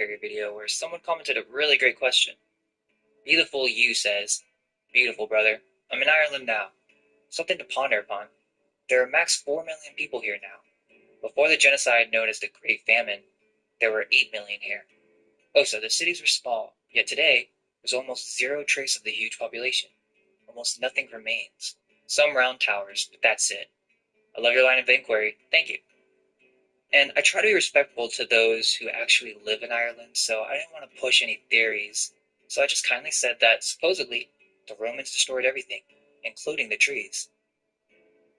commentary video where someone commented a really great question. Beautiful You says, "Beautiful brother, I'm in Ireland now. Something to ponder upon. There are max 4 million people here now. Before the genocide known as the Great Famine, there were 8 million here. Also, the cities were small, yet today there's almost zero trace of the huge population. Almost nothing remains. Some round towers, but that's it. I love your line of inquiry. Thank you." And I try to be respectful to those who actually live in Ireland, so I didn't want to push any theories. So I just kindly said that, supposedly, the Romans destroyed everything, including the trees.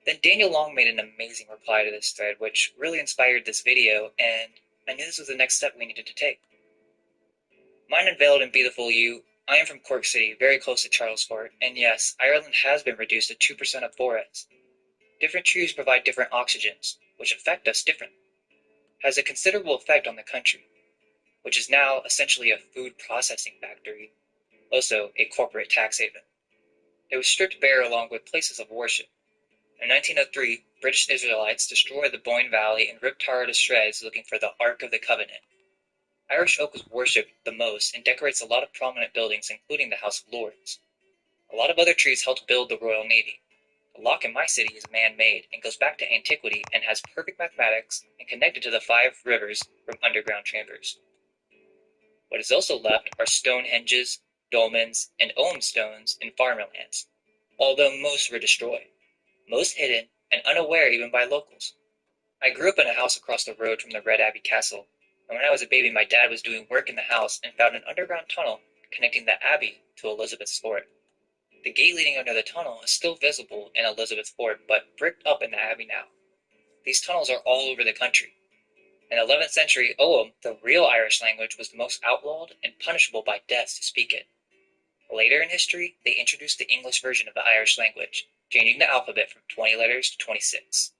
Then Daniel Long made an amazing reply to this thread, which really inspired this video, and I knew this was the next step we needed to take. Mine unveiled in Beautiful You, I am from Cork City, very close to Charlesfort, and yes, Ireland has been reduced to 2% of forests. Different trees provide different oxygens, which affect us differently. Has a considerable effect on the country, which is now essentially a food processing factory, also a corporate tax haven. It was stripped bare along with places of worship. In 1903, British Israelites destroyed the Boyne Valley and ripped Tara to shreds looking for the Ark of the Covenant. Irish oak was worshipped the most and decorates a lot of prominent buildings, including the House of Lords. A lot of other trees helped build the Royal Navy. The lock in my city is man-made and goes back to antiquity and has perfect mathematics and connected to the 5 rivers from underground chambers. What is also left are stone henges, dolmens, and ohm stones in farmlands, although most were destroyed, most hidden and unaware even by locals. I grew up in a house across the road from the Red Abbey Castle, and when I was a baby my dad was doing work in the house and found an underground tunnel connecting the Abbey to Elizabeth's Fort. The gate leading under the tunnel is still visible in Elizabeth's Fort, but bricked up in the Abbey now. These tunnels are all over the country. In 11th century Ogham, the real Irish language, was the most outlawed and punishable by death to speak it. Later in history, they introduced the English version of the Irish language, changing the alphabet from 20 letters to 26.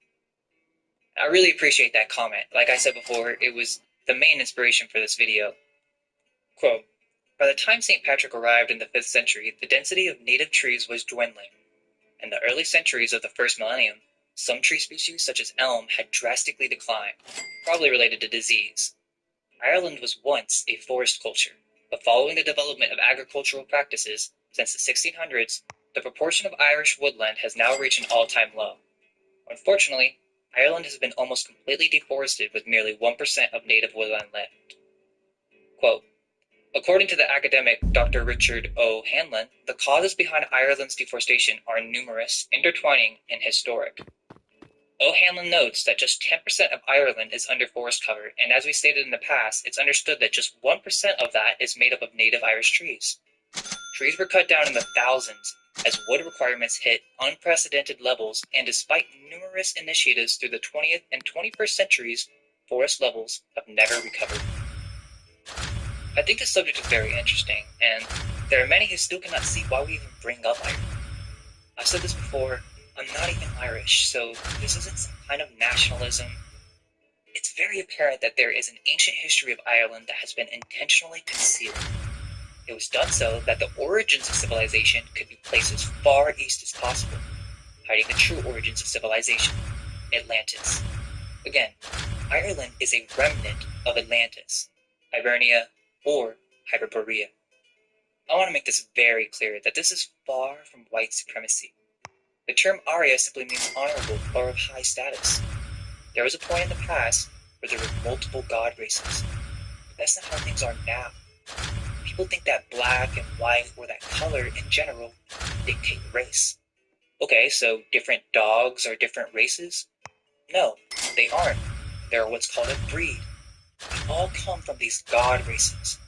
I really appreciate that comment. Like I said before, it was the main inspiration for this video. Quote, "By the time St. Patrick arrived in the 5th century, the density of native trees was dwindling. In the early centuries of the first millennium, some tree species such as elm had drastically declined, probably related to disease. Ireland was once a forest culture, but following the development of agricultural practices since the 1600s, the proportion of Irish woodland has now reached an all-time low. Unfortunately, Ireland has been almost completely deforested with merely 1% of native woodland left." Quote, "According to the academic Dr. Richard O. Hanlon, the causes behind Ireland's deforestation are numerous, intertwining, and historic. O'Hanlon notes that just 10% of Ireland is under forest cover, and as we stated in the past, it's understood that just 1% of that is made up of native Irish trees. Trees were cut down in the thousands as wood requirements hit unprecedented levels, and despite numerous initiatives through the 20th and 21st centuries, forest levels have never recovered." I think this subject is very interesting, and there are many who still cannot see why we even bring up Ireland. I've said this before, I'm not even Irish, so this isn't some kind of nationalism. It's very apparent that there is an ancient history of Ireland that has been intentionally concealed. It was done so that the origins of civilization could be placed as far east as possible, hiding the true origins of civilization, Atlantis. Again, Ireland is a remnant of Atlantis, Hibernia, or Hyperborea. I want to make this very clear that this is far from white supremacy. The term Arya simply means honorable or of high status. There was a point in the past where there were multiple god races, but that's not how things are now. People think that black and white, or that color in general, dictate race. Okay, so different dogs are different races? No, they aren't. They're what's called a breed. We all come from these god races.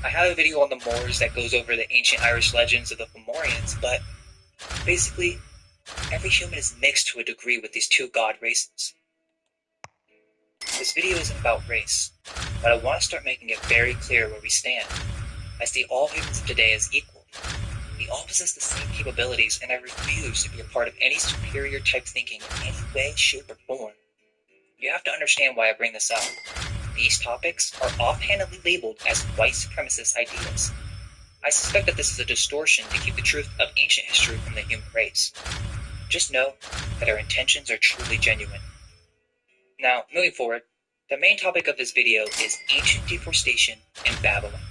I have a video on the Moors that goes over the ancient Irish legends of the Fomorians, but basically, every human is mixed to a degree with these two god races. This video isn't about race, but I want to start making it very clear where we stand. I see all humans of today as equal. We all possess the same capabilities, and I refuse to be a part of any superior type thinking in any way, shape, or form. You have to understand why I bring this up. These topics are offhandedly labeled as white supremacist ideas. I suspect that this is a distortion to keep the truth of ancient history from the human race. Just know that our intentions are truly genuine. Now, moving forward, The main topic of this video is ancient deforestation in Babylon.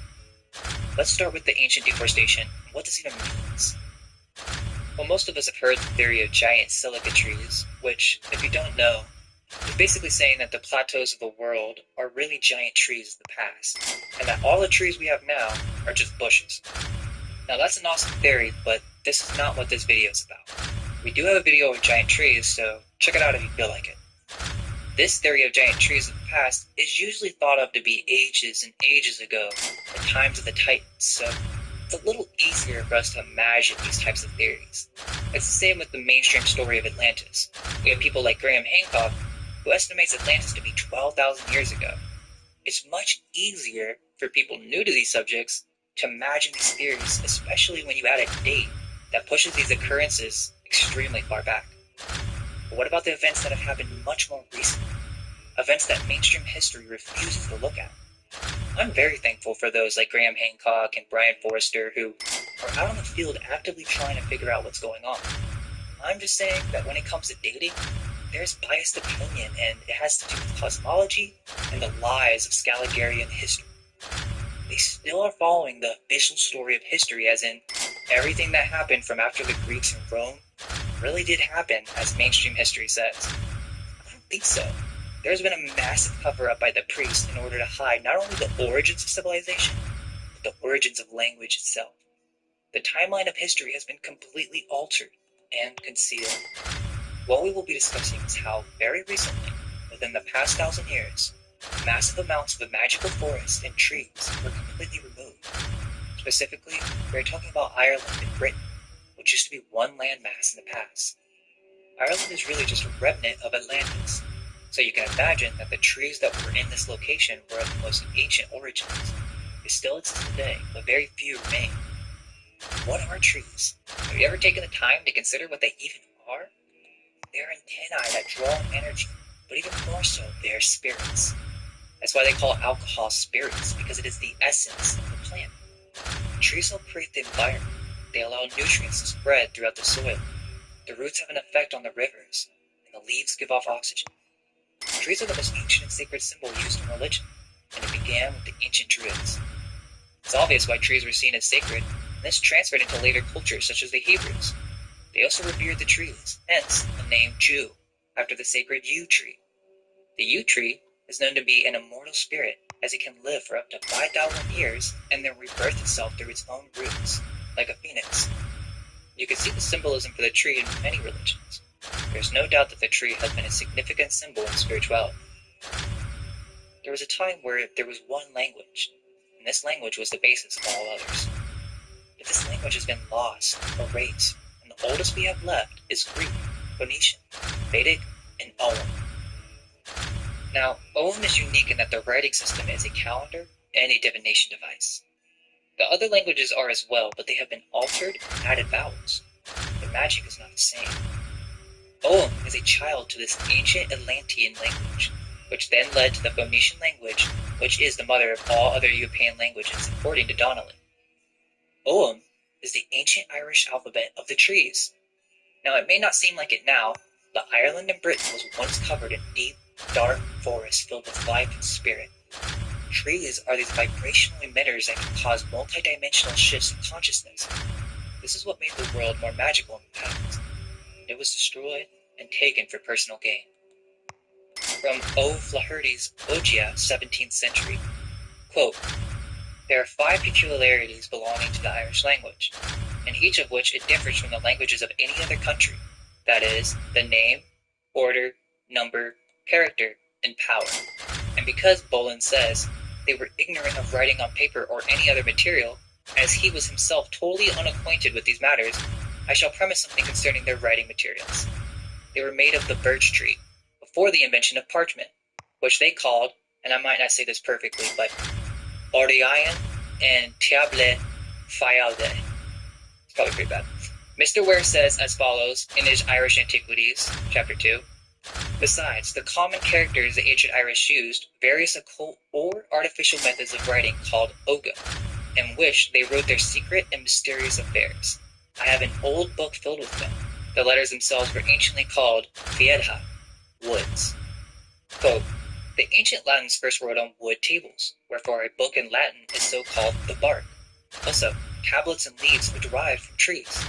Let's start with the ancient deforestation and what this even means. Well, most of us have heard the theory of giant silica trees, which, if you don't know, is basically saying that the plateaus of the world are really giant trees of the past, and that all the trees we have now are just bushes. Now that's an awesome theory, but this is not what this video is about. We do have a video of giant trees, so check it out if you feel like it. This theory of giant trees of the past is usually thought of to be ages and ages ago, the times of the Titans, so it's a little easier for us to imagine these types of theories. It's the same with the mainstream story of Atlantis. We have people like Graham Hancock, who estimates Atlantis to be 12,000 years ago. It's much easier for people new to these subjects to imagine these theories, especially when you add a date that pushes these occurrences extremely far back. But what about the events that have happened much more recently? Events that mainstream history refuses to look at. I'm very thankful for those like Graham Hancock and Brian Forrester who are out in the field actively trying to figure out what's going on. I'm just saying that when it comes to dating, there's biased opinion, and it has to do with cosmology and the lies of Scaligerian history. They still are following the official story of history, as in everything that happened from after the Greeks in Rome really did happen, as mainstream history says. I don't think so. There's been a massive cover-up by the priests in order to hide not only the origins of civilization, but the origins of language itself. The timeline of history has been completely altered and concealed. What we will be discussing is how, very recently, within the past 1,000 years, massive amounts of the magical forests and trees were completely removed. Specifically, we're talking about Ireland and Britain, which used to be one landmass in the past. Ireland is really just a remnant of Atlantis, so you can imagine that the trees that were in this location were of the most ancient origins. They still exist today, but very few remain. What are trees? Have you ever taken the time to consider what they even are? They are antennae that draw in energy, but even more so, they are spirits. That's why they call alcohol spirits, because it is the essence of the plant. Trees help create the environment. They allow nutrients to spread throughout the soil. The roots have an effect on the rivers, and the leaves give off oxygen. Trees are the most ancient and sacred symbol used in religion, and it began with the ancient Druids. It's obvious why trees were seen as sacred, and this transferred into later cultures such as the Hebrews. They also revered the trees, hence the name Jew, after the sacred yew tree. The yew tree is known to be an immortal spirit, as it can live for up to 5,000 years and then rebirth itself through its own roots, like a phoenix. You can see the symbolism for the tree in many religions. There's no doubt that the tree has been a significant symbol in spirituality. There was a time where there was one language, and this language was the basis of all others. But this language has been lost, erased, and the oldest we have left is Greek, Phoenician, Vedic, and Ogham. Now, Ogham is unique in that the writing system is a calendar and a divination device. The other languages are as well, but they have been altered and added vowels. The magic is not the same. Ogham is a child to this ancient Atlantean language, which then led to the Phoenician language, which is the mother of all other European languages, according to Donnelly. Ogham is the ancient Irish alphabet of the trees. Now, it may not seem like it now, but Ireland and Britain was once covered in deep, dark forests filled with life and spirit. Trees are these vibrational emitters that can cause multidimensional shifts in consciousness. This is what made the world more magical in the past. It was destroyed and taken for personal gain. From O. Flaherty's Ogia, 17th century, quote, "There are 5 peculiarities belonging to the Irish language, in each of which it differs from the languages of any other country, that is, the name, order, number, character, and power. And because, Bolin says, they were ignorant of writing on paper or any other material, as he was himself totally unacquainted with these matters, I shall premise something concerning their writing materials. They were made of the birch tree, before the invention of parchment, which they called, and I might not say this perfectly, but Orion and Table Fayalde." It's probably pretty bad. Mr. Ware says as follows in his Irish Antiquities, Chapter 2, "Besides the common characters the ancient Irish used, various occult or artificial methods of writing called Oga, in which they wrote their secret and mysterious affairs. I have an old book filled with them. The letters themselves were anciently called Fiedha, woods." Quote, The ancient Latins first wrote on wood tables, wherefore a book in Latin is so called the bark. Also, tablets and leaves were derived from trees.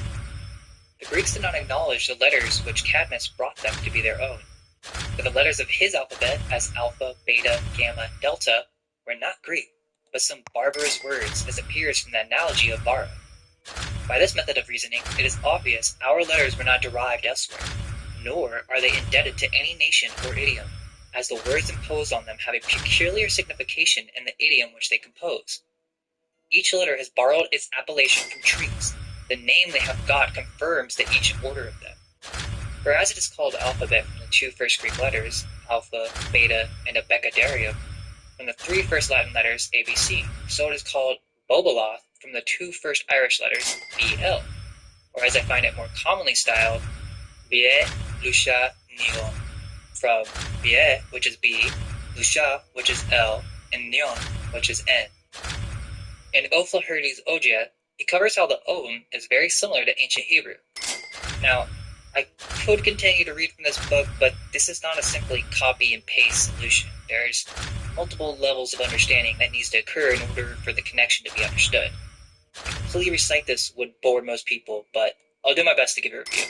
The Greeks did not acknowledge the letters which Cadmus brought them to be their own, for the letters of his alphabet, as alpha, beta, gamma, delta, were not Greek, but some barbarous words, as appears from the analogy of Varro. By this method of reasoning, it is obvious our letters were not derived elsewhere, nor are they indebted to any nation or idiom, as the words imposed on them have a peculiar signification in the idiom which they compose. Each letter has borrowed its appellation from trees. The name they have got confirms the ancient order of them. For as it is called alphabet from the two first Greek letters, alpha, beta, and abecedarium, from the three first Latin letters ABC, so it is called Boboloth from the two first Irish letters BL, or as I find it more commonly styled, Bie, Lucia, Neon, from Bie, which is B, Lucia, which is L, and Neon, which is N. In O'Flaherty's Ogia, he covers how the Ogham is very similar to ancient Hebrew. Now, I could continue to read from this book, but this is not a simply copy and paste solution. There's multiple levels of understanding that needs to occur in order for the connection to be understood. To completely recite this would bore most people, but I'll do my best to give a review.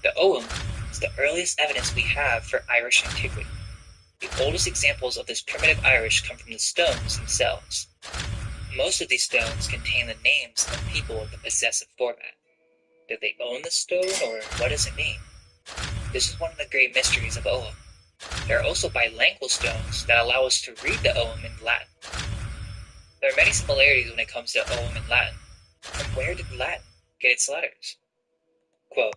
The Ogham is the earliest evidence we have for Irish antiquity. The oldest examples of this primitive Irish come from the stones themselves. Most of these stones contain the names of people of the possessive format. Did they own the stone, or what does it mean? This is one of the great mysteries of Ogham. There are also bilingual stones that allow us to read the Ogham in Latin. There are many similarities when it comes to Ogham in Latin. From where did Latin get its letters? Quote,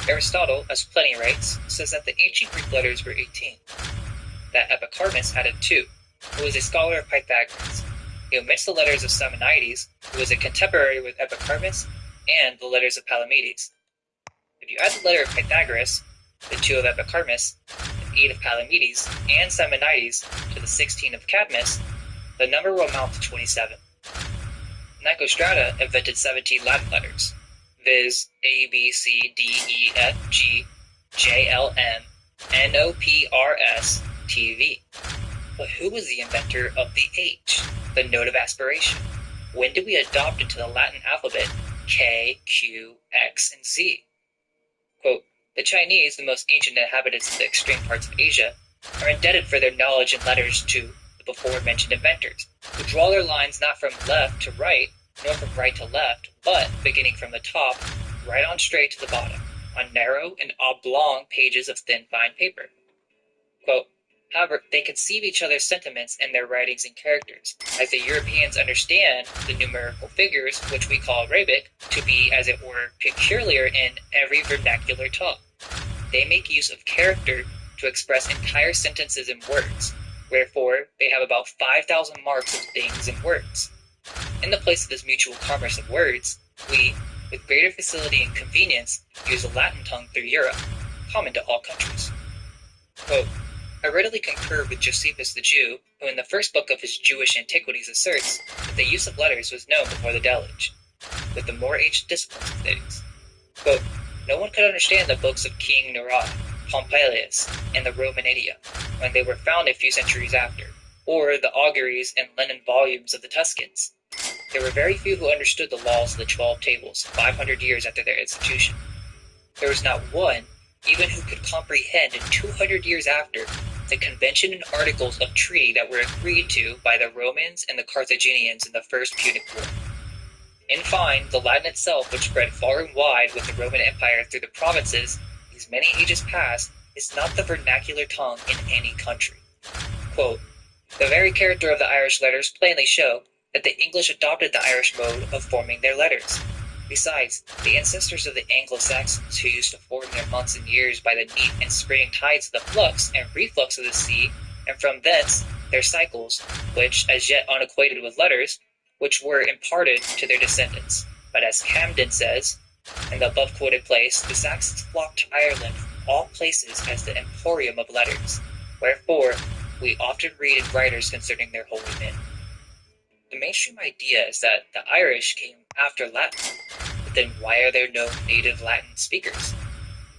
Aristotle, as Pliny writes, says that the ancient Greek letters were 18, that Epicharmus added 2, who was a scholar of Pythagoras. He omits the letters of Simonides, who was a contemporary with Epicharmus, and the letters of Palamedes. If you add the letter of Pythagoras, the 2 of Epicharmus, the 8 of Palamedes, and Simonides to the 16 of Cadmus, the number will amount to 27. Nicostrata invented 17 Latin letters, viz. A, B, C, D, E, F, G, J, L, M, N, O, P, R, S, T, V. But who was the inventor of the H, the note of aspiration? When did we adopt into the Latin alphabet K, Q, X, and Z? Quote, the Chinese, the most ancient inhabitants of the extreme parts of Asia, are indebted for their knowledge in letters to the before-mentioned inventors, who draw their lines not from left to right, nor from right to left, but, beginning from the top, right on straight to the bottom, on narrow and oblong pages of thin fine paper. Quote, however, they conceive each other's sentiments in their writings and characters, as the Europeans understand the numerical figures, which we call Arabic, to be, as it were, peculiar in every vernacular tongue. They make use of character to express entire sentences in words, wherefore they have about 5,000 marks of things in words. In the place of this mutual commerce of words, we, with greater facility and convenience, use the Latin tongue through Europe, common to all countries. Quote, I readily concur with Josephus the Jew, who in the first book of his Jewish Antiquities asserts that the use of letters was known before the deluge, with the more ancient disciplines of things. Quote, no one could understand the books of King Neron, Pompeius, and the Roman Idiom, when they were found a few centuries after, or the auguries and linen volumes of the Tuscans. There were very few who understood the laws of the 12 tables 500 years after their institution. There was not one, even who could comprehend in 200 years after, the convention and articles of treaty that were agreed to by the Romans and the Carthaginians in the First Punic War. In fine, the Latin itself, which spread far and wide with the Roman Empire through the provinces these many ages past, is not the vernacular tongue in any country. Quote, the very character of the Irish letters plainly show that the English adopted the Irish mode of forming their letters. Besides, the ancestors of the Anglo-Saxons, who used to form their months and years by the neap and spring tides of the flux and reflux of the sea, and from thence their cycles, which, as yet unacquainted with letters, which were imparted to their descendants. But as Camden says, in the above-quoted place, the Saxons flocked to Ireland from all places as the emporium of letters, wherefore we often read in writers concerning their holy men. The mainstream idea is that the Irish came after Latin, but then why are there no native Latin speakers?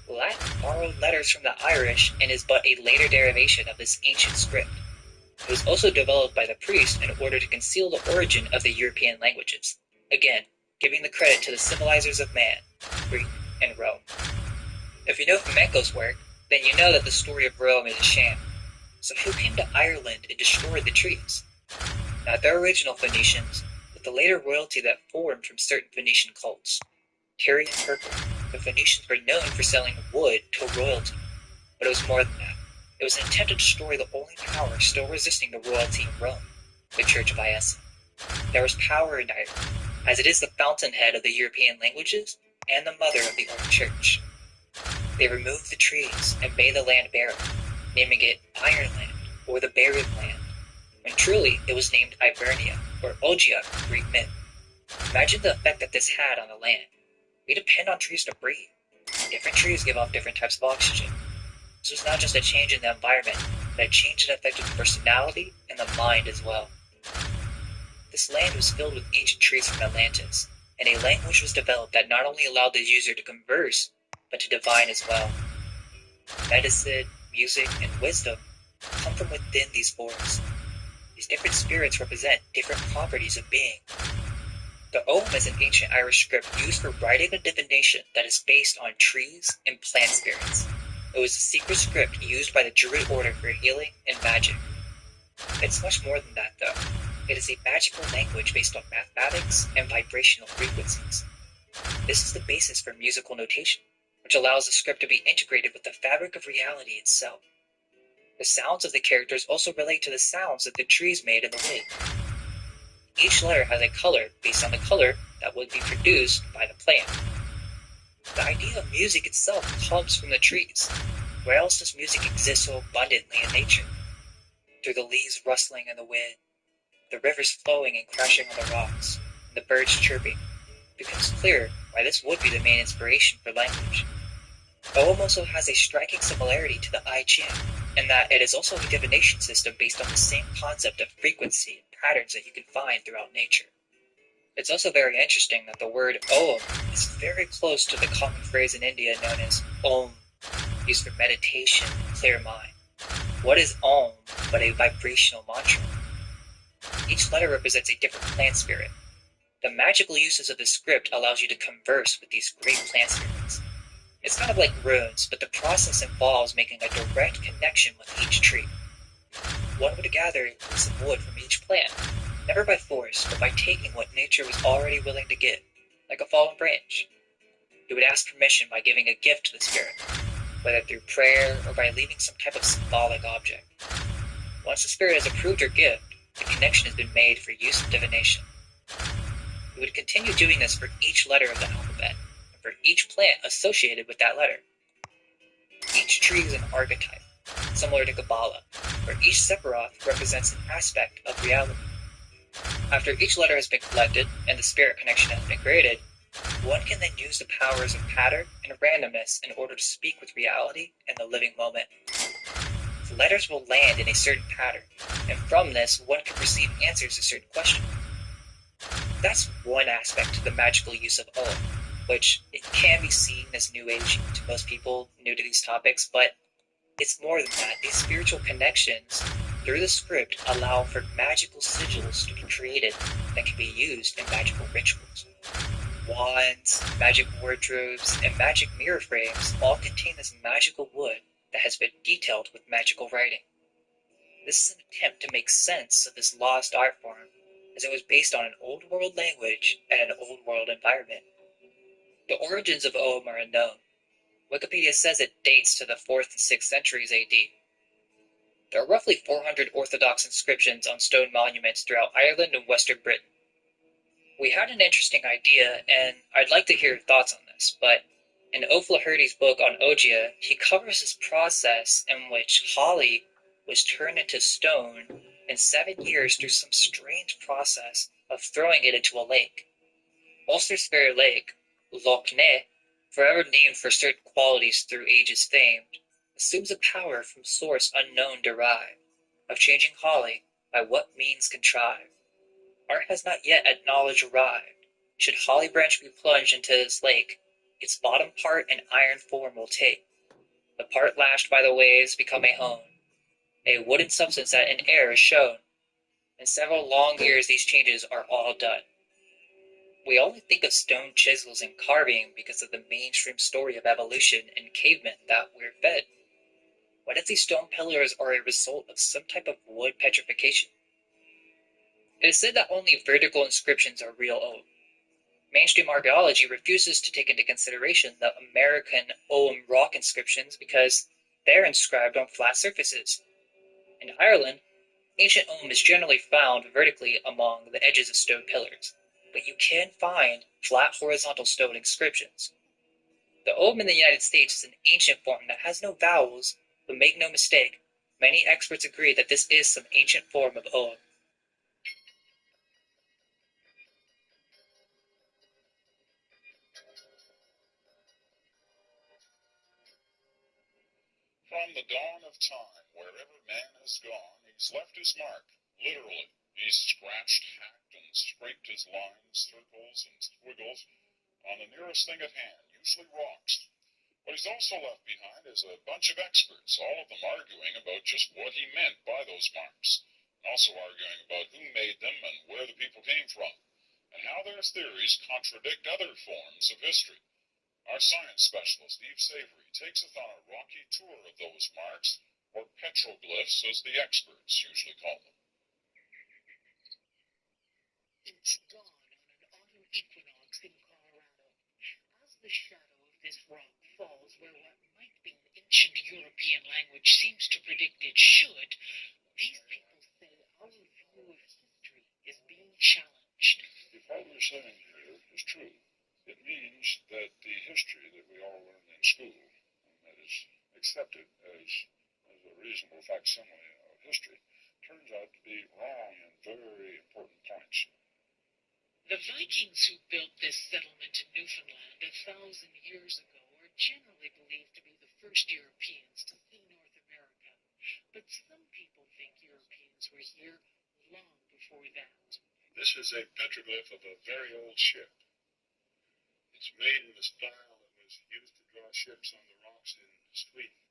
Latin borrowed letters from the Irish and is but a later derivation of this ancient script. It was also developed by the priests in order to conceal the origin of the European languages, again, giving the credit to the civilizers of man, Greek and Rome. If you know Flamenco's work, then you know that the story of Rome is a sham. So who came to Ireland and destroyed the trees? Not the original Phoenicians, but the later royalty that formed from certain Phoenician cults. Tyrian purple, the Phoenicians were known for selling wood to royalty, but it was more than that. It was an attempt to destroy the only power still resisting the royalty in Rome, the Church of Iesa. There was power in Ireland, as it is the fountainhead of the European languages and the mother of the old church. They removed the trees and made the land barren, naming it Ireland, or the buried land, when truly it was named Ivernia, or Ogia in Greek myth. Imagine the effect that this had on the land. We depend on trees to breathe. Different trees give off different types of oxygen. This was not just a change in the environment, but a change that affected the personality and the mind as well. This land was filled with ancient trees from Atlantis, and a language was developed that not only allowed the user to converse, but to divine as well. Medicine, music, and wisdom come from within these forests. These different spirits represent different properties of being. The Ogham is an ancient Irish script used for writing a divination that is based on trees and plant spirits. It was a secret script used by the Druid order for healing and magic. It's much more than that, though. It is a magical language based on mathematics and vibrational frequencies. This is the basis for musical notation, which allows the script to be integrated with the fabric of reality itself. The sounds of the characters also relate to the sounds that the trees made in the wind. Each letter has a color based on the color that would be produced by the plant. The idea of music itself comes from the trees. Where else does music exist so abundantly in nature? Through the leaves rustling in the wind, the rivers flowing and crashing on the rocks, and the birds chirping, it becomes clear why this would be the main inspiration for language. Ogham also has a striking similarity to the I Ching, in that it is also a divination system based on the same concept of frequency and patterns that you can find throughout nature. It's also very interesting that the word Om is very close to the common phrase in India known as Om, used for meditation and clear mind. What is Om but a vibrational mantra? Each letter represents a different plant spirit. The magical uses of the script allows you to converse with these great plant spirits. It's kind of like runes, but the process involves making a direct connection with each tree. One would gather a piece of wood from each plant, never by force, but by taking what nature was already willing to give, like a fallen branch. You would ask permission by giving a gift to the spirit, whether through prayer or by leaving some type of symbolic object. Once the spirit has approved your gift, the connection has been made for use in divination. You would continue doing this for each letter of the alphabet, and for each plant associated with that letter. Each tree is an archetype, similar to Kabbalah, where each Sephiroth represents an aspect of reality. After each letter has been collected and the spirit connection has been created, one can then use the powers of pattern and randomness in order to speak with reality and the living moment. The letters will land in a certain pattern, and from this one can receive answers to certain questions. That's one aspect to the magical use of Om, which it can be seen as new age to most people new to these topics, but it's more than that. These spiritual connections through the script allow for magical sigils to be created that can be used in magical rituals. Wands, magic wardrobes, and magic mirror frames all contain this magical wood that has been detailed with magical writing. This is an attempt to make sense of this lost art form, as it was based on an old world language and an old world environment. The origins of Ogham are unknown. Wikipedia says it dates to the 4th and 6th centuries AD. There are roughly 400 Orthodox inscriptions on stone monuments throughout Ireland and Western Britain. We had an interesting idea, and I'd like to hear your thoughts on this, but in O'Flaherty's book on Ogia, he covers this process in which holly was turned into stone in 7 years through some strange process of throwing it into a lake. Ulster's fair lake, Loch Ness, forever named for certain qualities through ages famed, assumes a power from source unknown derived, of changing holly by what means contrived. Art has not yet at knowledge arrived. Should holly branch be plunged into this lake, its bottom part an iron form will take. The part lashed by the waves become a hone, a wooden substance that in air is shown. In several long years these changes are all done. We only think of stone chisels and carving because of the mainstream story of evolution and cavemen that we're fed. What if these stone pillars are a result of some type of wood petrification? It is said that only vertical inscriptions are real old. Mainstream archaeology refuses to take into consideration the American Ogham rock inscriptions because they're inscribed on flat surfaces. In Ireland, ancient Ogham is generally found vertically among the edges of stone pillars, but you can find flat horizontal stone inscriptions. The Ogham in the United States is an ancient form that has no vowels, but make no mistake, many experts agree that this is some ancient form of Ogham. From the dawn of time, wherever man has gone, he's left his mark, literally. He's scratched, hacked, and scraped his lines, circles, and squiggles on the nearest thing at hand, usually rocks. What he's also left behind is a bunch of experts, all of them arguing about just what he meant by those marks, and also arguing about who made them and where the people came from, and how their theories contradict other forms of history. Our science specialist, Eve Savory, takes us on a rocky tour of those marks, or petroglyphs as the experts usually call them. It's dawn on an autumn equinox in Colorado. As the shadow of this rock falls where what might be an ancient European language seems to predict it should, these people say our view of history is being challenged. If what we're saying here is true, it means that the history that we all learn in school, and that is accepted as a reasonable facsimile of history, turns out to be wrong in very important points. The Vikings who built this settlement in Newfoundland 1,000 years ago are generally believed to be the first Europeans to see North America, but some people think Europeans were here long before that. This is a petroglyph of a very old ship. It's made in the style that was used to draw ships on the rocks in Sweden.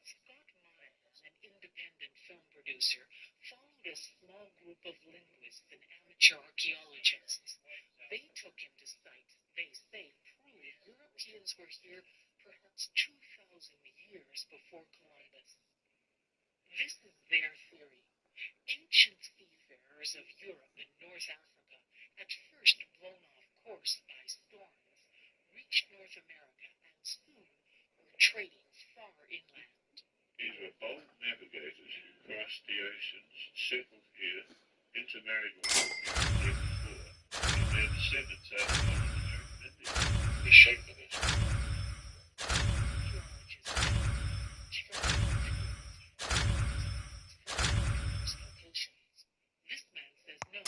Scott Miles, an independent film producer, followed a small group of linguists and amateur archaeologists. They took him to sites they say prove Europeans were here perhaps 2,000 years before Columbus. This is their theory. Ancient seafarers of Europe and North Africa, at first blown off course by storms, reached North America and soon were trading far inland. These were bold navigators who crossed the oceans, settled here, intermarried with Europeans before, and their descendants out of North American India. The shape of this. Geologists locations. This man says no.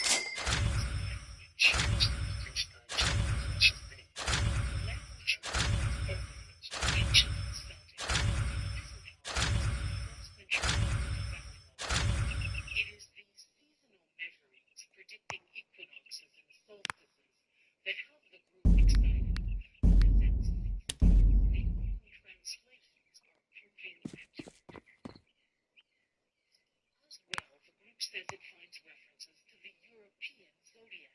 Says it finds references to the European zodiac,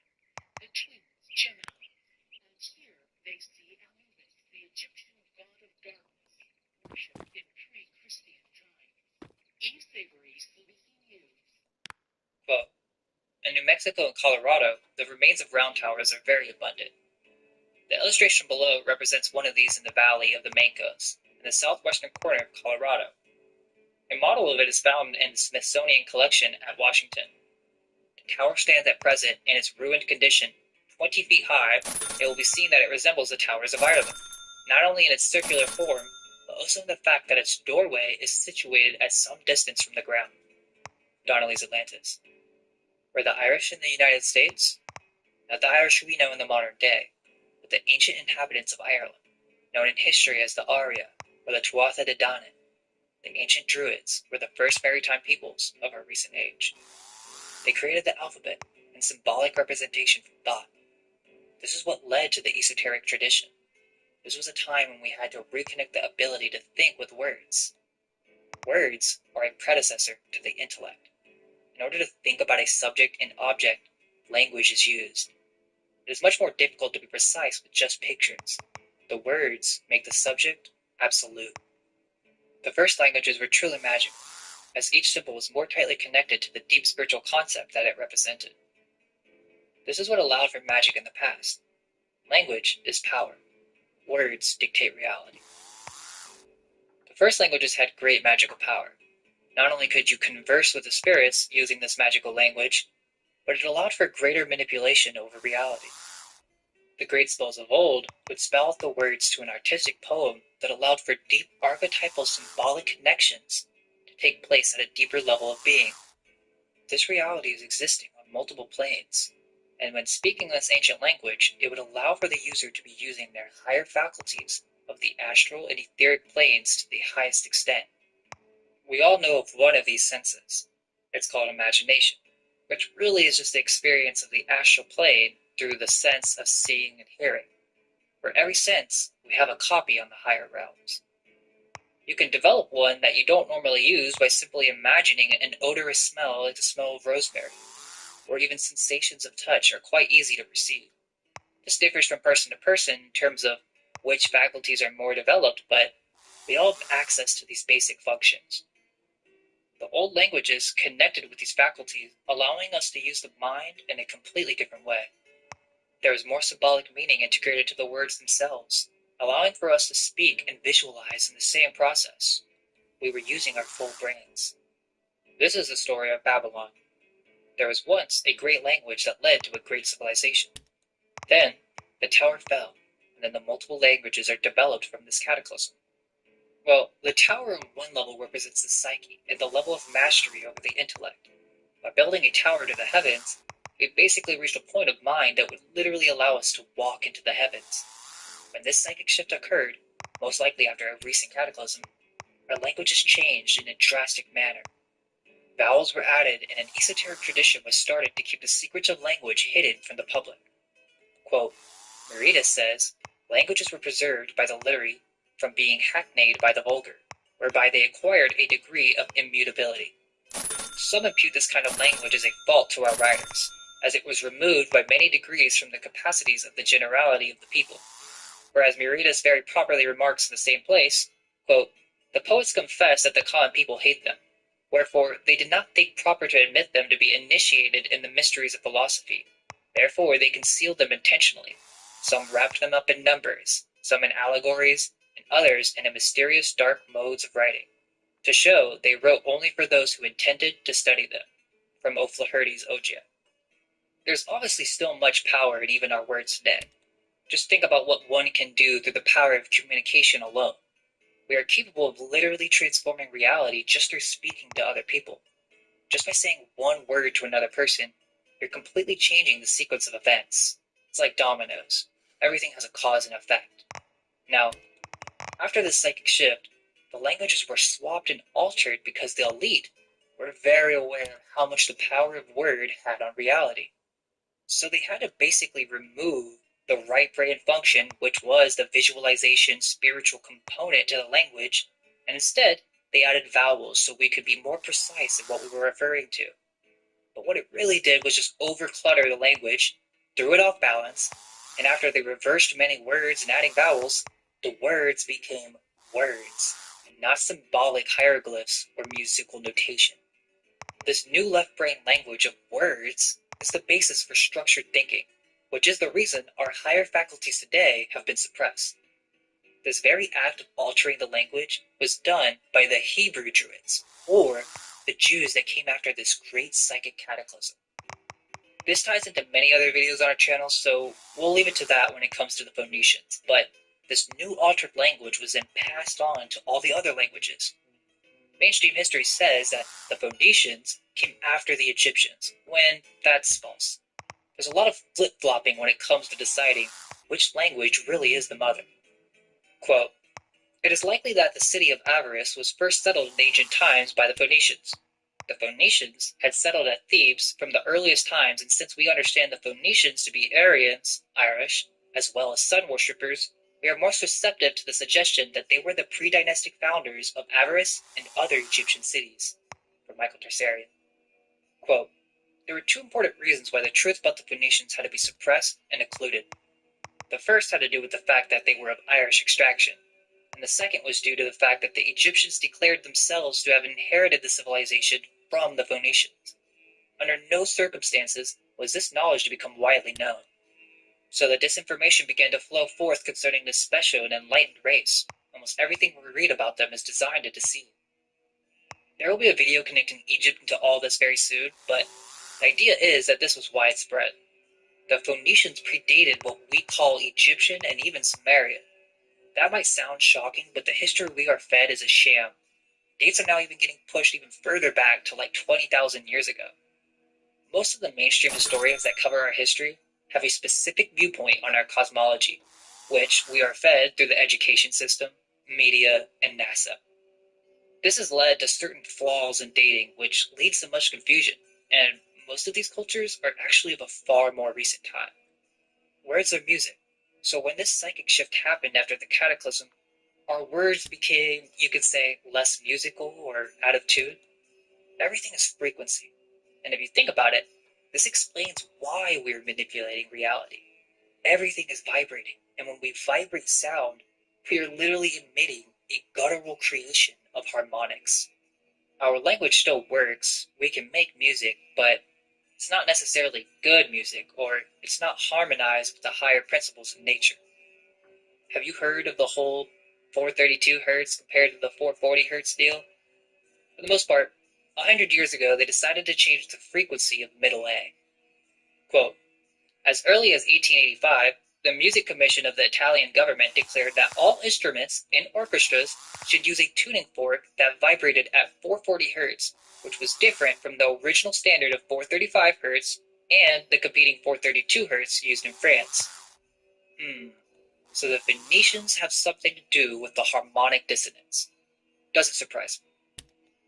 the twins, Gemini, and here they see Anubis, the Egyptian god of darkness, worshipped in pre-Christian times. Eve Savory, CBC News. Quote, in New Mexico and Colorado, the remains of round towers are very abundant. The illustration below represents one of these in the valley of the Mancos, in the southwestern corner of Colorado. A model of it is found in the Smithsonian Collection at Washington. The tower stands at present in its ruined condition, 20 feet high. It will be seen that it resembles the towers of Ireland, not only in its circular form, but also in the fact that its doorway is situated at some distance from the ground. Donnelly's Atlantis. Were the Irish in the United States? Not the Irish we know in the modern day, but the ancient inhabitants of Ireland, known in history as the Aria, or the Tuatha De Danann. The ancient Druids were the first maritime peoples of our recent age. They created the alphabet and symbolic representation from thought. This is what led to the esoteric tradition. This was a time when we had to reconnect the ability to think with words. Words are a predecessor to the intellect. In order to think about a subject and object, language is used. It is much more difficult to be precise with just pictures. The words make the subject absolute. The first languages were truly magical, as each symbol was more tightly connected to the deep spiritual concept that it represented. This is what allowed for magic in the past. Language is power. Words dictate reality. The first languages had great magical power. Not only could you converse with the spirits using this magical language, but it allowed for greater manipulation over reality. The great spells of old would spell out the words to an artistic poem that allowed for deep archetypal symbolic connections to take place at a deeper level of being. This reality is existing on multiple planes, and when speaking this ancient language, it would allow for the user to be using their higher faculties of the astral and etheric planes to the highest extent. We all know of one of these senses. It's called imagination, which really is just the experience of the astral plane through the sense of seeing and hearing. For every sense, we have a copy on the higher realms. You can develop one that you don't normally use by simply imagining an odorous smell like the smell of rosemary, or even sensations of touch are quite easy to perceive. This differs from person to person in terms of which faculties are more developed, but we all have access to these basic functions. The old languages connected with these faculties, allowing us to use the mind in a completely different way. There is more symbolic meaning integrated to the words themselves, allowing for us to speak and visualize in the same process. We were using our full brains. This is the story of Babylon. There was once a great language that led to a great civilization. Then, the tower fell, and then the multiple languages are developed from this cataclysm. Well, the tower on one level represents the psyche and the level of mastery over the intellect. By building a tower to the heavens, we basically reached a point of mind that would literally allow us to walk into the heavens. When this psychic shift occurred, most likely after a recent cataclysm, our languages changed in a drastic manner. Vowels were added and an esoteric tradition was started to keep the secrets of language hidden from the public. Quote, Meridas says, languages were preserved by the literati from being hackneyed by the vulgar, whereby they acquired a degree of immutability. Some impute this kind of language as a fault to our writers, as it was removed by many degrees from the capacities of the generality of the people. Whereas Meridas very properly remarks in the same place, quote, the poets confess that the common people hate them, wherefore they did not think proper to admit them to be initiated in the mysteries of philosophy. Therefore they concealed them intentionally. Some wrapped them up in numbers, some in allegories, and others in a mysterious dark modes of writing, to show they wrote only for those who intended to study them. From O'Flaherty's Ogia. There's obviously still much power in even our words today. Just think about what one can do through the power of communication alone. We are capable of literally transforming reality just through speaking to other people. Just by saying one word to another person, you're completely changing the sequence of events. It's like dominoes. Everything has a cause and effect. Now, after this psychic shift, the languages were swapped and altered because the elite were very aware of how much the power of word had on reality. So they had to basically remove the right brain function, which was the visualization spiritual component to the language, and instead they added vowels so we could be more precise in what we were referring to. But what it really did was just overclutter the language, threw it off balance, and after they reversed many words and adding vowels, the words became words, and not symbolic hieroglyphs or musical notation. This new left brain language of words is the basis for structured thinking, which is the reason our higher faculties today have been suppressed. This very act of altering the language was done by the Hebrew Druids, or the Jews that came after this great psychic cataclysm. This ties into many other videos on our channel, so we'll leave it to that when it comes to the Phoenicians, but this new altered language was then passed on to all the other languages. Mainstream history says that the Phoenicians came after the Egyptians, when that's false. There's a lot of flip-flopping when it comes to deciding which language really is the mother. Quote, it is likely that the city of Avaris was first settled in ancient times by the Phoenicians. The Phoenicians had settled at Thebes from the earliest times, and since we understand the Phoenicians to be Aryans, Irish, as well as sun worshippers, we are more susceptible to the suggestion that they were the pre-dynastic founders of Avaris and other Egyptian cities. From Michael Tersarian. Quote, there were two important reasons why the truth about the Phoenicians had to be suppressed and occluded. The first had to do with the fact that they were of Irish extraction, and the second was due to the fact that the Egyptians declared themselves to have inherited the civilization from the Phoenicians. Under no circumstances was this knowledge to become widely known. So the disinformation began to flow forth concerning this special and enlightened race. Almost everything we read about them is designed to deceive. There will be a video connecting Egypt into all this very soon, but the idea is that this was widespread. The Phoenicians predated what we call Egyptian and even Sumerian. That might sound shocking, but the history we are fed is a sham. Dates are now even getting pushed even further back to like 20,000 years ago. Most of the mainstream historians that cover our history have a specific viewpoint on our cosmology, which we are fed through the education system, media, and NASA. This has led to certain flaws in dating, which leads to much confusion, and most of these cultures are actually of a far more recent time. Words are music, so when this psychic shift happened after the cataclysm, our words became, you could say, less musical or out of tune. Everything is frequency, and if you think about it, this explains why we're manipulating reality. Everything is vibrating, and when we vibrate sound, we are literally emitting a guttural creation of harmonics. Our language still works, we can make music, but it's not necessarily good music, or it's not harmonized with the higher principles of nature. Have you heard of the whole 432 Hz compared to the 440 Hz deal? For the most part, 100 years ago they decided to change the frequency of middle A. Quote, as early as 1885, the Music Commission of the Italian government declared that all instruments in orchestras should use a tuning fork that vibrated at 440 Hz, which was different from the original standard of 435 Hz and the competing 432 Hz used in France. So the Phoenicians have something to do with the harmonic dissonance. Doesn't surprise me.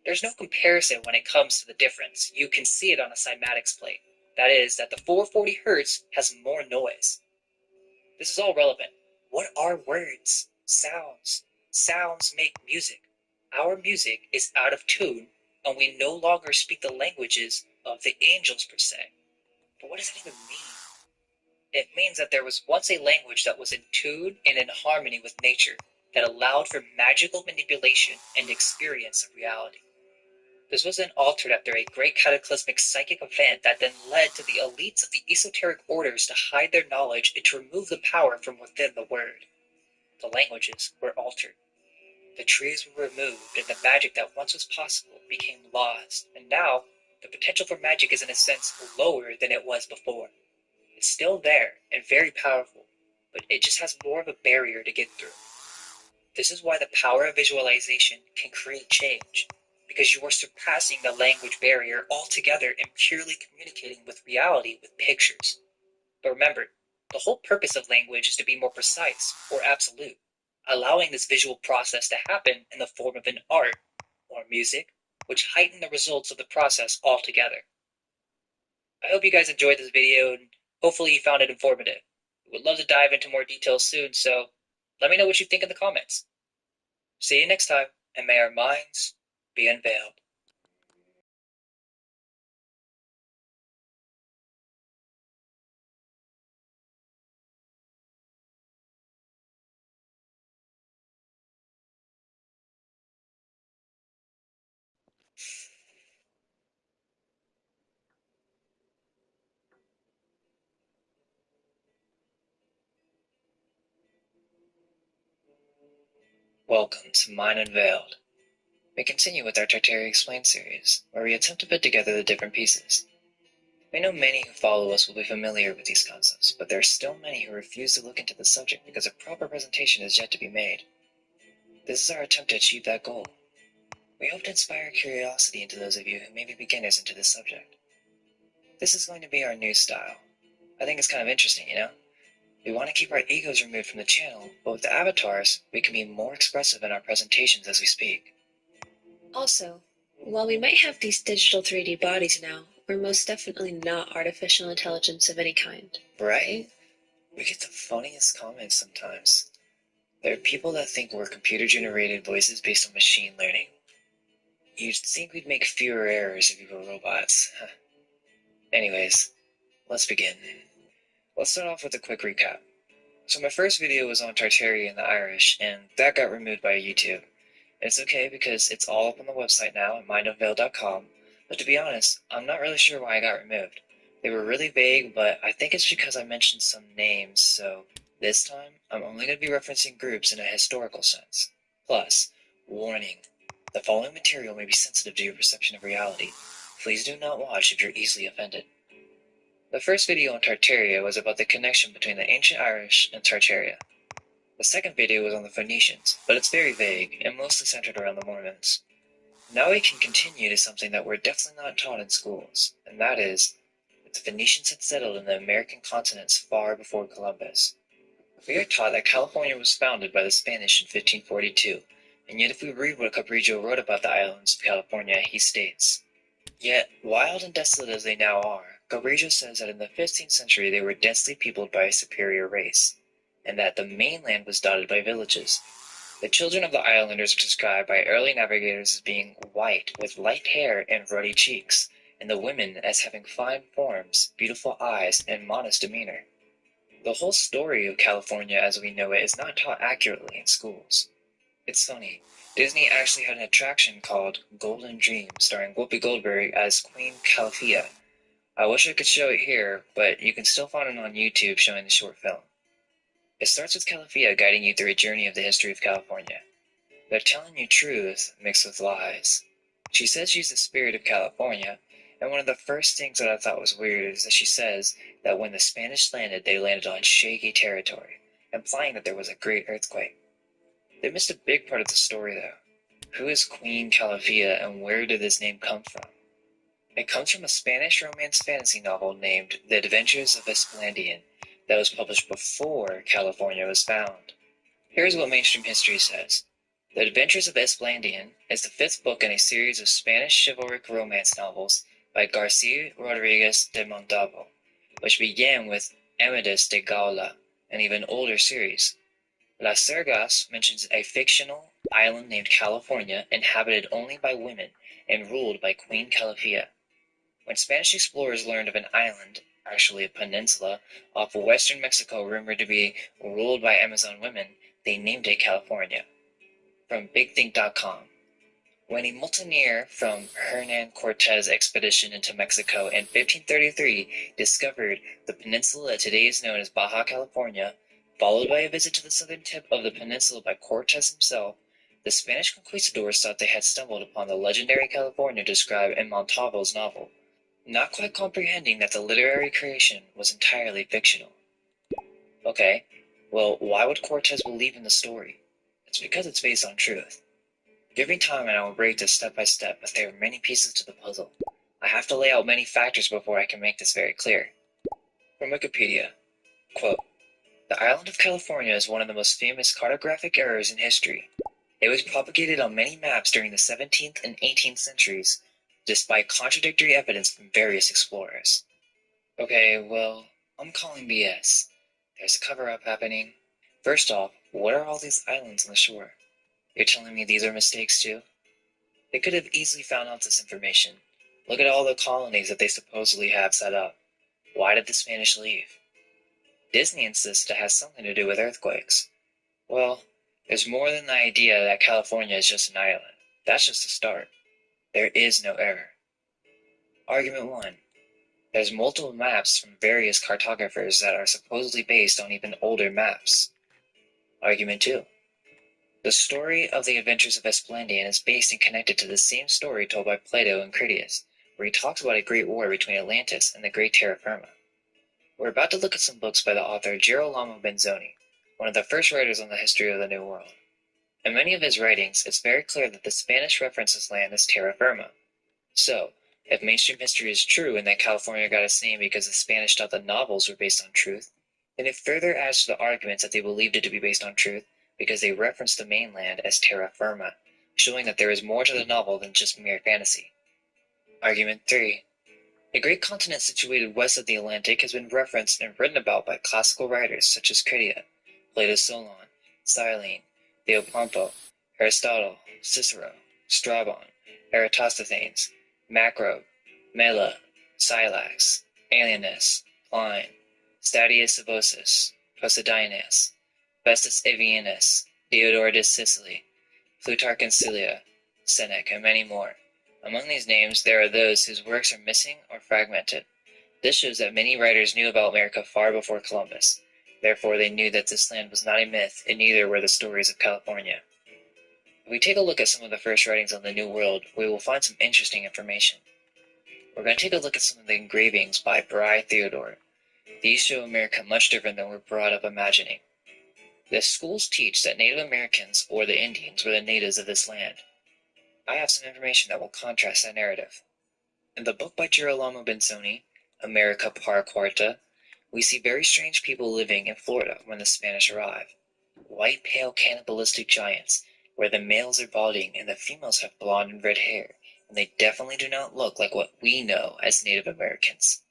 There's no comparison when it comes to the difference. You can see it on a cymatics plate. That is, that the 440 Hz has more noise. This is all relevant. What are words? Sounds. Sounds make music. Our music is out of tune, and we no longer speak the languages of the angels per se. But what does it even mean? It means that there was once a language that was in tune and in harmony with nature, that allowed for magical manipulation and experience of reality. This was then altered after a great cataclysmic psychic event that then led to the elites of the esoteric orders to hide their knowledge and to remove the power from within the word. The languages were altered. The trees were removed, and the magic that once was possible became lost, and now the potential for magic is in a sense lower than it was before. It's still there and very powerful, but it just has more of a barrier to get through. This is why the power of visualization can create change, because you are surpassing the language barrier altogether and purely communicating with reality with pictures. But remember, the whole purpose of language is to be more precise or absolute, allowing this visual process to happen in the form of an art or music, which heighten the results of the process altogether. I hope you guys enjoyed this video and hopefully you found it informative. We would love to dive into more details soon, so let me know what you think in the comments. See you next time, and may our minds be unveiled. Welcome to Mind Unveiled. We continue with our Tartaria Explained series, where we attempt to put together the different pieces. We know many who follow us will be familiar with these concepts, but there are still many who refuse to look into the subject because a proper presentation is yet to be made. This is our attempt to achieve that goal. We hope to inspire curiosity into those of you who may be beginners into this subject. This is going to be our new style. I think it's kind of interesting, you know? We want to keep our egos removed from the channel, but with the avatars, we can be more expressive in our presentations as we speak. Also, while we might have these digital 3D bodies now, we're most definitely not artificial intelligence of any kind. Right? We get the funniest comments sometimes. There are people that think we're computer-generated voices based on machine learning. You'd think we'd make fewer errors if we were robots. Anyways, let's begin. Let's start off with a quick recap. So my first video was on Tartaria and the Irish, and that got removed by YouTube. It's okay because it's all up on the website now at mindofvale.com, but to be honest, I'm not really sure why I got removed. They were really vague, but I think it's because I mentioned some names, so this time I'm only going to be referencing groups in a historical sense. Plus, warning, the following material may be sensitive to your perception of reality. Please do not watch if you're easily offended. The first video on Tartaria was about the connection between the ancient Irish and Tartaria. The second video was on the Phoenicians, but it's very vague and mostly centered around the Mormons. Now we can continue to something that we're definitely not taught in schools, and that is that the Phoenicians had settled in the American continents far before Columbus. We are taught that California was founded by the Spanish in 1542, and yet if we read what Cabrillo wrote about the islands of California, he states, "Yet, wild and desolate as they now are, Cabrillo says that in the 15th century they were densely peopled by a superior race, and that the mainland was dotted by villages. The children of the islanders were described by early navigators as being white, with light hair and ruddy cheeks, and the women as having fine forms, beautiful eyes, and modest demeanor." The whole story of California as we know it is not taught accurately in schools. It's funny, Disney actually had an attraction called Golden Dream, starring Whoopi Goldberg as Queen Calafia. I wish I could show it here, but you can still find it on YouTube showing the short film. It starts with Calafia guiding you through a journey of the history of California. They're telling you truth mixed with lies. She says she's the spirit of California, and one of the first things that I thought was weird is that she says that when the Spanish landed, they landed on shaky territory, implying that there was a great earthquake. They missed a big part of the story though. Who is Queen Calafia and where did this name come from? It comes from a Spanish romance fantasy novel named The Adventures of Esplandian that was published before California was found. Here's what mainstream history says. The Adventures of Esplandian is the fifth book in a series of Spanish chivalric romance novels by Garcia Rodriguez de Montalvo, which began with Amadis de Gaula, an even older series. Las Sergas mentions a fictional island named California inhabited only by women and ruled by Queen Calafia. When Spanish explorers learned of an island, actually a peninsula, off western Mexico rumored to be ruled by Amazon women, they named it California. From BigThink.com. When a mountaineer from Hernan Cortez expedition into Mexico in 1533 discovered the peninsula that today is known as Baja California, followed by a visit to the southern tip of the peninsula by Cortez himself, the Spanish conquistadors thought they had stumbled upon the legendary California described in Montalvo's novel, not quite comprehending that the literary creation was entirely fictional. Okay, well, why would Cortez believe in the story? It's because it's based on truth. Give me time and I will break this step by step, as there are many pieces to the puzzle. I have to lay out many factors before I can make this very clear. From Wikipedia, quote, "The island of California is one of the most famous cartographic errors in history. It was propagated on many maps during the 17th and 18th centuries, despite contradictory evidence from various explorers." Okay, well, I'm calling BS. There's a cover-up happening. First off, what are all these islands on the shore? You're telling me these are mistakes too? They could have easily found out this information. Look at all the colonies that they supposedly have set up. Why did the Spanish leave? Disney insists it has something to do with earthquakes. Well, there's more than the idea that California is just an island. That's just a start. There is no error. Argument 1. There's multiple maps from various cartographers that are supposedly based on even older maps. Argument 2. The story of the Adventures of Esplandian is based and connected to the same story told by Plato and Critias, where he talks about a great war between Atlantis and the great terra firma. We're about to look at some books by the author Girolamo Benzoni, one of the first writers on the history of the New World. In many of his writings, it's very clear that the Spanish references land as terra firma. So, if mainstream history is true and that California got its name because the Spanish thought the novels were based on truth, then it further adds to the arguments that they believed it to be based on truth because they referenced the mainland as terra firma, showing that there is more to the novel than just mere fantasy. Argument 3. A great continent situated west of the Atlantic has been referenced and written about by classical writers such as Critias, Plato's Solon, Silene, Theopompo, Aristotle, Cicero, Strabon, Eratosthenes, Macrobe, Mela, Scylax, Alienus, Pline, Statius Sabosus, Posidonius, Festus Avienus, Diodorus Sicily, Plutarch and Cilia, Seneca, and many more. Among these names there are those whose works are missing or fragmented. This shows that many writers knew about America far before Columbus. Therefore, they knew that this land was not a myth, and neither were the stories of California. If we take a look at some of the first writings on the New World, we will find some interesting information. We're going to take a look at some of the engravings by Bry Theodore. These show America much different than we're brought up imagining. The schools teach that Native Americans, or the Indians, were the natives of this land. I have some information that will contrast that narrative. In the book by Girolamo Benzoni, America Par Quarta, we see very strange people living in Florida when the Spanish arrive. White, pale, cannibalistic giants, where the males are balding and the females have blonde and red hair, and they definitely do not look like what we know as Native Americans.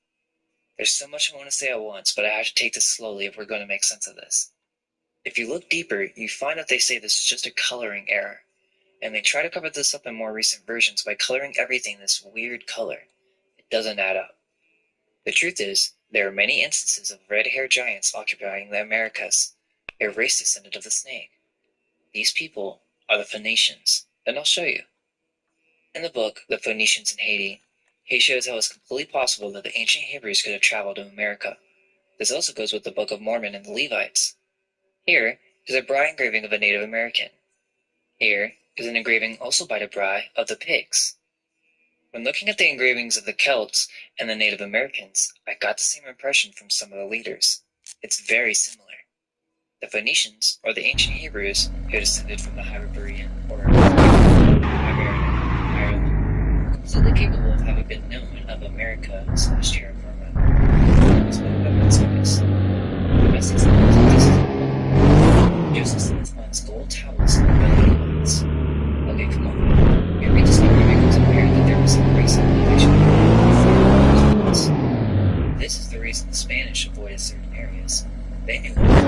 There's so much I want to say at once, but I have to take this slowly if we're going to make sense of this. If you look deeper, you find that they say this is just a coloring error, and they try to cover this up in more recent versions by coloring everything this weird color. It doesn't add up. The truth is, there are many instances of red-haired giants occupying the Americas, a race descendant of the snake. These people are the Phoenicians, and I'll show you. In the book, The Phoenicians in Haiti, he shows how it's completely possible that the ancient Hebrews could have traveled to America. This also goes with the Book of Mormon and the Levites. Here is a Bry engraving of a Native American. Here is an engraving also by de Bry of the pigs. When looking at the engravings of the Celts and the Native Americans, I got the same impression from some of the leaders. It's very similar. The Phoenicians, or the ancient Hebrews, who descended from the Hyperborean, or Iberian Ireland, completely capable of having been known of America / terra firma. This book by Mansfield. The best example of this is Joseph Smith finds gold tablets in the Belgian lands. Okay, come on. We read this engraving, it was apparent that there was some race of invasion before those words. This is the reason the Spanish avoided certain areas. They knew what was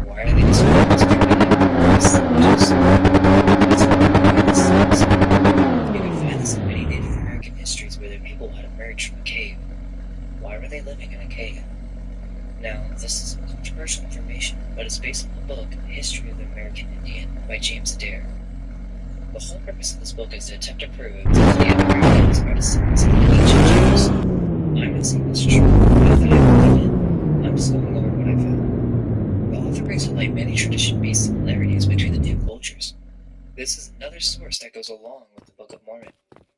why are they described as primitive savages? You can find this in many Native American histories where the people had emerged from a cave. Why were they living in a cave? Now, this is controversial information, but it's based on the book History of the American Indian by James Adair. The whole purpose of this book is to attempt to prove that the Native Americans are descendants of the ancient Jews. I'm not saying this is true, but if I believe it, I'm just going over what I found. The author brings to light many tradition-based similarities between the two cultures. This is another source that goes along with the Book of Mormon.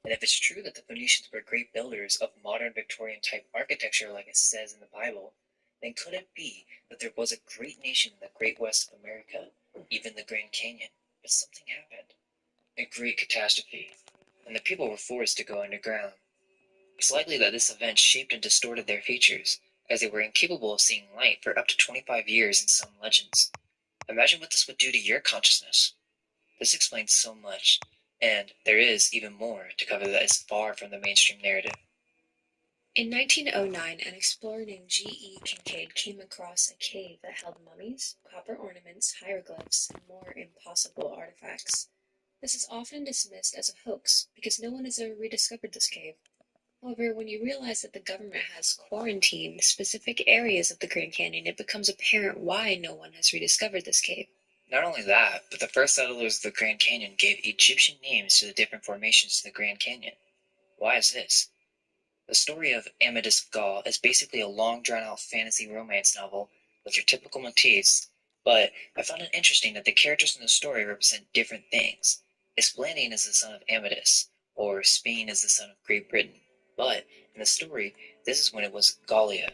And if it's true that the Phoenicians were great builders of modern Victorian-type architecture like it says in the Bible, then could it be that there was a great nation in the great west of America, even the Grand Canyon, but something happened? A great catastrophe, and the people were forced to go underground. It's likely that this event shaped and distorted their features, as they were incapable of seeing light for up to 25 years in some legends. Imagine what this would do to your consciousness. This explains so much, and there is even more to cover that is far from the mainstream narrative. In 1909, an explorer named G.E. Kincaid came across a cave that held mummies, copper ornaments, hieroglyphs, and more impossible artifacts. This is often dismissed as a hoax because no one has ever rediscovered this cave. However, when you realize that the government has quarantined specific areas of the Grand Canyon, it becomes apparent why no one has rediscovered this cave. Not only that, but the first settlers of the Grand Canyon gave Egyptian names to the different formations in the Grand Canyon. Why is this? The story of Amadis of Gaul is basically a long drawn-out fantasy romance novel with your typical motifs, but I found it interesting that the characters in the story represent different things. Esplandian is the son of Amadis, or Spain is the son of Great Britain, but in the story, this is when it was Gallia.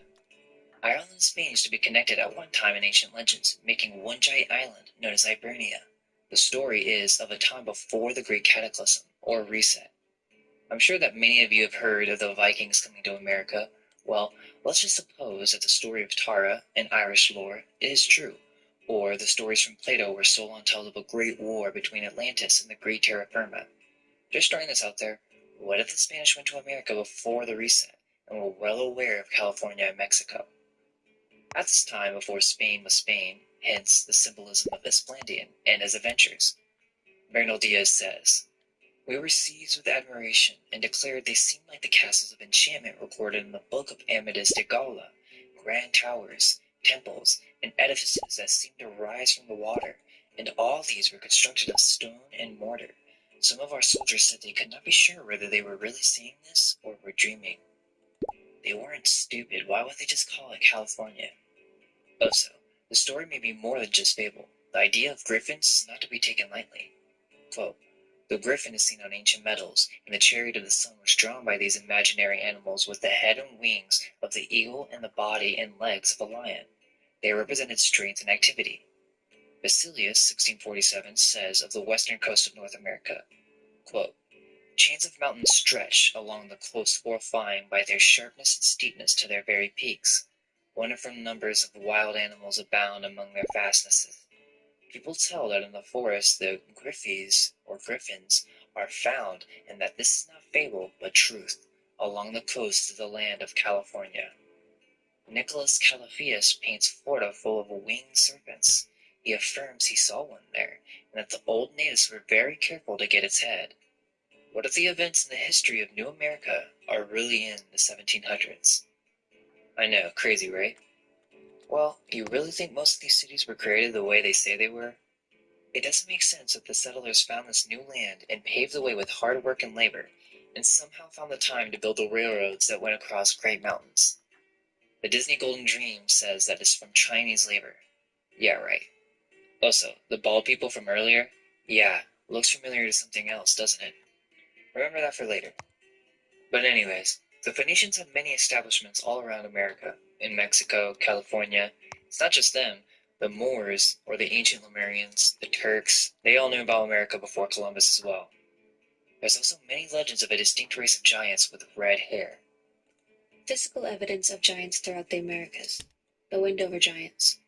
Ireland and Spain used to be connected at one time in ancient legends, making one giant island known as Ibernia. The story is of a time before the Great Cataclysm, or Reset. I'm sure that many of you have heard of the Vikings coming to America. Well, let's just suppose that the story of Tara in Irish lore is true, or the stories from Plato where Solon tells of a great war between Atlantis and the great terra firma. Just throwing this out there, what if the Spanish went to America before the Reset and were well aware of California and Mexico? At this time, before Spain was Spain, hence the symbolism of Esplandian and his adventures. Bernal Diaz says, "We were seized with admiration, and declared they seemed like the castles of enchantment recorded in the Book of Amadis de Gaula, grand towers, temples, and edifices that seemed to rise from the water, and all these were constructed of stone and mortar. Some of our soldiers said they could not be sure whether they were really seeing this or were dreaming. They weren't stupid. Why would they just call it California?" Also, the story may be more than just fable. The idea of griffins is not to be taken lightly. Quote, "The griffin is seen on ancient metals, and the chariot of the sun was drawn by these imaginary animals with the head and wings of the eagle and the body and legs of a lion. They represented strength and activity." Basilius, 1647, says of the western coast of North America, quote, "Chains of mountains stretch along the coast fortifying by their sharpness and steepness to their very peaks. Wonderful numbers of wild animals abound among their fastnesses. People tell that in the forest the griffins are found, and that this is not fable but truth, along the coast of the land of California. Nicholas Calafias paints Florida full of winged serpents. He affirms he saw one there, and that the old natives were very careful to get its head. What if the events in the history of New America are really in the 1700s? I know, crazy, right? Well, you really think most of these cities were created the way they say they were? It doesn't make sense that the settlers found this new land and paved the way with hard work and labor, and somehow found the time to build the railroads that went across great mountains. The Disney Golden Dream says that it's from Chinese labor. Yeah, right. Also, the bald people from earlier? Yeah, looks familiar to something else, doesn't it? Remember that for later. But anyways, the Phoenicians had many establishments all around America, in Mexico, California. It's not just them. The Moors, or the ancient Lemurians, the Turks, they all knew about America before Columbus as well. There's also many legends of a distinct race of giants with red hair. Physical evidence of giants throughout the Americas. The Wendover Giants.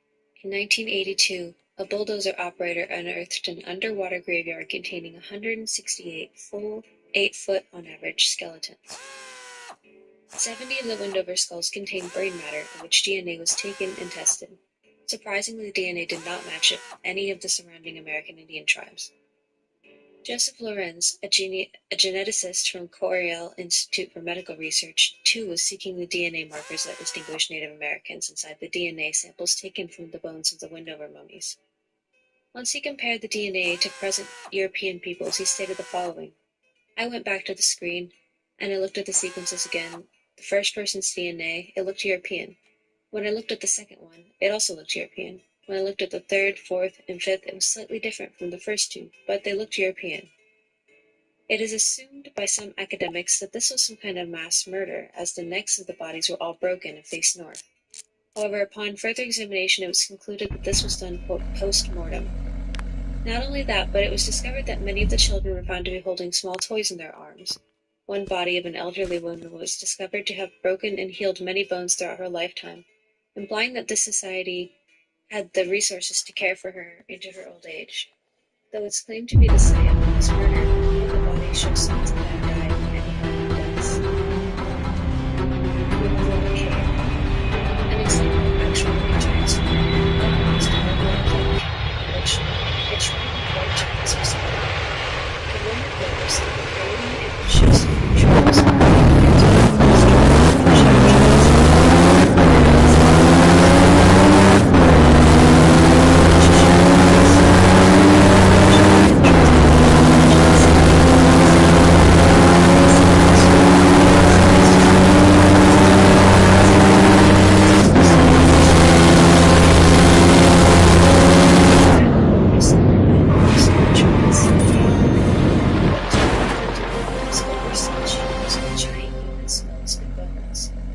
In 1982, a bulldozer operator unearthed an underwater graveyard containing 168 full, 8-foot on average skeletons. 70 of the Wendover skulls contained brain matter, of which DNA was taken and tested. Surprisingly, the DNA did not match any of the surrounding American Indian tribes. Joseph Lorenz, a geneticist from Coriell Institute for Medical Research, too was seeking the DNA markers that distinguish Native Americans inside the DNA samples taken from the bones of the Wendover mummies. Once he compared the DNA to present European peoples, he stated the following: "I went back to the screen, and I looked at the sequences again. The first person's DNA, it looked European. When I looked at the second one, it also looked European. When I looked at the third, fourth, and fifth, it was slightly different from the first two, but they looked European." It is assumed by some academics that this was some kind of mass murder, as the necks of the bodies were all broken and faced north. However, upon further examination, it was concluded that this was done, quote, post-mortem. Not only that, but it was discovered that many of the children were found to be holding small toys in their arms. One body of an elderly woman was discovered to have broken and healed many bones throughout her lifetime, implying that this society had the resources to care for her into her old age. Though it's claimed to be the site of mass murder, the body shows signs that have died of many healthy deaths. An example of actual living giants from the is called King, which it shrank before giants were separated. The woman claims that the alien image shows tribes.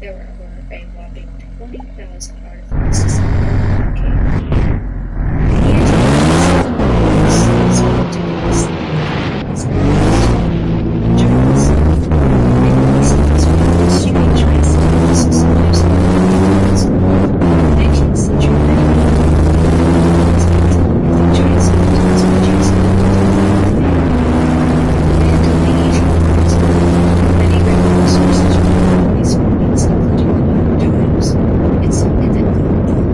There were a whopping 20,000 artifacts discovered in the cave. The It's something that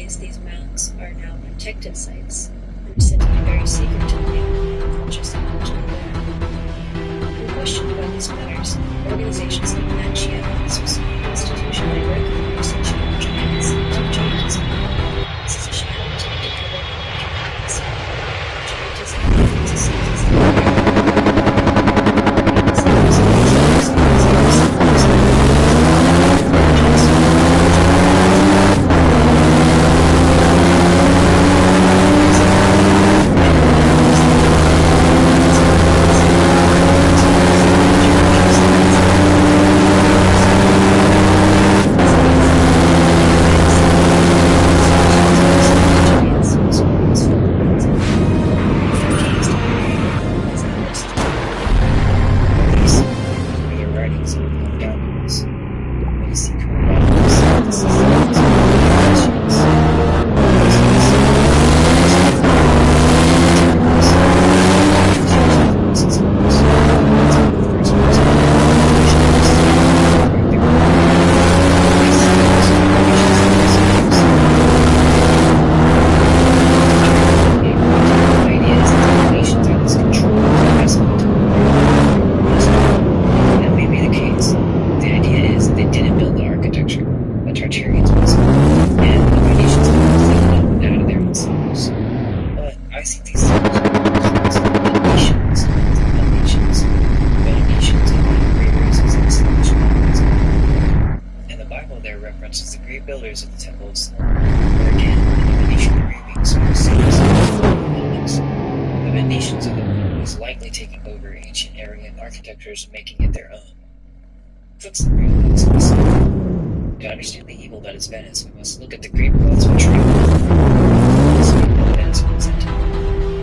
days, these mounds are now protected sites and are said to be very sacred to the land and conscious knowledge of the Lord. When questioned about these matters, organizations like Nat Geo Associated Institution that recognize the shadow giants have changed its name. This is a shadow to cover communities. Changes in the societies. Builders of the Temple of Solomon, where again, the Venetian engravings are the same as the buildings. The Venetians of the world was likely taking over ancient Aryan architectures and making it their own. What's the real meaning of this? To understand the evil that is Venice, we must look at the Greek gods of truth. This evil Venice presented.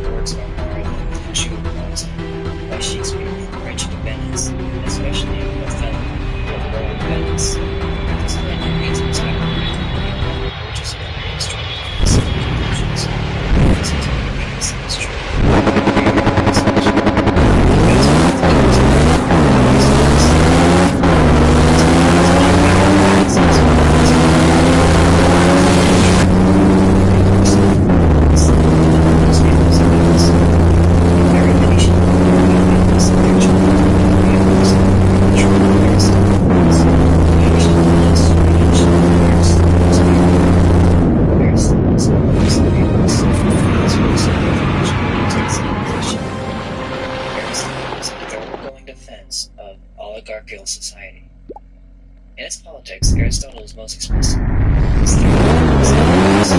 The works of Marlowe and Giovanni by Shakespeare enriched Venice, especially Othello of Royal Venice. This led to reasons that which is very extraordinary conclusions. This is a piece of history. Oligarchical society. In its politics, Aristotle is most explicit. His theory is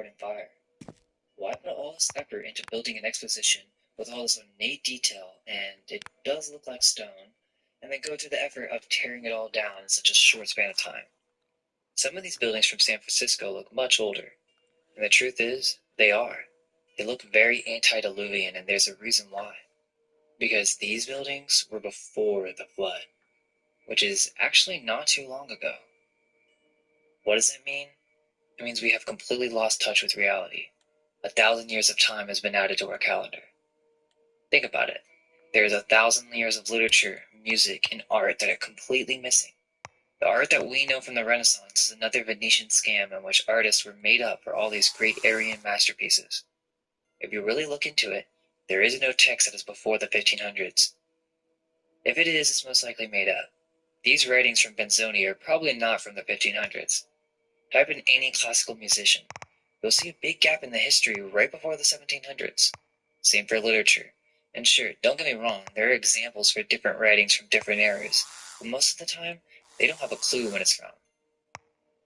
sword and fire? Why put all this effort into building an exposition with all this ornate detail, and it does look like stone, and then go to the effort of tearing it all down in such a short span of time? Some of these buildings from San Francisco look much older, and the truth is, they are. They look very antediluvian, and there's a reason why. Because these buildings were before the flood, which is actually not too long ago. What does it mean? It means we have completely lost touch with reality. 1,000 years of time has been added to our calendar. Think about it. There is 1,000 years of literature, music, and art that are completely missing. The art that we know from the Renaissance is another Venetian scam in which artists were made up for all these great Aryan masterpieces. If you really look into it, there is no text that is before the 1500s. If it is, it's most likely made up. These writings from Benzoni are probably not from the 1500s. Type in any classical musician. You'll see a big gap in the history right before the 1700s. Same for literature. And sure, don't get me wrong, there are examples for different writings from different eras, but most of the time, they don't have a clue when it's from.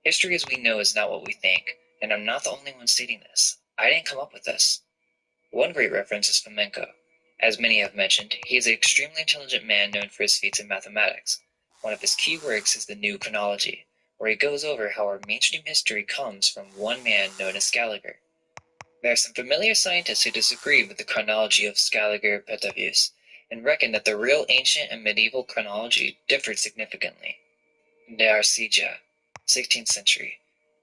History as we know is not what we think, and I'm not the only one stating this. I didn't come up with this. One great reference is Fomenko. As many have mentioned, he is an extremely intelligent man known for his feats in mathematics. One of his key works is the New Chronology, where he goes over how our mainstream history comes from one man known as Scaliger. There are some familiar scientists who disagree with the chronology of Scaliger-Petavius, and reckon that the real ancient and medieval chronology differed significantly. D'Arcija, 16th century.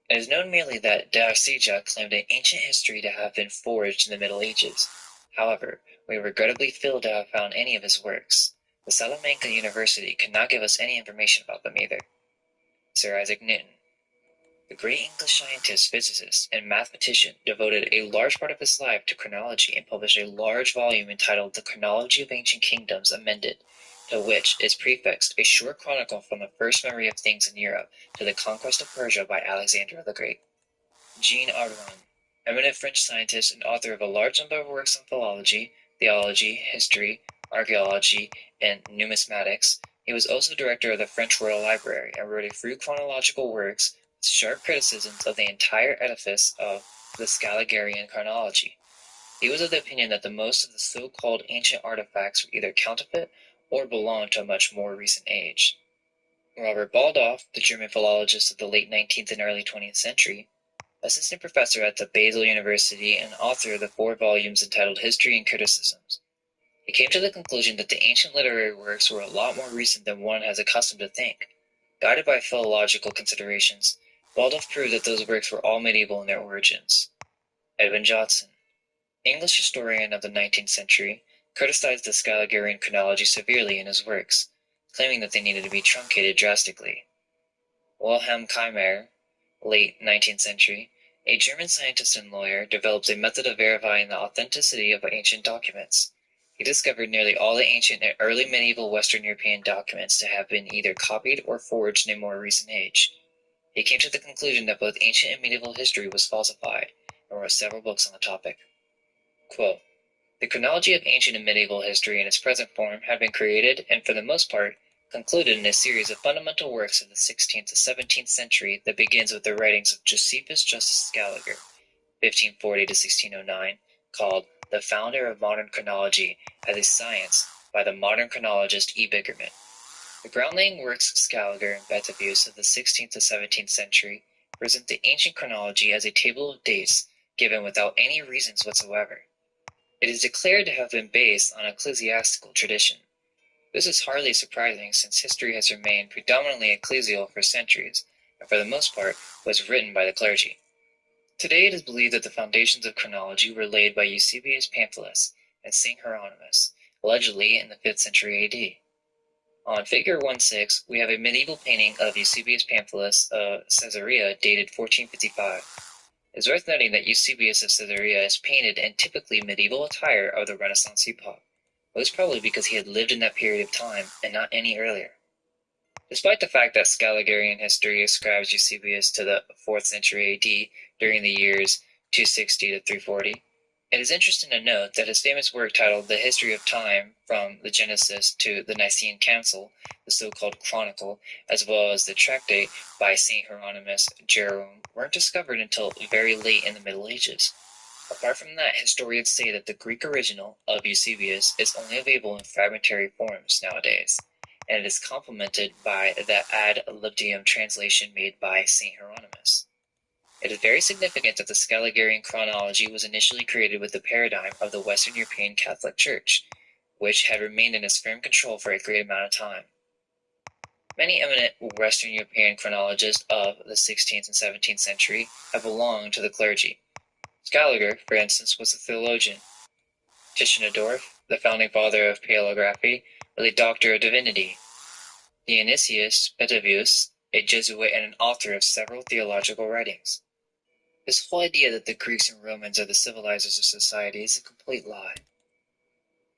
It is known merely that D'Arcija claimed an ancient history to have been forged in the Middle Ages. However, we regrettably fail to have found any of his works. The Salamanca University could not give us any information about them either. Sir Isaac Newton, the great English scientist, physicist, and mathematician, devoted a large part of his life to chronology and published a large volume entitled The Chronology of Ancient Kingdoms Amended, to which is prefixed a short chronicle from the first memory of things in Europe to the conquest of Persia by Alexander the Great. Jean Audouin, eminent French scientist and author of a large number of works on philology, theology, history, archaeology, and numismatics, he was also director of the French Royal Library and wrote a few chronological works with sharp criticisms of the entire edifice of the Scaligerian chronology. He was of the opinion that the most of the so-called ancient artifacts were either counterfeit or belonged to a much more recent age. Robert Baldauf, the German philologist of the late 19th and early 20th century, assistant professor at the Basel University and author of the 4 volumes entitled History and Criticisms. He came to the conclusion that the ancient literary works were a lot more recent than one has accustomed to think. Guided by philological considerations, Baldauf proved that those works were all medieval in their origins. Edwin Johnson, English historian of the 19th century, criticized the Scaligerian chronology severely in his works, claiming that they needed to be truncated drastically. Wilhelm Keimer, late 19th century, a German scientist and lawyer, developed a method of verifying the authenticity of ancient documents. He discovered nearly all the ancient and early medieval Western European documents to have been either copied or forged in a more recent age. He came to the conclusion that both ancient and medieval history was falsified, and wrote several books on the topic. Quote, "The chronology of ancient and medieval history in its present form had been created, and for the most part, concluded in a series of fundamental works of the 16th to 17th century that begins with the writings of Josephus Justus Scaliger, 1540 to 1609, called The Founder of Modern Chronology as a Science by the modern chronologist E. Bigerman. The groundlaying works of Scaliger and Petavius of the 16th to 17th century present the ancient chronology as a table of dates given without any reasons whatsoever. It is declared to have been based on ecclesiastical tradition. This is hardly surprising, since history has remained predominantly ecclesial for centuries, and for the most part was written by the clergy. Today it is believed that the foundations of chronology were laid by Eusebius Pamphilus and St. Hieronymus, allegedly in the 5th century AD. On figure 1-6, we have a medieval painting of Eusebius Pamphilus of Caesarea dated 1455. It is worth noting that Eusebius of Caesarea is painted in typically medieval attire of the Renaissance epoch, most probably because he had lived in that period of time and not any earlier. Despite the fact that Scaligerian history ascribes Eusebius to the 4th century AD during the years 260 to 340, It is interesting to note that his famous work titled The History of Time from the Genesis to the Nicene Council, the so-called Chronicle, as well as the Tractate by St. Hieronymus Jerome, weren't discovered until very late in the Middle Ages. Apart from that, historians say that the Greek original of Eusebius is only available in fragmentary forms nowadays, and it is complemented by the Ad Libitum translation made by St. Hieronymus. It is very significant that the Scaligerian chronology was initially created with the paradigm of the Western European Catholic Church, which had remained in its firm control for a great amount of time. Many eminent Western European chronologists of the 16th and 17th century have belonged to the clergy. Scaliger, for instance, was a theologian. Tischendorf, the founding father of paleography, was a doctor of divinity. Dionysius Petavius, a Jesuit and an author of several theological writings. This whole idea that the Greeks and Romans are the civilizers of society is a complete lie.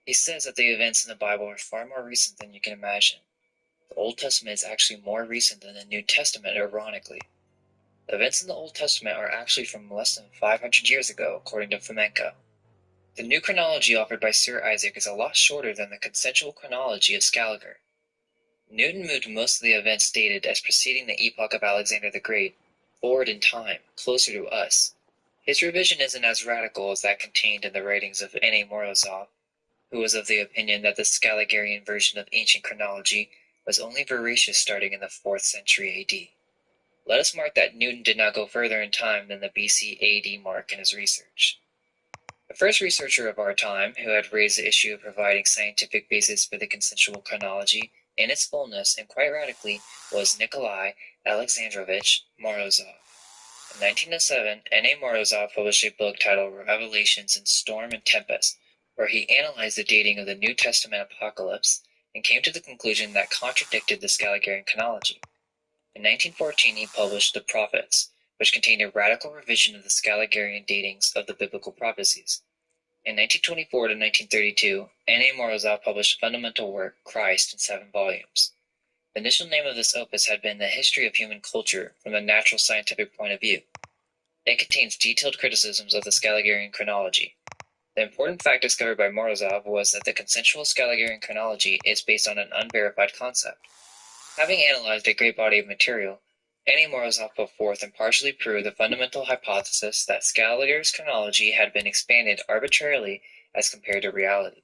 He says that the events in the Bible are far more recent than you can imagine. The Old Testament is actually more recent than the New Testament, ironically. The events in the Old Testament are actually from less than 500 years ago, according to Fomenko. The new chronology offered by Sir Isaac is a lot shorter than the consensual chronology of Scaliger. Newton moved most of the events dated as preceding the epoch of Alexander the Great forward in time, closer to us. His revision isn't as radical as that contained in the writings of N.A. Morozov, who was of the opinion that the Scaligerian version of ancient chronology was only veracious starting in the 4th century AD. Let us mark that Newton did not go further in time than the BC AD mark in his research. The first researcher of our time who had raised the issue of providing scientific basis for the consensual chronology in its fullness and quite radically was Nikolai Alexandrovich Morozov. In 1907, N.A. Morozov published a book titled Revelations in Storm and Tempest, where he analyzed the dating of the New Testament apocalypse and came to the conclusion that contradicted the Scaligerian chronology. In 1914, he published The Prophets, which contained a radical revision of the Scaligerian datings of the biblical prophecies. In 1924 to 1932, N.A. Morozov published a fundamental work, Christ, in 7 volumes. The initial name of this opus had been The History of Human Culture from a Natural Scientific Point of View. It contains detailed criticisms of the Scaligerian chronology. The important fact discovered by Morozov was that the consensual Scaligerian chronology is based on an unverified concept. Having analyzed a great body of material, N.A. Morozov put forth and partially proved the fundamental hypothesis that Scaliger's chronology had been expanded arbitrarily as compared to reality.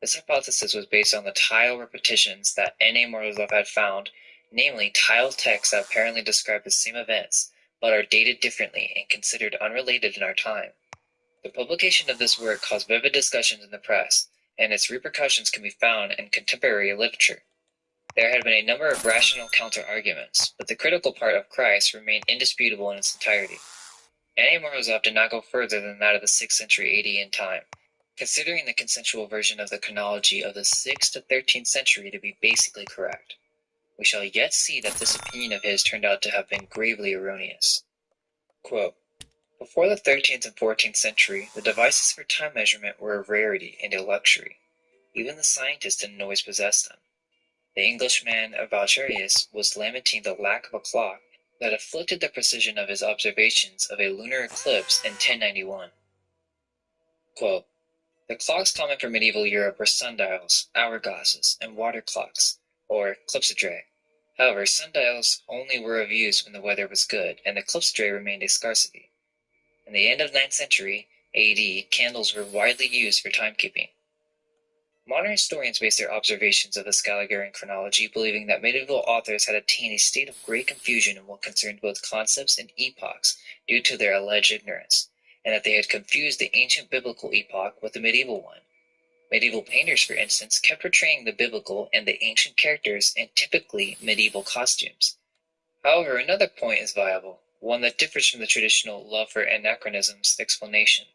This hypothesis was based on the tile repetitions that N.A. Morozov had found, namely tile texts that apparently describe the same events, but are dated differently and considered unrelated in our time. The publication of this work caused vivid discussions in the press, and its repercussions can be found in contemporary literature. There had been a number of rational counter-arguments, but the critical part of Christ remained indisputable in its entirety. N.A. Morozov did not go further than that of the 6th century AD in time, considering the consensual version of the chronology of the 6th to 13th century to be basically correct. We shall yet see that this opinion of his turned out to have been gravely erroneous. Quote, before the 13th and 14th century, the devices for time measurement were a rarity and a luxury. Even the scientists didn't always possess them. The Englishman Valcherius was lamenting the lack of a clock that afflicted the precision of his observations of a lunar eclipse in 1091. Quote, the clocks common for medieval Europe were sundials, hourglasses, and water clocks, or clypsodrae. However, sundials only were of use when the weather was good, and the clypsodrae remained a scarcity. In the end of the 9th century AD, candles were widely used for timekeeping. Modern historians base their observations of the Scaligerian chronology believing that medieval authors had attained a state of great confusion in what concerned both concepts and epochs due to their alleged ignorance, and that they had confused the ancient biblical epoch with the medieval one. Medieval painters, for instance, kept portraying the biblical and the ancient characters in typically medieval costumes. However, another point is viable, one that differs from the traditional love for anachronisms explanation.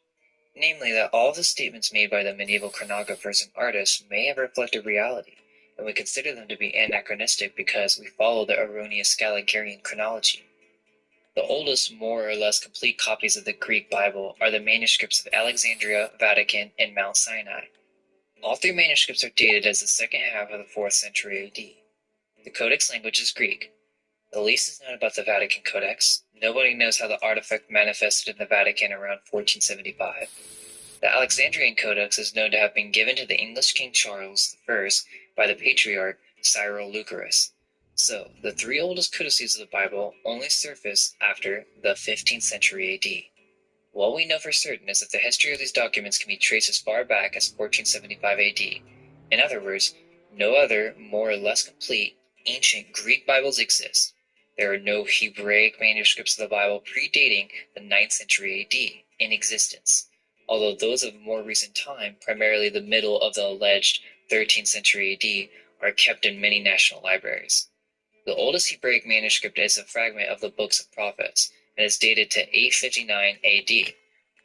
Namely, that all the statements made by the medieval chronographers and artists may have reflected reality, and we consider them to be anachronistic because we follow the erroneous Scaligerian chronology. The oldest, more or less complete copies of the Greek Bible are the manuscripts of Alexandria, Vatican, and Mount Sinai. All 3 manuscripts are dated as the second half of the 4th century AD. The codex language is Greek. The least is known about the Vatican Codex. Nobody knows how the artifact manifested in the Vatican around 1475. The Alexandrian Codex is known to have been given to the English King Charles I by the patriarch Cyril Lucaris. So, the three oldest codices of the Bible only surfaced after the 15th century AD. What we know for certain is that the history of these documents can be traced as far back as 1475 AD. In other words, no other, more or less complete, ancient Greek Bibles exist. There are no Hebraic manuscripts of the Bible predating the 9th century AD in existence, although those of more recent time, primarily the middle of the alleged 13th century AD, are kept in many national libraries. The oldest Hebraic manuscript is a fragment of the Books of Prophets, and is dated to 859 AD.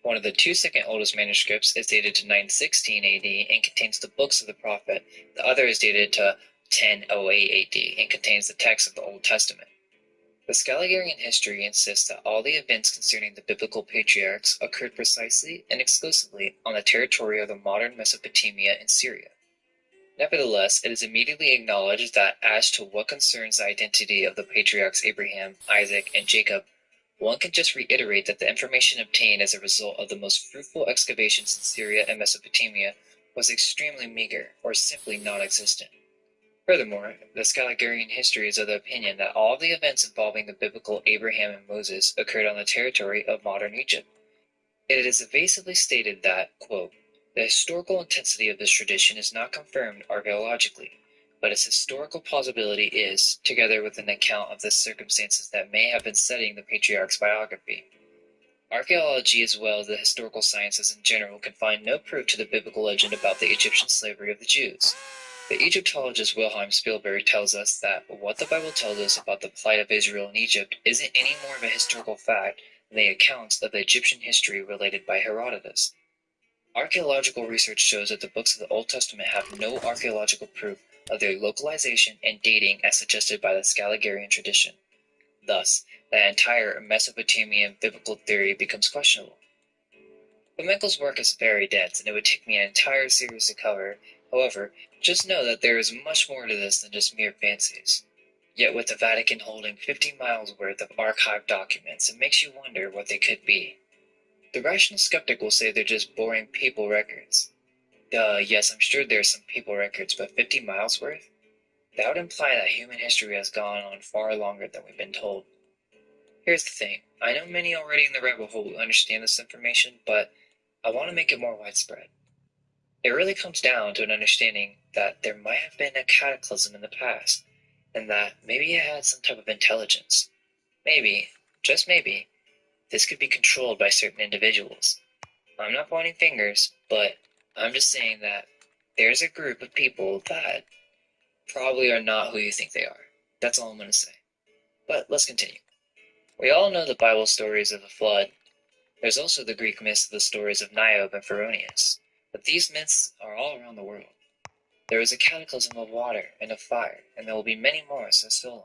One of the two second oldest manuscripts is dated to 916 AD and contains the books of the prophet. The other is dated to 1008 AD and contains the text of the Old Testament. The Scaligerian history insists that all the events concerning the biblical patriarchs occurred precisely and exclusively on the territory of the modern Mesopotamia and Syria. Nevertheless, it is immediately acknowledged that as to what concerns the identity of the patriarchs Abraham, Isaac, and Jacob, one can just reiterate that the information obtained as a result of the most fruitful excavations in Syria and Mesopotamia was extremely meager or simply non-existent. Furthermore, the Scaligerian history is of the opinion that all of the events involving the biblical Abraham and Moses occurred on the territory of modern Egypt. It is evasively stated that, quote, the historical intensity of this tradition is not confirmed archaeologically, but its historical plausibility is, together with an account of the circumstances that may have been studying the patriarch's biography. Archaeology as well as the historical sciences in general can find no proof to the biblical legend about the Egyptian slavery of the Jews. The Egyptologist Wilhelm Spielberg tells us that what the Bible tells us about the plight of Israel in Egypt isn't any more of a historical fact than the accounts of the Egyptian history related by Herodotus. Archaeological research shows that the books of the Old Testament have no archaeological proof of their localization and dating as suggested by the Scaligerian tradition. Thus, the entire Mesopotamian biblical theory becomes questionable. But Menkel's work is very dense, and it would take me an entire series to cover. However, just know that there is much more to this than just mere fancies. Yet with the Vatican holding 50 miles worth of archived documents, it makes you wonder what they could be. The rational skeptic will say they're just boring papal records. Yes, I'm sure there's some papal records, but 50 miles worth? That would imply that human history has gone on far longer than we've been told. Here's the thing. I know many already in the rabbit hole who understand this information, but I want to make it more widespread. It really comes down to an understanding that there might have been a cataclysm in the past, and that maybe it had some type of intelligence. Maybe, just maybe, this could be controlled by certain individuals. I'm not pointing fingers, but I'm just saying that there's a group of people that probably are not who you think they are. That's all I'm going to say. But let's continue. We all know the Bible stories of the flood. There's also the Greek myths of the stories of Niobe and Pheronius. But these myths are all around the world. There is a cataclysm of water and of fire, and there will be many more so on.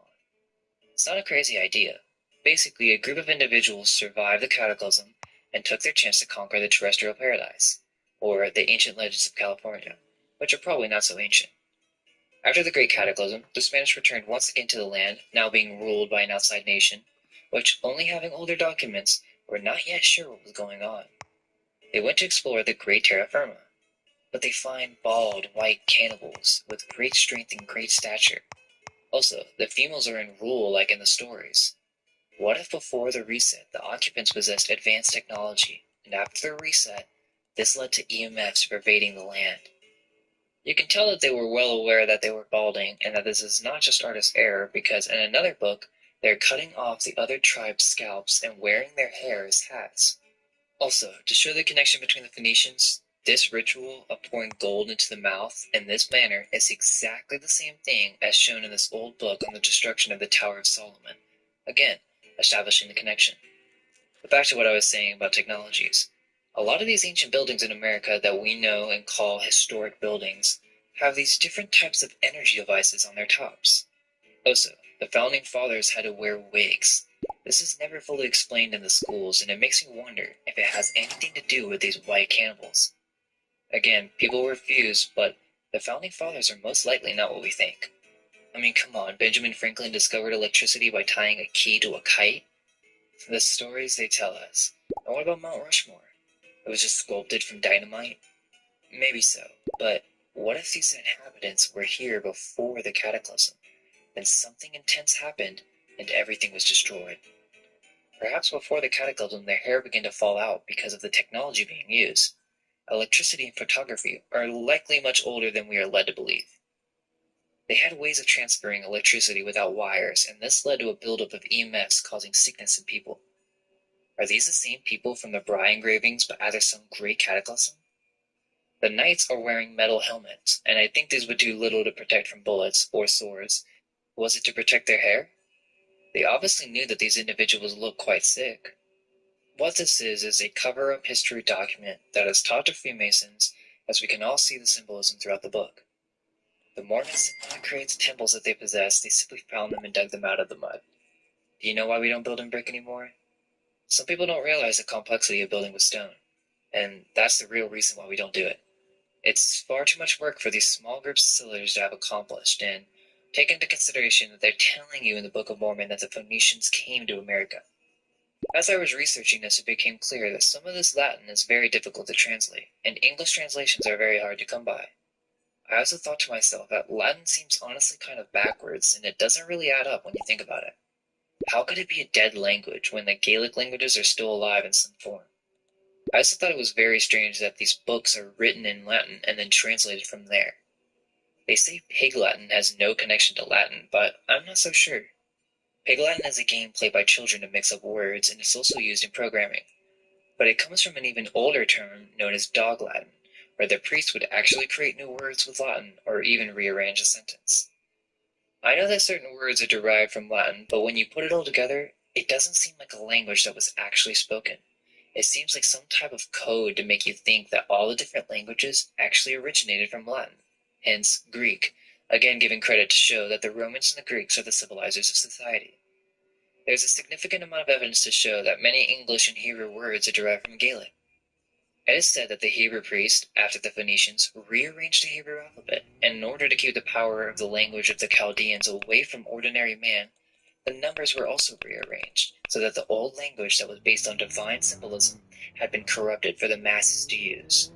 It's not a crazy idea. Basically, a group of individuals survived the cataclysm and took their chance to conquer the terrestrial paradise, or the ancient legends of California, which are probably not so ancient. After the Great Cataclysm, the Spanish returned once again to the land, now being ruled by an outside nation, which, only having older documents, were not yet sure what was going on. They went to explore the Great Terra Firma, but they find bald, white cannibals with great strength and great stature. Also, the females are in rule like in the stories. What if before the reset, the occupants possessed advanced technology, and after the reset, this led to EMFs pervading the land? You can tell that they were well aware that they were balding, and that this is not just artist error, because in another book, they are cutting off the other tribe's scalps and wearing their hair as hats. Also, to show the connection between the Phoenicians, this ritual of pouring gold into the mouth in this manner is exactly the same thing as shown in this old book on the destruction of the Tower of Solomon. Again, establishing the connection. But back to what I was saying about technologies. A lot of these ancient buildings in America that we know and call historic buildings have these different types of energy devices on their tops. Also, the founding fathers had to wear wigs. This is never fully explained in the schools, and it makes me wonder if it has anything to do with these white cannibals. Again, people refuse, but the founding fathers are most likely not what we think. I mean, come on, Benjamin Franklin discovered electricity by tying a key to a kite? The stories they tell us. And what about Mount Rushmore? It was just sculpted from dynamite? Maybe so, but what if these inhabitants were here before the cataclysm? Then something intense happened, and everything was destroyed. Perhaps before the cataclysm their hair began to fall out because of the technology being used. Electricity and photography are likely much older than we are led to believe. They had ways of transferring electricity without wires, and this led to a buildup of EMFs causing sickness in people. Are these the same people from the Braille engravings, but after some great cataclysm? The knights are wearing metal helmets, and I think these would do little to protect from bullets or swords. Was it to protect their hair? They obviously knew that these individuals looked quite sick. What this is a cover-up history document that is taught to Freemasons, as we can all see the symbolism throughout the book. The Mormons did not create the temples that they possessed, they simply found them and dug them out of the mud. Do you know why we don't build in brick anymore? Some people don't realize the complexity of building with stone, and that's the real reason why we don't do it. It's far too much work for these small groups of settlers to have accomplished, and take into consideration that they're telling you in the Book of Mormon that the Phoenicians came to America. As I was researching this, it became clear that some of this Latin is very difficult to translate, and English translations are very hard to come by. I also thought to myself that Latin seems honestly kind of backwards, and it doesn't really add up when you think about it. How could it be a dead language when the Gaelic languages are still alive in some form? I also thought it was very strange that these books are written in Latin and then translated from there. They say Pig Latin has no connection to Latin, but I'm not so sure. Pig Latin is a game played by children to mix up words, and it's also used in programming. But it comes from an even older term known as Dog Latin, where the priest would actually create new words with Latin or even rearrange a sentence. I know that certain words are derived from Latin, but when you put it all together, it doesn't seem like a language that was actually spoken. It seems like some type of code to make you think that all the different languages actually originated from Latin, hence Greek, again giving credit to show that the Romans and the Greeks are the civilizers of society. There's a significant amount of evidence to show that many English and Hebrew words are derived from Gaelic. It is said that the Hebrew priest, after the Phoenicians, rearranged the Hebrew alphabet, and in order to keep the power of the language of the Chaldeans away from ordinary man, the numbers were also rearranged, so that the old language that was based on divine symbolism had been corrupted for the masses to use.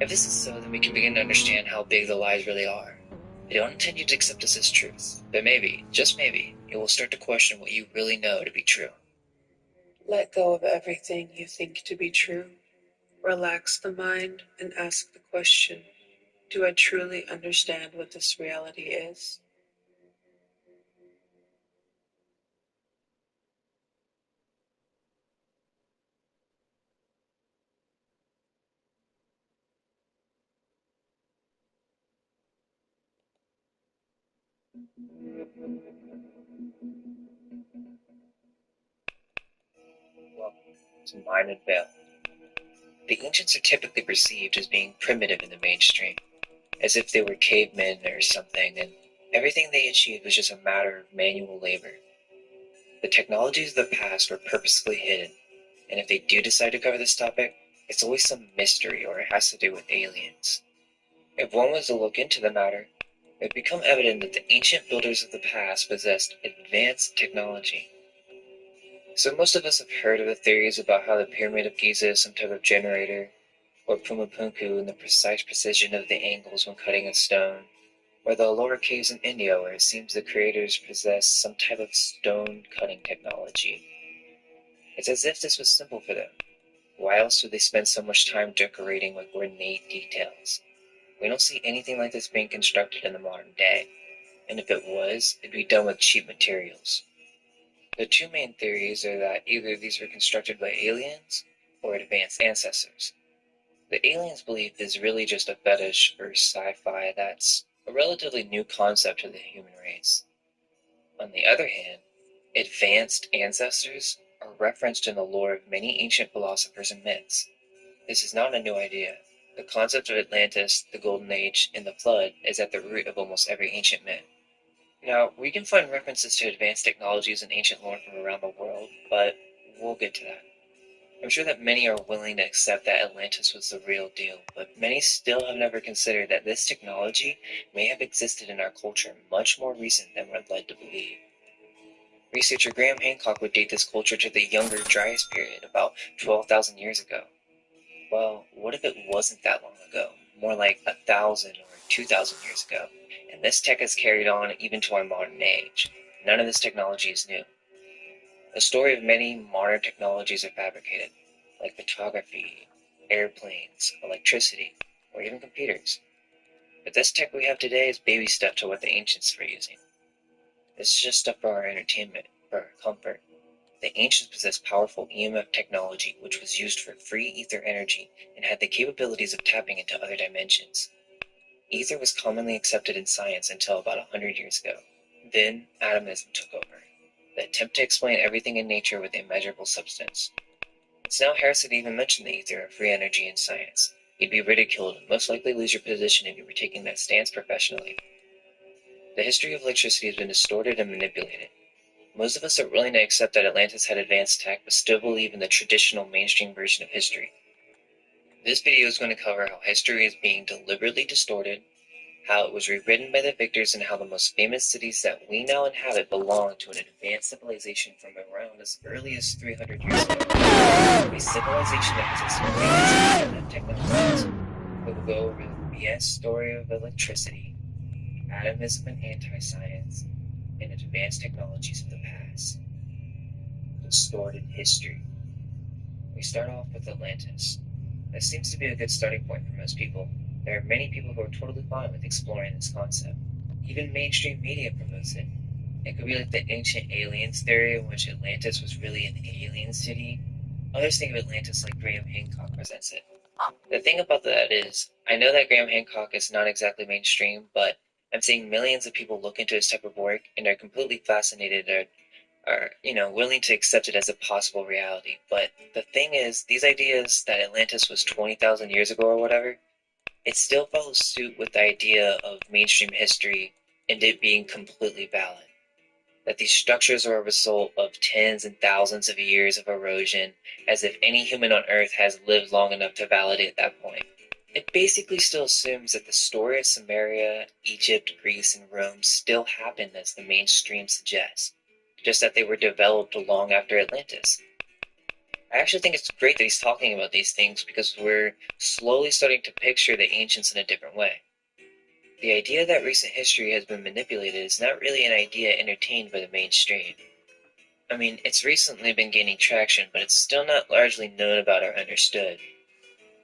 If this is so, then we can begin to understand how big the lies really are. I don't intend you to accept this as truth, but maybe, just maybe, you will start to question what you really know to be true. Let go of everything you think to be true. Relax the mind and ask the question, do I truly understand what this reality is? Welcome to Mind and Veil. The ancients are typically perceived as being primitive in the mainstream, as if they were cavemen or something, and everything they achieved was just a matter of manual labor. The technologies of the past were purposefully hidden, and if they do decide to cover this topic, it's always some mystery or it has to do with aliens. If one was to look into the matter, it would become evident that the ancient builders of the past possessed advanced technology. So most of us have heard of the theories about how the Pyramid of Giza is some type of generator, or Pumapunku and the precise precision of the angles when cutting a stone, or the Ellora caves in India where it seems the creators possessed some type of stone cutting technology. It's as if this was simple for them. Why else would they spend so much time decorating with ornate details? We don't see anything like this being constructed in the modern day, and if it was, it'd be done with cheap materials. The two main theories are that either these were constructed by aliens or advanced ancestors. The aliens belief is really just a fetish for sci-fi that's a relatively new concept to the human race. On the other hand, advanced ancestors are referenced in the lore of many ancient philosophers and myths. This is not a new idea. The concept of Atlantis, the Golden Age, and the Flood is at the root of almost every ancient myth. Now, we can find references to advanced technologies in ancient lore from around the world, but we'll get to that. I'm sure that many are willing to accept that Atlantis was the real deal, but many still have never considered that this technology may have existed in our culture much more recent than we're led to believe. Researcher Graham Hancock would date this culture to the Younger Dryas period, about 12,000 years ago. Well, what if it wasn't that long ago? More like 1,000 or 2,000 years ago. And this tech has carried on even to our modern age. None of this technology is new. The story of many modern technologies are fabricated, like photography, airplanes, electricity, or even computers. But this tech we have today is baby step to what the ancients were using. This is just stuff for our entertainment, for our comfort. The ancients possessed powerful EMF technology, which was used for free ether energy and had the capabilities of tapping into other dimensions. Ether was commonly accepted in science until about 100 years ago. Then, atomism took over, the attempt to explain everything in nature with immeasurable substance. It's now heresy to even mention the ether or free energy in science. You'd be ridiculed and most likely lose your position if you were taking that stance professionally. The history of electricity has been distorted and manipulated. Most of us are willing to accept that Atlantis had advanced tech, but still believe in the traditional mainstream version of history. This video is going to cover how history is being deliberately distorted, how it was rewritten by the victors, and how the most famous cities that we now inhabit belong to an advanced civilization from around as early as 300 years ago. A civilization that possessed advanced technologies. We will go over the BS story of electricity, atomism and anti-science, and advanced technologies of the past. Distorted history. We start off with Atlantis. That seems to be a good starting point for most people. There are many people who are totally fine with exploring this concept. Even mainstream media promotes it. It could be like the ancient aliens theory in which Atlantis was really an alien city. Others think of Atlantis like Graham Hancock presents it. The thing about that is, I know that Graham Hancock is not exactly mainstream, but I'm seeing millions of people look into his type of work and are completely fascinated are willing to accept it as a possible reality. But the thing is, these ideas that Atlantis was 20,000 years ago or whatever, it still follows suit with the idea of mainstream history and it being completely valid. That these structures are a result of tens and thousands of years of erosion, as if any human on Earth has lived long enough to validate that point. It basically still assumes that the story of Samaria, Egypt, Greece, and Rome still happened as the mainstream suggests, just that they were developed long after Atlantis. I actually think it's great that he's talking about these things because we're slowly starting to picture the ancients in a different way. The idea that recent history has been manipulated is not really an idea entertained by the mainstream. I mean, it's recently been gaining traction, but it's still not largely known about or understood.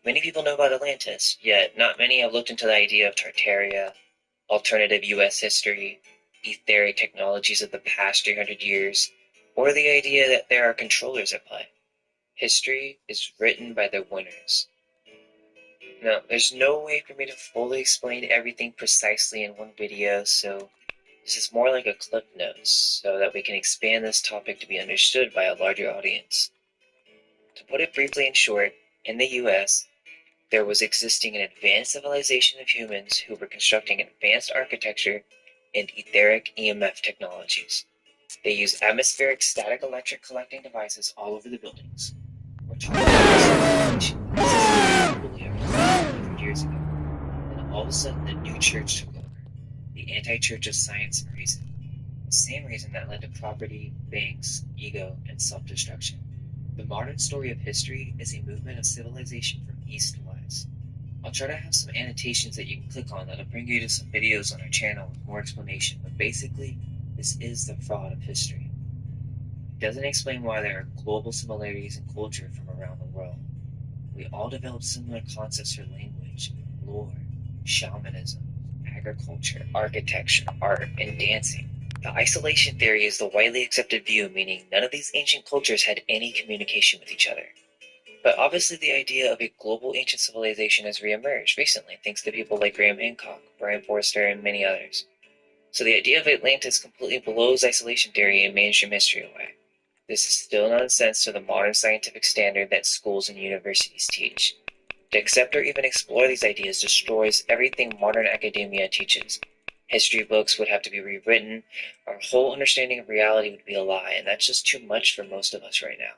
Many people know about Atlantis, yet not many have looked into the idea of Tartaria, alternative US history, etheric technologies of the past 300 years, or the idea that there are controllers at play. History is written by the winners. Now, there's no way for me to fully explain everything precisely in one video, so this is more like a clip notes, so that we can expand this topic to be understood by a larger audience. To put it briefly and short, in the US, there was existing an advanced civilization of humans who were constructing advanced architecture and etheric EMF technologies. They use atmospheric static electric collecting devices all over the buildings. We're talking about a civilization that existed globally over 100 years ago. And all of a sudden, the new church took over, the anti-church of science and reason. The same reason that led to property, banks, ego, and self-destruction. The modern story of history is a movement of civilization from east to west. I'll try to have some annotations that you can click on that'll bring you to some videos on our channel with more explanation, but basically, this is the fraud of history. It doesn't explain why there are global similarities in culture from around the world. We all develop similar concepts for language, lore, shamanism, agriculture, architecture, art, and dancing. The isolation theory is the widely accepted view, meaning none of these ancient cultures had any communication with each other. But obviously the idea of a global ancient civilization has reemerged recently thanks to people like Graham Hancock, Brian Forster, and many others. So the idea of Atlantis completely blows isolation theory and mainstream history away. This is still nonsense to the modern scientific standard that schools and universities teach. To accept or even explore these ideas destroys everything modern academia teaches. History books would have to be rewritten, our whole understanding of reality would be a lie, and that's just too much for most of us right now.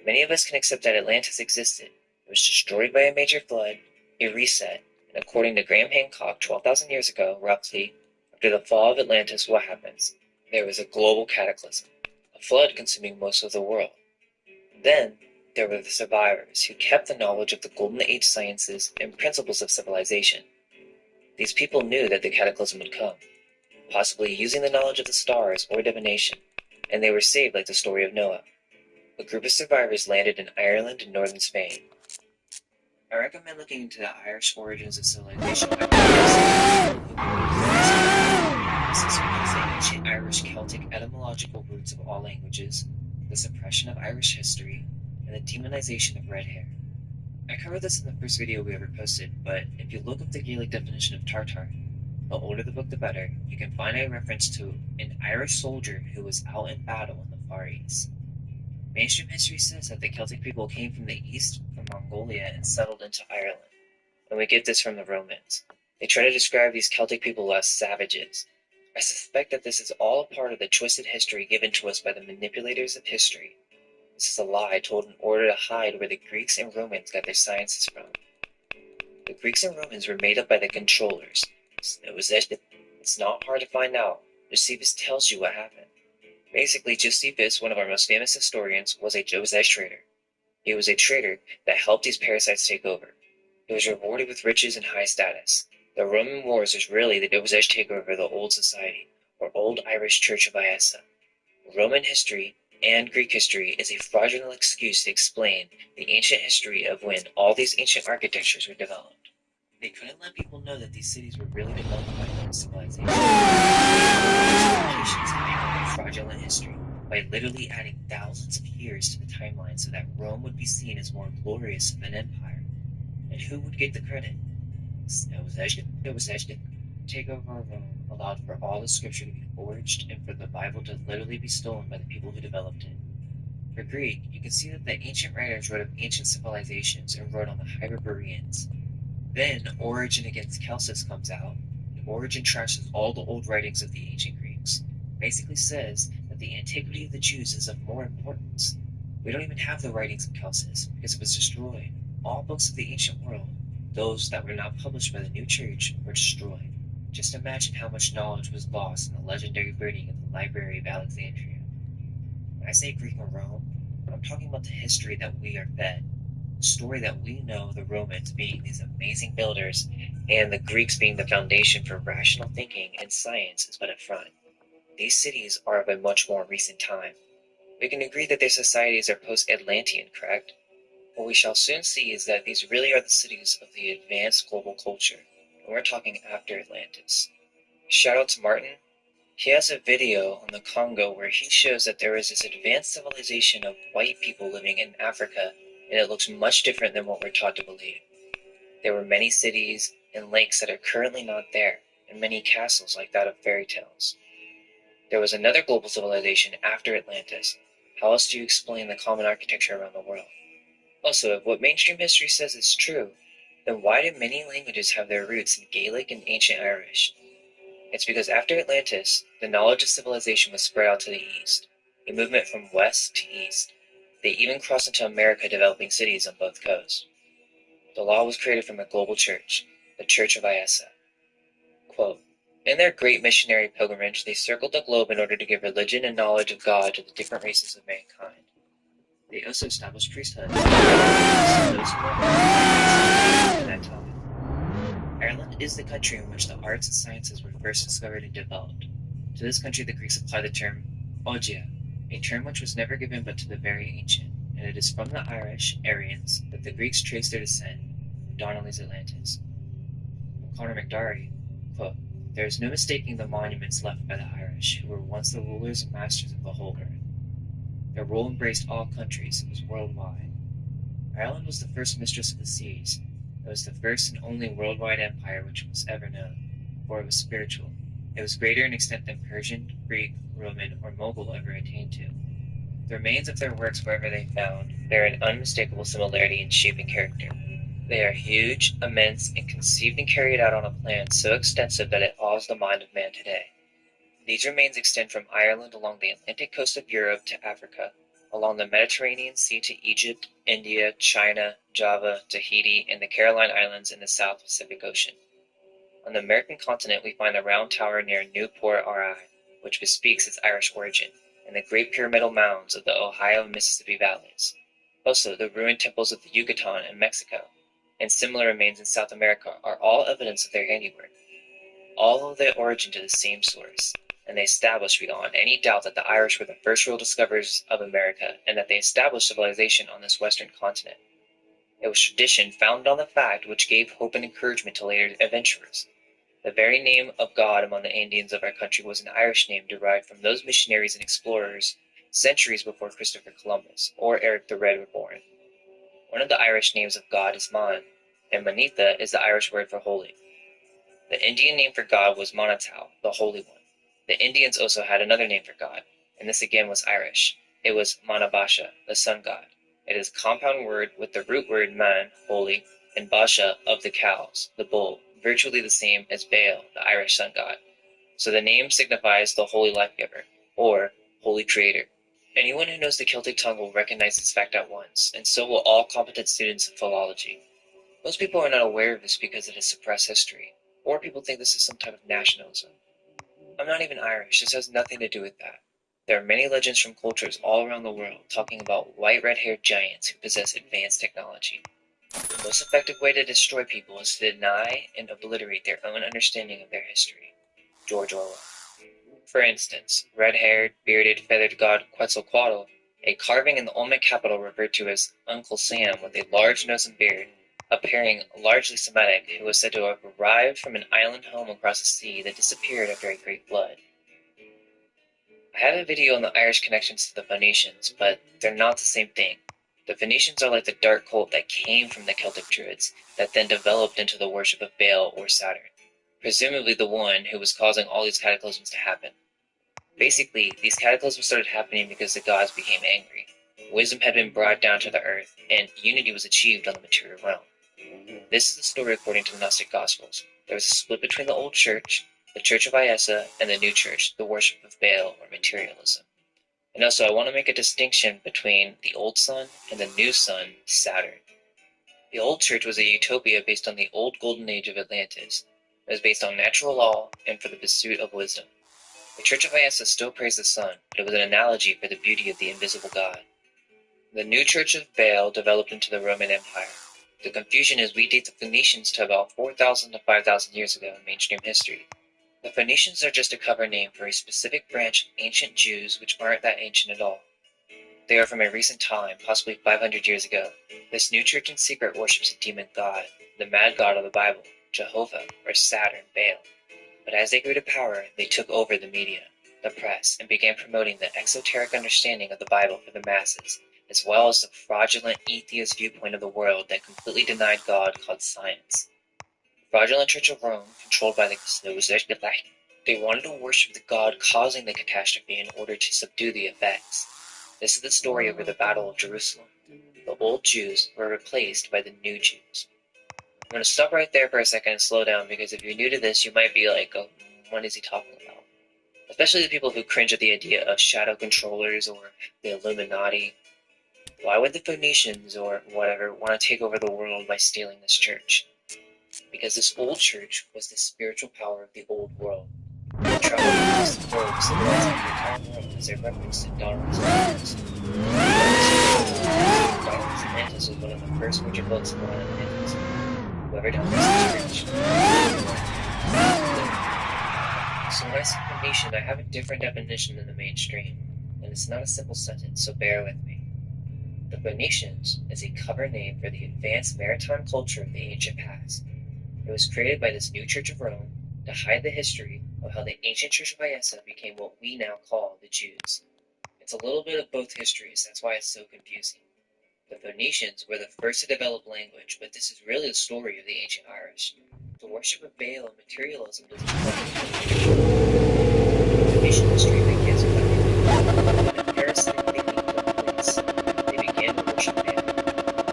Many of us can accept that Atlantis existed. It was destroyed by a major flood, a reset, and according to Graham Hancock 12,000 years ago, roughly, after the fall of Atlantis, what happens? There was a global cataclysm, a flood consuming most of the world. Then, there were the survivors who kept the knowledge of the Golden Age sciences and principles of civilization. These people knew that the cataclysm would come, possibly using the knowledge of the stars or divination, and they were saved like the story of Noah. A group of survivors landed in Ireland and northern Spain. I recommend looking into the Irish origins of civilization by this is because the ancient Irish Celtic etymological roots of all languages, the suppression of Irish history, and the demonization of red hair. I covered this in the first video we ever posted, but if you look up the Gaelic definition of Tartar, the older the book the better, you can find a reference to an Irish soldier who was out in battle in the Far East. Mainstream history says that the Celtic people came from the east, from Mongolia, and settled into Ireland, and we get this from the Romans. They try to describe these Celtic people as savages. I suspect that this is all a part of the twisted history given to us by the manipulators of history. This is a lie told in order to hide where the Greeks and Romans got their sciences from. The Greeks and Romans were made up by the controllers. It's not hard to find out. Josephus tells you what happened. Basically, Josephus, one of our most famous historians, was a trader. He was a trader that helped these parasites take over. He was rewarded with riches and high status. The Roman Wars was really the Dovizet takeover of the Old Society, or Old Irish Church of Iessa. Roman history and Greek history is a fraudulent excuse to explain the ancient history of when all these ancient architectures were developed. They couldn't let people know that these cities were really developed by Roman civilization. Complications of their fraudulent history by literally adding thousands of years to the timeline so that Rome would be seen as more glorious of an empire. And who would get the credit? The takeover of Rome allowed for all the scripture to be forged and for the Bible to literally be stolen by the people who developed it. For Greek, you can see that the ancient writers wrote of ancient civilizations and wrote on the Hyperboreans. Then Origen against Celsus comes out, and Origen trashes all the old writings of the ancient Greeks. Basically says that the antiquity of the Jews is of more importance. We don't even have the writings of Celsus because it was destroyed. All books of the ancient world, those that were not published by the new church, were destroyed. Just imagine how much knowledge was lost in the legendary burning of the Library of Alexandria. When I say Greek and Rome, I'm talking about the history that we are fed. The story that we know the Romans being these amazing builders and the Greeks being the foundation for rational thinking and science is but a front. These cities are of a much more recent time. We can agree that their societies are post-Atlantean, correct? What we shall soon see is that these really are the cities of the advanced global culture, and we're talking after Atlantis. Shout out to Martin. He has a video on the Congo where he shows that there is this advanced civilization of white people living in Africa, and it looks much different than what we're taught to believe. There were many cities and lakes that are currently not there, and many castles like that of fairy tales. There was another global civilization after Atlantis. How else do you explain the common architecture around the world? Also, if what mainstream history says is true, then why do many languages have their roots in Gaelic and Ancient Irish? It's because after Atlantis, the knowledge of civilization was spread out to the east, a movement from west to east. They even crossed into America, developing cities on both coasts. The law was created from a global church, the Church of Iessa. Quote, in their great missionary pilgrimage, they circled the globe in order to give religion and knowledge of God to the different races of mankind. They also established priesthoods for those who were at that time. Ireland is the country in which the arts and sciences were first discovered and developed. To this country the Greeks applied the term ogia, a term which was never given but to the very ancient, and it is from the Irish, Aryans, that the Greeks traced their descent, Donnelly's Atlantis. From Conor McDarry, quote, there is no mistaking the monuments left by the Irish, who were once the rulers and masters of the whole earth. Their rule embraced all countries, it was worldwide. Ireland was the first mistress of the seas. It was the first and only worldwide empire which was ever known, for it was spiritual. It was greater in extent than Persian, Greek, Roman, or Mogul ever attained to. The remains of their works wherever they found bear an unmistakable similarity in shape and character. They are huge, immense, and conceived and carried out on a plan so extensive that it awes the mind of man today. These remains extend from Ireland along the Atlantic coast of Europe to Africa, along the Mediterranean Sea to Egypt, India, China, Java, Tahiti, and the Caroline Islands in the South Pacific Ocean. On the American continent we find the Round Tower near Newport, RI, which bespeaks its Irish origin, and the great pyramidal mounds of the Ohio and Mississippi valleys. Also, the ruined temples of the Yucatan in Mexico and similar remains in South America are all evidence of their handiwork. All owe their origin to the same source, and they establish beyond any doubt that the Irish were the first real discoverers of America and that they established civilization on this western continent. It was tradition founded on the fact which gave hope and encouragement to later adventurers. The very name of God among the Indians of our country was an Irish name derived from those missionaries and explorers centuries before Christopher Columbus or Eric the Red were born. One of the Irish names of God is Man, and Manitha is the Irish word for holy. The Indian name for God was Manatau, the Holy One. The Indians also had another name for God, and this again was Irish. It was Manabasha, the sun god. It is a compound word with the root word man, holy, and basha, of the cows, the bull, virtually the same as Baal, the Irish sun god. So the name signifies the holy life giver, or holy creator. Anyone who knows the Celtic tongue will recognize this fact at once, and so will all competent students of philology. Most people are not aware of this because it is suppressed history, or people think this is some type of nationalism. I'm not even Irish, this has nothing to do with that. There are many legends from cultures all around the world talking about white red-haired giants who possess advanced technology. The most effective way to destroy people is to deny and obliterate their own understanding of their history. George Orwell. For instance, red-haired, bearded, feathered god Quetzalcoatl, a carving in the Olmec capital referred to as Uncle Sam with a large nose and beard, appearing largely Semitic, who was said to have arrived from an island home across the sea that disappeared after a great flood. I have a video on the Irish connections to the Phoenicians, but they're not the same thing. The Phoenicians are like the dark cult that came from the Celtic Druids, that then developed into the worship of Baal or Saturn, presumably the one who was causing all these cataclysms to happen. Basically, these cataclysms started happening because the gods became angry. Wisdom had been brought down to the earth, and unity was achieved on the material realm. This is the story according to the Gnostic Gospels. There was a split between the Old Church, the Church of Iessa, and the New Church, the worship of Baal or materialism. And also, I want to make a distinction between the Old Sun and the New Sun, Saturn. The Old Church was a utopia based on the old golden age of Atlantis. It was based on natural law and for the pursuit of wisdom. The Church of Iessa still praised the sun, but it was an analogy for the beauty of the invisible God. The New Church of Baal developed into the Roman Empire. The confusion is we date the Phoenicians to about 4,000 to 5,000 years ago in mainstream history. The Phoenicians are just a cover name for a specific branch of ancient Jews which aren't that ancient at all. They are from a recent time, possibly 500 years ago. This new church in secret worships a demon god, the mad god of the Bible, Jehovah, or Saturn, Baal. But as they grew to power, they took over the media, the press, and began promoting the exoteric understanding of the Bible for the masses, as well as the fraudulent atheist viewpoint of the world that completely denied God called science. The fraudulent Church of Rome, controlled by the Gnostic, they wanted to worship the God causing the catastrophe in order to subdue the effects. This is the story over the Battle of Jerusalem. The old Jews were replaced by the new Jews. I'm going to stop right there for a second and slow down, because if you're new to this, you might be like, oh, what is he talking about? Especially the people who cringe at the idea of shadow controllers or the Illuminati. Why would the Phoenicians or whatever want to take over the world by stealing this church? Because this old church was the spiritual power of the old world. They traveled across the globe, civilizing the entire world as they referenced in Darwin's Atlantis. Darwin's Atlantis was one of the first major books on Atlantis. Whoever down this church. So when I say Phoenician, I have a different definition than the mainstream, and it's not a simple sentence, so bear with me. The Phoenicians is a cover name for the advanced maritime culture of the ancient past. It was created by this new Church of Rome to hide the history of how the ancient Church of Iessa became what we now call the Jews. It's a little bit of both histories, that's why it's so confusing. The Phoenicians were the first to develop language, but this is really the story of the ancient Irish. The worship of Baal and materialism doesn't Phoenician history begins with a parasitic thinking took place. They began to worship Baal.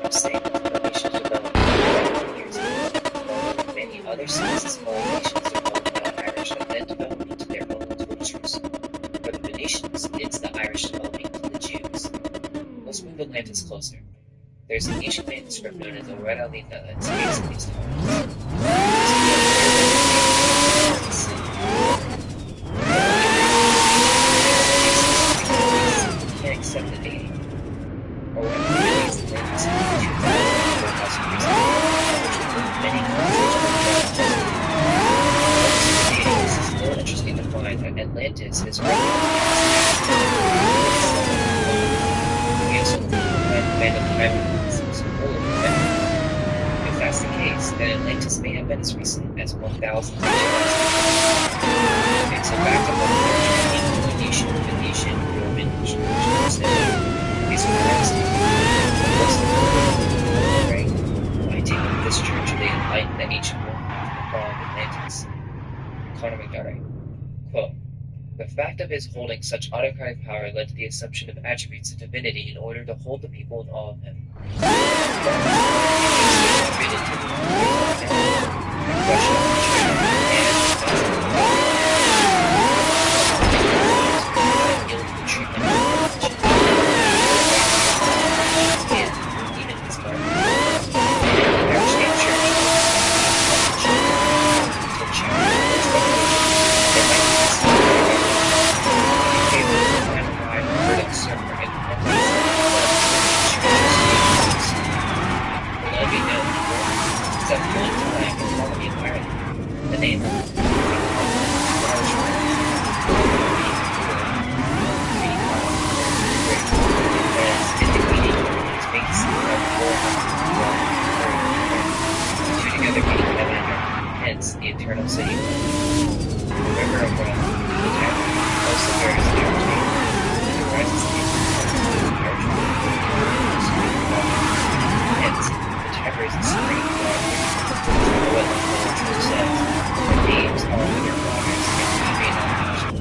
I'm saying that the Phoenicians developed 500 years ago, along with many other civilized nations developed by the Irish and then developed into their own cultures. For the Phoenicians, it's the Irish developing into the Jews. Let's move Atlantis closer. There's an ancient manuscript known as the Red Alita that speaks of these times. Can't accept the dating. Or when it relates to Atlantis has grown. We also find the band of Hybrids is full of Atlantis. If that's the case, then Atlantis may have been as recent as 1,000 years. Okay, so back to what Phoenician, Roman, these are correct. What's the point, right? Why take up this church of the enlightened the ancient world from the fall of Atlantis? Conor McDarry, quote, the fact of his holding such autocratic power led to the assumption of attributes of divinity in order to hold the people in awe of him. The name together meaning heaven and earth, hence the eternal city. The river of Rome, the Tiber, also bears the Archway, and it rises against the Archway, hence the Tiber is the supreme water. What the literature says, the names all other waters and we may not mention.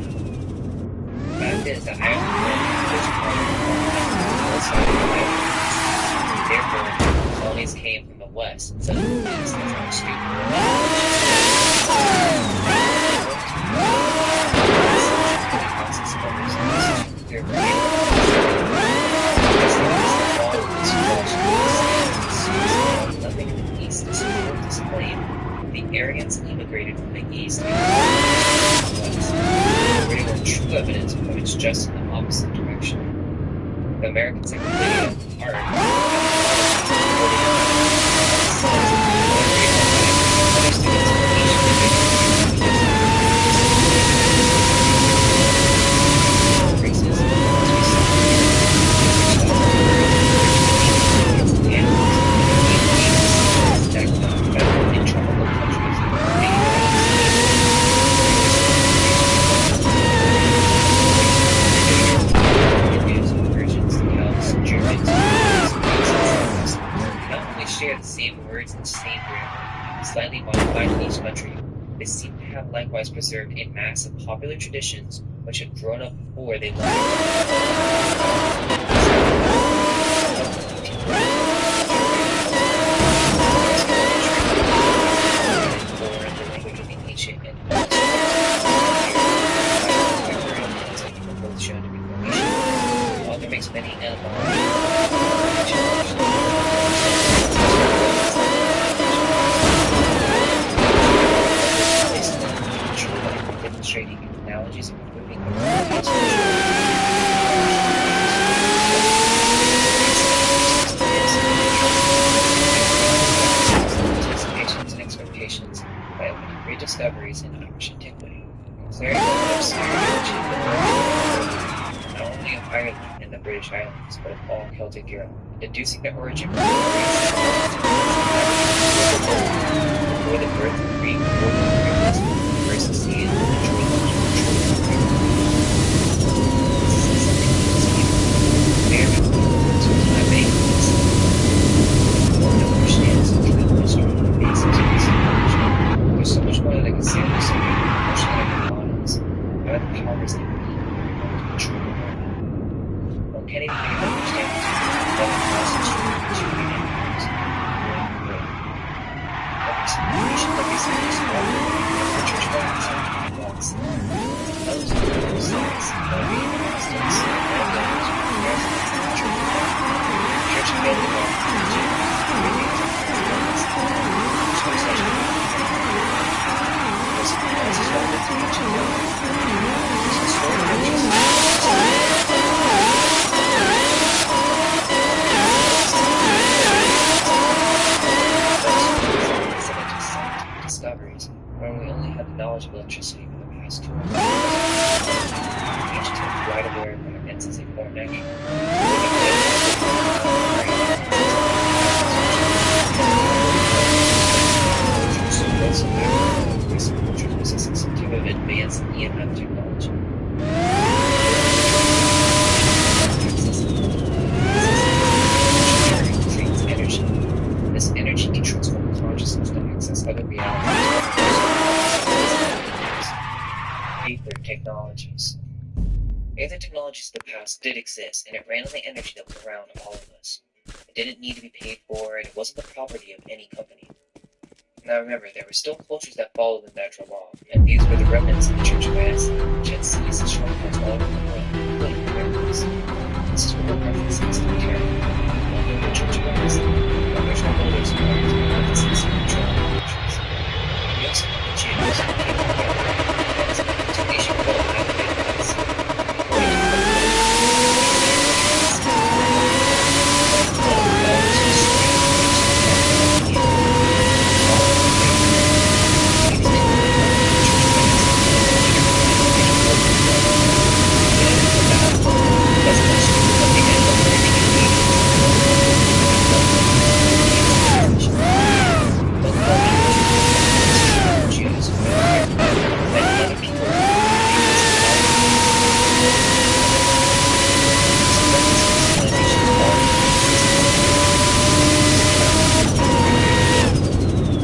The fact is that Ireland was part of the west side of the island. Therefore, colonies came from the west instead of the east as our student nothing in the east to support this claim. The Aryans immigrated from the east and the west, bringing true evidence points just in the opposite direction. The American Encyclopedia of Art share the same words and same grammar, slightly modified in each country. They seem to have likewise preserved a mass of popular traditions which had grown up before they left. The language of the ancient and both shown to be Phoenician. The author makes many demonstrating analogies and proving anticipations and expectations by opening great discoveries in Irish antiquity, clearing the not only of Ireland and the British Islands, but of all Celtic Europe, deducing the origin from before the birth of Greek first to see it in the there's so much more that I can say on this subject, much like the models, about the powers that be to control the world. One can't even understand what causes to be animals. Representation of these things the church bodies and walks. Those who are themselves, by being instance, church failed to walk to the church. Discoveries when we only had the knowledge of electricity for the past 200 years. these other realities. Aether technologies. Aether technologies of the past did exist, and it ran on the energy that was around all of us. It didn't need to be paid for, and it wasn't the property of any company. Now remember, there were still cultures that followed the natural law, and these were the remnants of the Church of Islam, which had cities and strongholds all over the world, including the Americas. This is where we're referencing to the term, although the Church of Islam, the original builders of homes were references to controlling cultures. We also have the Jews, who came together, and as a nation called Alliance.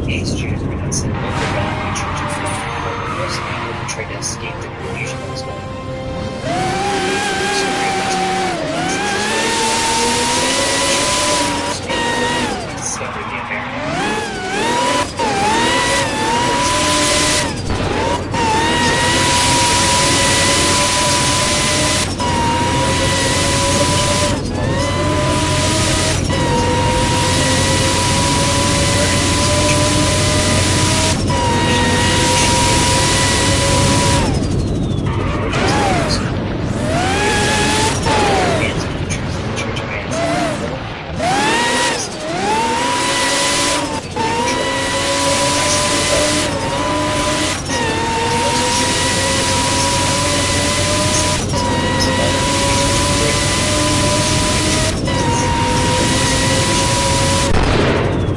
These Jews were not sent over by the Church of God, but were mostly able to try to escape the confusion that was going on. The story of Spain discovered the Americas.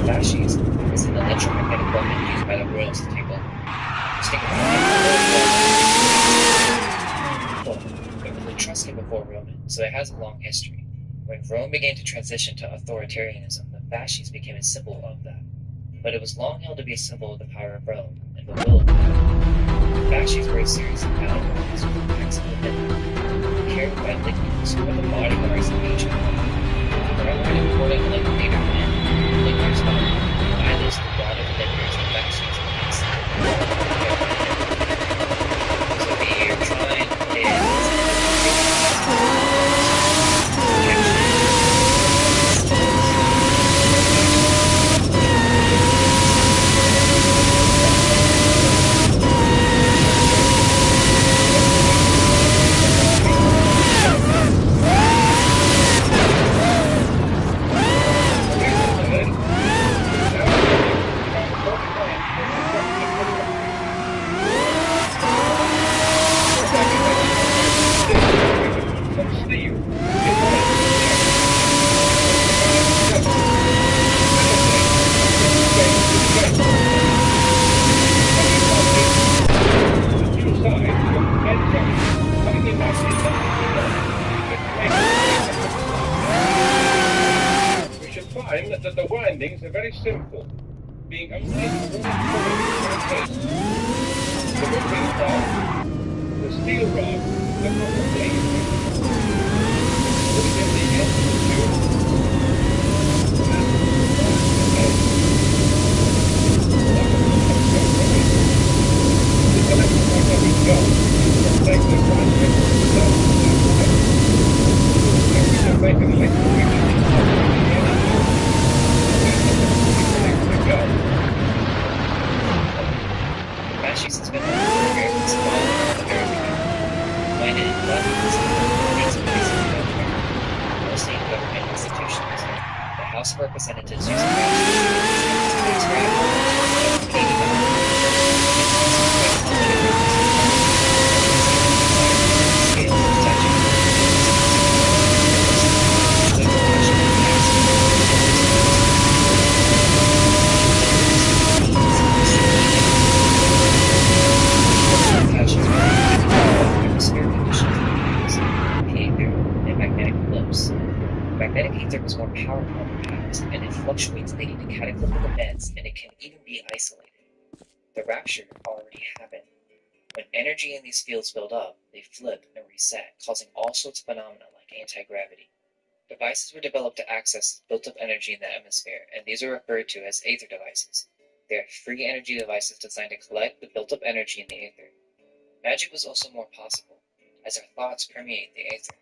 Fascism is an electromagnetic weapon used by the royals to take over. It was Etruscan before Roman, so it has a long history. When Rome began to transition to authoritarianism, the fasces became a symbol of that. But it was long held to be a symbol of the power of Rome and the will of the people. Fasces were a series of battle lines with attacks of the midnight, carried by legionaries from the bodyguards of ancient Rome. However, an important later men, legionaries violence the broad of defenders and factions against the so the Trine that the windings are very simple, being only one case. The moving rod, the steel rod, the copper plate, put in the end of the tube, the electromagnetic gun take the winding to make an electric Fascists has been one of the Americans involved from the very beginning. Find it in dozens of places in government, mostly in government institutions. The House of Representatives using fascists magnetic ether was more powerful in the past, and it fluctuates leading to cataclysmic events, and it can even be isolated. The rapture already happened. When energy in these fields build up, they flip and reset, causing all sorts of phenomena like anti-gravity. Devices were developed to access this built-up energy in the atmosphere, and these are referred to as aether devices. They are free energy devices designed to collect the built-up energy in the aether. Magic was also more possible, as our thoughts permeate the aether.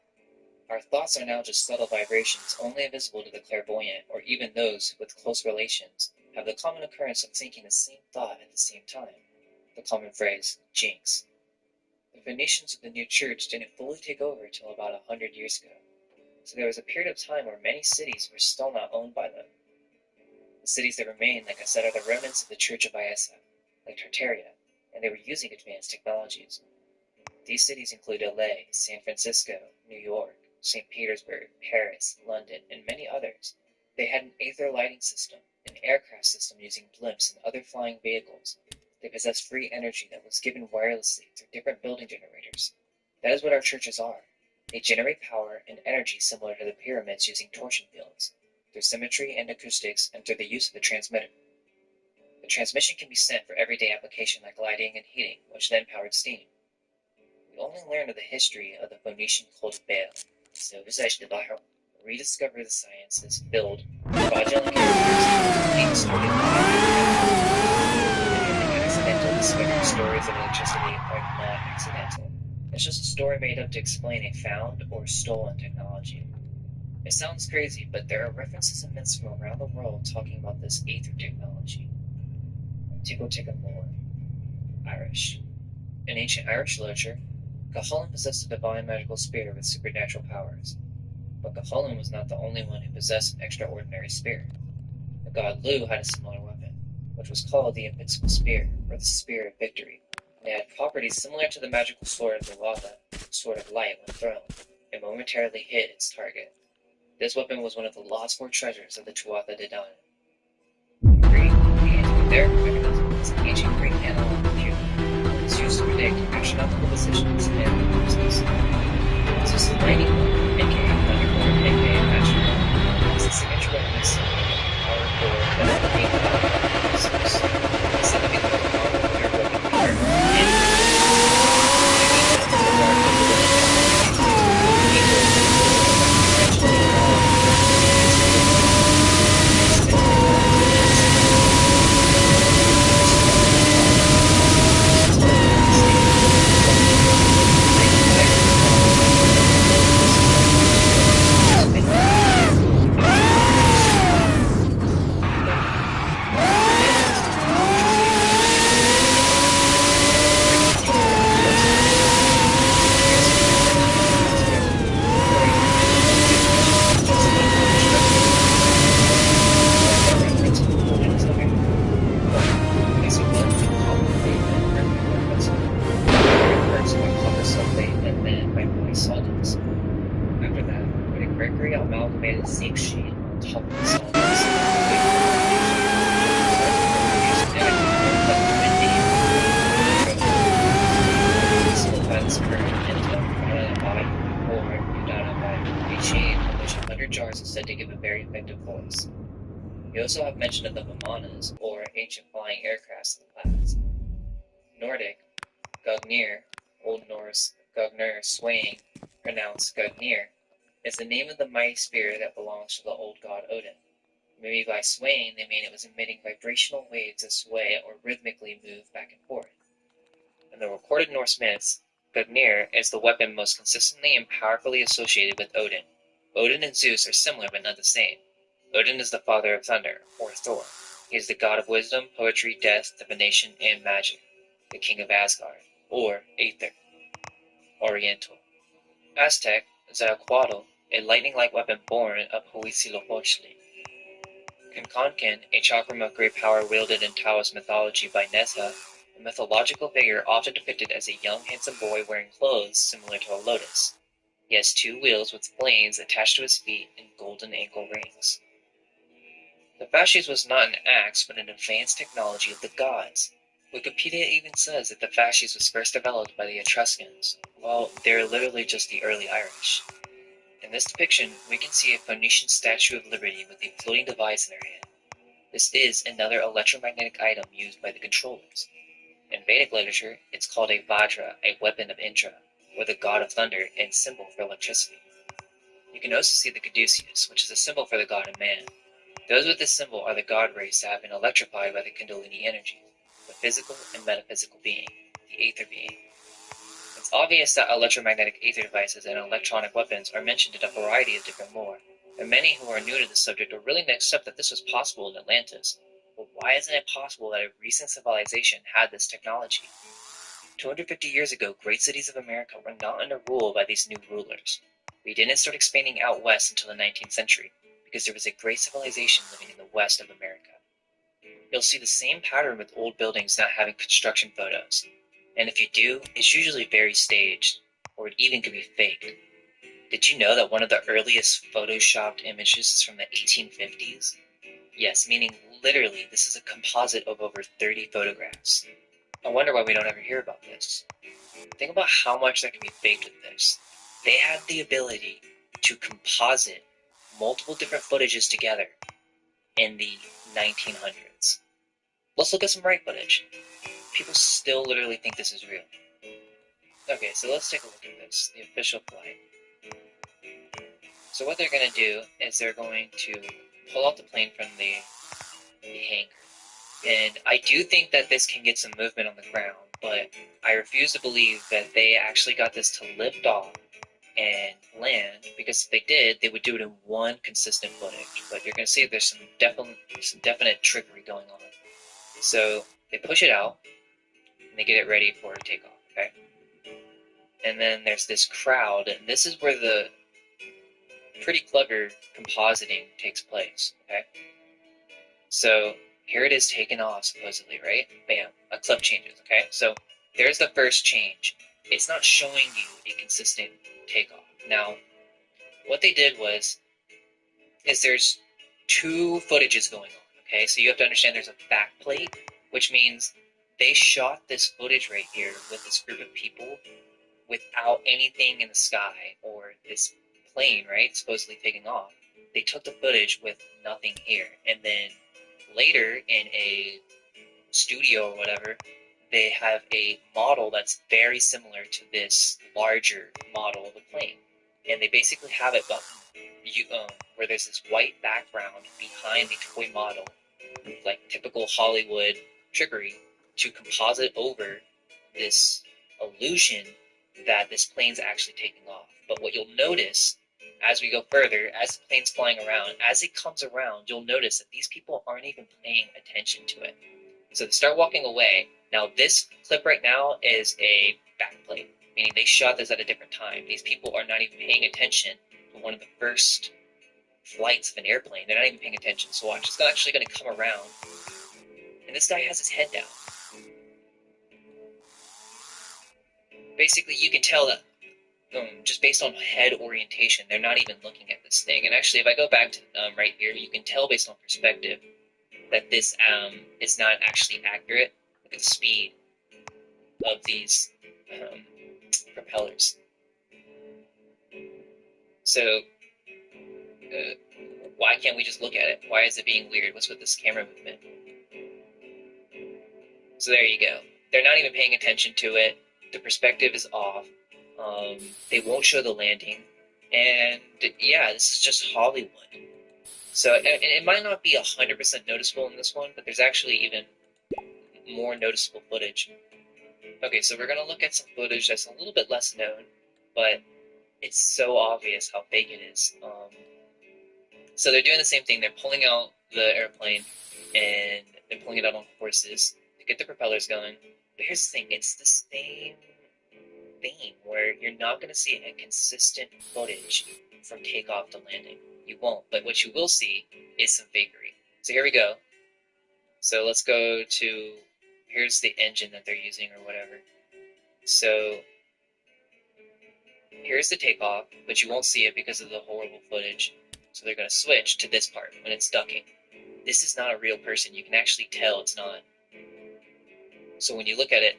Our thoughts are now just subtle vibrations only visible to the clairvoyant, or even those with close relations have the common occurrence of thinking the same thought at the same time. The common phrase, jinx. The Phoenicians of the new church didn't fully take over until about 100 years ago, so there was a period of time where many cities were still not owned by them. The cities that remain, like I said, are the remnants of the Church of Iessa, like Tartaria, and they were using advanced technologies. These cities include LA, San Francisco, New York, St. Petersburg, Paris, London, and many others. They had an aether lighting system, an aircraft system using blimps and other flying vehicles. They possessed free energy that was given wirelessly through different building generators. That is what our churches are. They generate power and energy similar to the pyramids using torsion fields, through symmetry and acoustics, and through the use of the transmitter. The transmission can be sent for everyday application like lighting and heating, which then powered steam. We only learn of the history of the Phoenician cult of Baal, so Visage de Baal, rediscover the sciences, build fraudulent characters, and story of accidental discovery stories of electricity are not accidental. It's just a story made up to explain a found or stolen technology. It sounds crazy, but there are references in myths from around the world talking about this aether technology. Ticoticamoor, Irish. In ancient Irish literature, Cuchulainn possessed a divine magical spirit with supernatural powers. But Cuchulainn was not the only one who possessed an extraordinary spirit. The god Lu had a similar weapon, which was called the Invincible Spear, or the Spear of Victory. It had properties similar to the magical sword of Luatha, Sword of Light when thrown. It momentarily hit its target. This weapon was one of the lost 4 treasures of the Tuatha De Danann. In Greek, the antikythera mechanism is an ancient Greek analog computer. It's used to predict astronomical positions and ellipses. Zeus' lightning bolt, aka Thunderbolt, aka Astronaut, is the signature weapon of Zeus, a power core that is the main weapon of Zeus. It's said to be the most powerful air weapon on Earth, After that, putting mercury amalgamated zinc sheet on top of the solvents, solidify this current into udana or udana a chain in which 100 jars is said to give a very effective voice. We also have mention of the Vimanas, or ancient flying aircrafts of the past. Nordic, Gognir, Old Norse, Gognir swaying, pronounced Gognir, is the name of the mighty spirit that belongs to the old god Odin. Maybe by swaying they mean it was emitting vibrational waves that sway or rhythmically move back and forth. In the recorded Norse myths, Gognir is the weapon most consistently and powerfully associated with Odin. Odin and Zeus are similar but not the same. Odin is the father of thunder, or Thor. He is the god of wisdom, poetry, death, divination, and magic, the king of Asgard, or Aether. Oriental. Aztec, Zacuatl, a lightning-like weapon born of Huitzilopochtli. Kukulkan, a chakram of great power wielded in Taoist mythology by Nezha, a mythological figure often depicted as a young handsome boy wearing clothes similar to a lotus. He has 2 wheels with flames attached to his feet and golden ankle rings. The fasces was not an axe but an advanced technology of the gods. Wikipedia even says that the fasces was first developed by the Etruscans. Well, they're literally just the early Irish. In this depiction, we can see a Phoenician Statue of Liberty with a floating device in her hand. This is another electromagnetic item used by the controllers. In Vedic literature, it's called a Vajra, a weapon of Indra, or the god of thunder and symbol for electricity. You can also see the caduceus, which is a symbol for the god of man. Those with this symbol are the god race that have been electrified by the Kundalini energy, the physical and metaphysical being, the aether being. It's obvious that electromagnetic aether devices and electronic weapons are mentioned in a variety of different lore, and many who are new to this subject are willing to accept that this was possible in Atlantis. But why isn't it possible that a recent civilization had this technology? 250 years ago, great cities of America were not under rule by these new rulers. We didn't start expanding out west until the 19th century, because there was a great civilization living in the west of America. You'll see the same pattern with old buildings not having construction photos. And if you do, it's usually very staged, or it even could be faked. Did you know that one of the earliest photoshopped images is from the 1850s? Yes, meaning literally this is a composite of over 30 photographs. I wonder why we don't ever hear about this. Think about how much that can be faked with this. They had the ability to composite multiple different footages together in the 1900s. Let's look at some right footage. People still literally think this is real. Okay, so let's take a look at this, the official flight. So what they're going to do is they're going to pull out the plane from the hangar. And I do think that this can get some movement on the ground, but I refuse to believe that they actually got this to lift off and land, because if they did, they would do it in one consistent footage. But you're going to see there's some definite trickery going on. So they push it out, and they get it ready for takeoff, okay? And then there's this crowd, and this is where the pretty clever compositing takes place, okay? So here it is taken off, supposedly, right? Bam, a clip changes, okay? So there's the first change. It's not showing you a consistent takeoff. Now, what they did is there's two footages going on, okay? So you have to understand there's a backplate, which means they shot this footage right here with this group of people without anything in the sky or this plane, right, supposedly taking off. They took the footage with nothing here, and then later in a studio or whatever, they have a model that's very similar to this larger model of the plane, and they basically have it where there's this white background behind the toy model, like typical Hollywood trickery, to composite over this illusion that this plane's actually taking off. But what you'll notice as we go further, as the plane's flying around, as it comes around, you'll notice that these people aren't even paying attention to it. So they start walking away. Now this clip right now is a backplate, meaning they shot this at a different time. These people are not even paying attention to one of the first flights of an airplane. They're not even paying attention. So watch, it's actually going to come around, and this guy has his head down. Basically, you can tell that just based on head orientation, they're not even looking at this thing. And actually, if I go back to right here, you can tell based on perspective that this is not actually accurate. Look at the speed of these propellers. So why can't we just look at it? Why is it being weird? What's with this camera movement? So there you go. They're not even paying attention to it. The perspective is off. They won't show the landing. And yeah, this is just Hollywood. So and it might not be 100% noticeable in this one, but there's actually even more noticeable footage. Okay, so we're going to look at some footage that's a little bit less known, but it's so obvious how fake it is. So they're doing the same thing. They're pulling out the airplane, and they're pulling it out on horses to get the propellers going. But here's the thing. It's the same theme where you're not going to see a consistent footage from takeoff to landing. You won't. But what you will see is some fakery. So here we go. So let's go to, here's the engine that they're using or whatever. So here's the takeoff, but you won't see it because of the horrible footage. So they're going to switch to this part when it's ducking. This is not a real person. You can actually tell it's not. So when you look at it,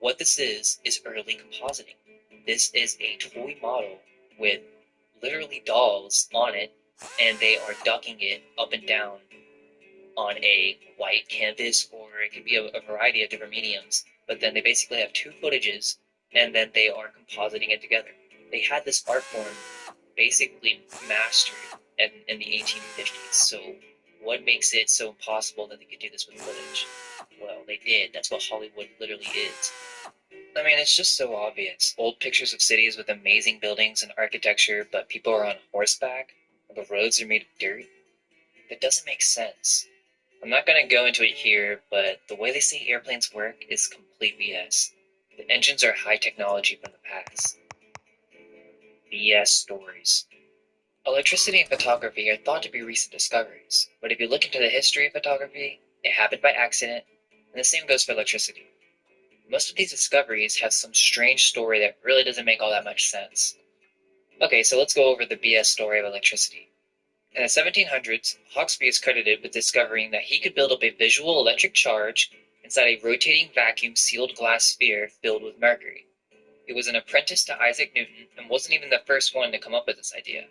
what this is early compositing. This is a toy model with literally dolls on it, and they are ducking it up and down on a white canvas, or it could be a variety of different mediums. But then they basically have two footages, and then they are compositing it together. They had this art form basically mastered in the 1850s. So what makes it so impossible that they could do this with footage? Well, they did. That's what Hollywood literally is. I mean, it's just so obvious. Old pictures of cities with amazing buildings and architecture, but people are on horseback, and the roads are made of dirt. That doesn't make sense. I'm not going to go into it here, but the way they say airplanes work is complete BS. The engines are high technology from the past. BS stories. Electricity and photography are thought to be recent discoveries, but if you look into the history of photography, it happened by accident, and the same goes for electricity. Most of these discoveries have some strange story that really doesn't make all that much sense. Okay, so let's go over the BS story of electricity. In the 1700s, Hawksby is credited with discovering that he could build up a visual electric charge inside a rotating vacuum-sealed glass sphere filled with mercury. He was an apprentice to Isaac Newton and wasn't even the first one to come up with this idea.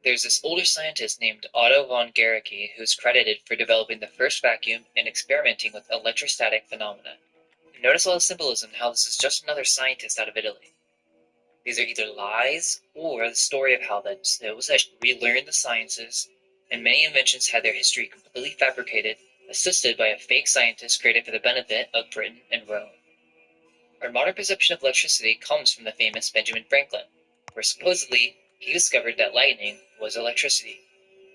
There's this older scientist named Otto von Guericke who's credited for developing the first vacuum and experimenting with electrostatic phenomena. Notice all the symbolism and how this is just another scientist out of Italy. These are either lies or the story of how that relearned the sciences, and many inventions had their history completely fabricated, assisted by a fake scientist created for the benefit of Britain and Rome. Our modern perception of electricity comes from the famous Benjamin Franklin, where supposedly he discovered that lightning was electricity.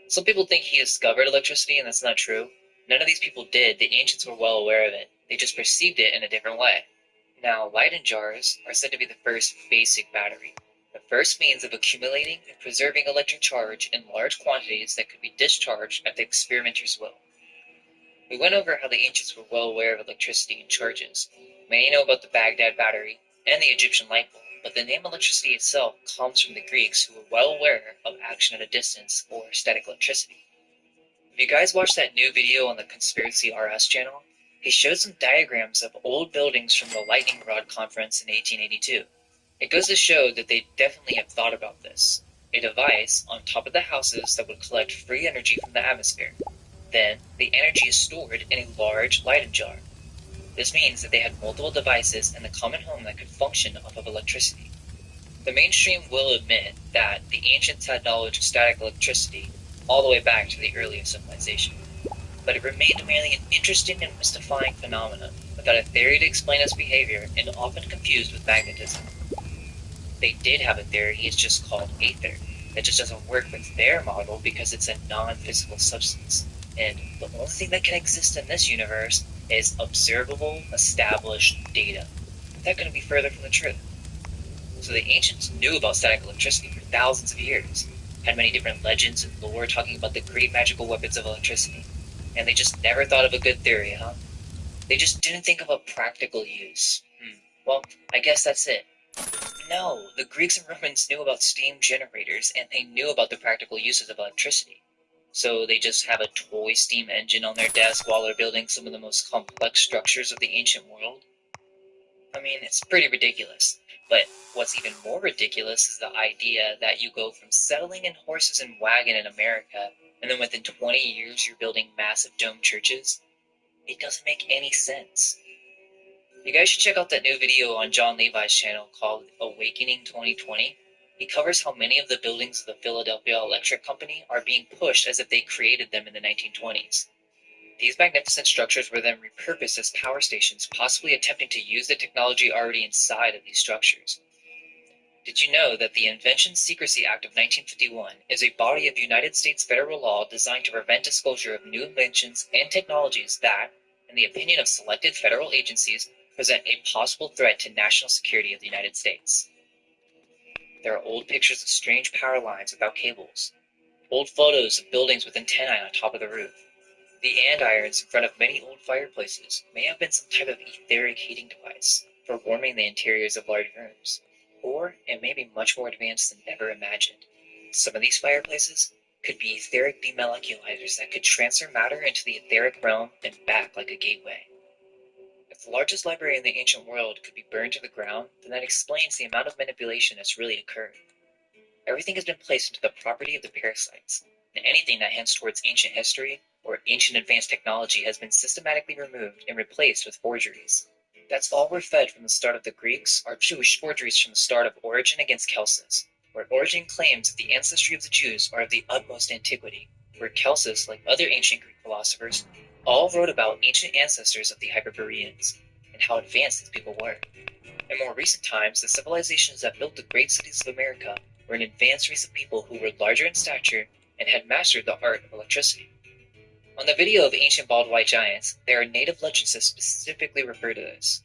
Some people think he discovered electricity, and that's not true. None of these people did. The ancients were well aware of it. They just perceived it in a different way. Now, Leyden jars are said to be the first basic battery, the first means of accumulating and preserving electric charge in large quantities that could be discharged at the experimenter's will. We went over how the ancients were well aware of electricity and charges. Many know about the Baghdad battery and the Egyptian light bulb, but the name electricity itself comes from the Greeks, who were well aware of action at a distance, or static electricity. If you guys watched that new video on the Conspiracy RS channel, he showed some diagrams of old buildings from the Lightning Rod Conference in 1882. It goes to show that they definitely have thought about this. A device on top of the houses that would collect free energy from the atmosphere. Then, the energy is stored in a large Leyden jar. This means that they had multiple devices in the common home that could function off of electricity. The mainstream will admit that the ancients had knowledge of static electricity all the way back to the earliest civilization, but it remained merely an interesting and mystifying phenomenon without a theory to explain its behavior, and often confused with magnetism. They did have a theory, it's just called aether. That just doesn't work with their model because it's a non-physical substance, and the only thing that can exist in this universe is observable, established data. That couldn't be further from the truth. So the ancients knew about static electricity for thousands of years, had many different legends and lore talking about the great magical weapons of electricity, and they just never thought of a good theory, huh? They just didn't think of a practical use. Well, I guess that's it. No, the Greeks and Romans knew about steam generators, and they knew about the practical uses of electricity. So they just have a toy steam engine on their desk while they're building some of the most complex structures of the ancient world? I mean, it's pretty ridiculous. But what's even more ridiculous is the idea that you go from settling in horses and wagon in America, and then within 20 years you're building massive dome churches. It doesn't make any sense. You guys should check out that new video on John Levi's channel called Awakening 2020. He covers how many of the buildings of the Philadelphia Electric Company are being pushed as if they created them in the 1920s. These magnificent structures were then repurposed as power stations, possibly attempting to use the technology already inside of these structures. Did you know that the Invention Secrecy Act of 1951 is a body of United States federal law designed to prevent disclosure of new inventions and technologies that, in the opinion of selected federal agencies, present a possible threat to national security of the United States? There are old pictures of strange power lines without cables, old photos of buildings with antennae on top of the roof. The andirons in front of many old fireplaces may have been some type of etheric heating device for warming the interiors of large rooms, or it may be much more advanced than ever imagined. Some of these fireplaces could be etheric demoleculators that could transfer matter into the etheric realm and back like a gateway. If the largest library in the ancient world could be burned to the ground, then that explains the amount of manipulation that's really occurred. Everything has been placed into the property of the parasites, and anything that hints towards ancient history or ancient advanced technology has been systematically removed and replaced with forgeries. That's all we're fed from the start of the Greeks are Jewish forgeries from the start of Origen against Celsus, where Origen claims that the ancestry of the Jews are of the utmost antiquity, where Celsus, like other ancient Greek philosophers, all wrote about ancient ancestors of the Hyperboreans and how advanced these people were. In more recent times, the civilizations that built the great cities of America were an advanced race of people who were larger in stature and had mastered the art of electricity. On the video of ancient bald white giants, there are native legends that specifically refer to this.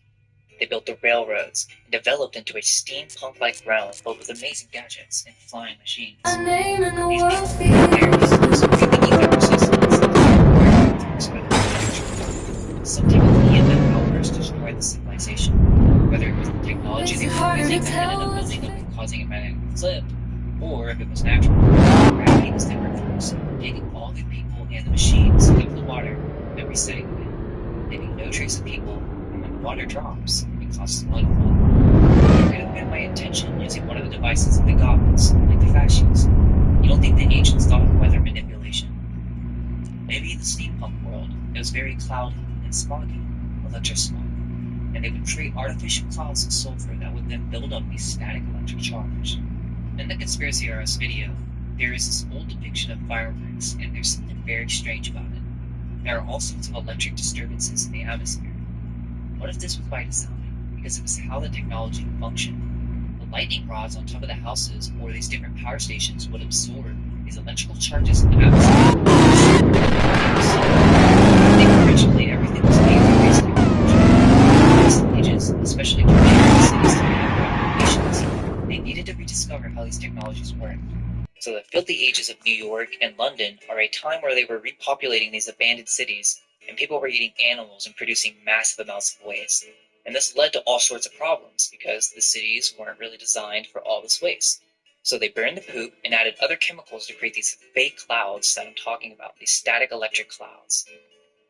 They built the railroads and developed into a steampunk-like realm filled with amazing gadgets and flying machines. These people were areas, so breathing ether resistance, some type of EMF outburst destroyed the civilization, whether it was the technology they were using that ended up building up and causing a magnetic flip, or if it was natural. Gravity was then reversed, taking all the people and the machines out of the water and resetting them, leaving no trace of people, and when the water drops, it causes blood flow. It could have been my intention using one of the devices of the goblins, like the fascists. You don't think the ancients thought of weather manipulation? Maybe in the steampunk world, it was very cloudy and smoggy, electrosmog, and they would create artificial clouds of sulfur that would then build up a static electric charge. In the Conspiracy RS video, there is this old depiction of fireworks, and there's something very strange about it. There are all sorts of electric disturbances in the atmosphere. What if this was by design? Because it was how the technology functioned. The lightning rods on top of the houses or these different power stations would absorb these electrical charges in the atmosphere. I think originally everything was made for basic technology. In recent ages, especially during the cities to populations, they needed to rediscover how these technologies work. So the filthy ages of New York and London are a time where they were repopulating these abandoned cities, and people were eating animals and producing massive amounts of waste. And this led to all sorts of problems, because the cities weren't really designed for all this waste. So they burned the poop and added other chemicals to create these fake clouds that I'm talking about, these static electric clouds.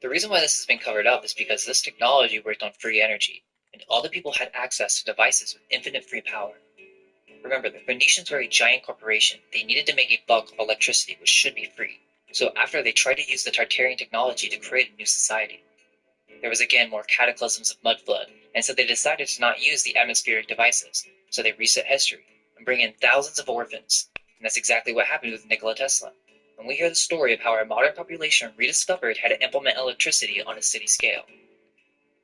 The reason why this has been covered up is because this technology worked on free energy, and all the people had access to devices with infinite free power. Remember, the Phoenicians were a giant corporation. They needed to make a buck of electricity, which should be free. So after they tried to use the Tartarian technology to create a new society. There was again more cataclysms of mudflood, and so they decided to not use the atmospheric devices. So they reset history and bring in thousands of orphans. And that's exactly what happened with Nikola Tesla. And we hear the story of how our modern population rediscovered how to implement electricity on a city scale.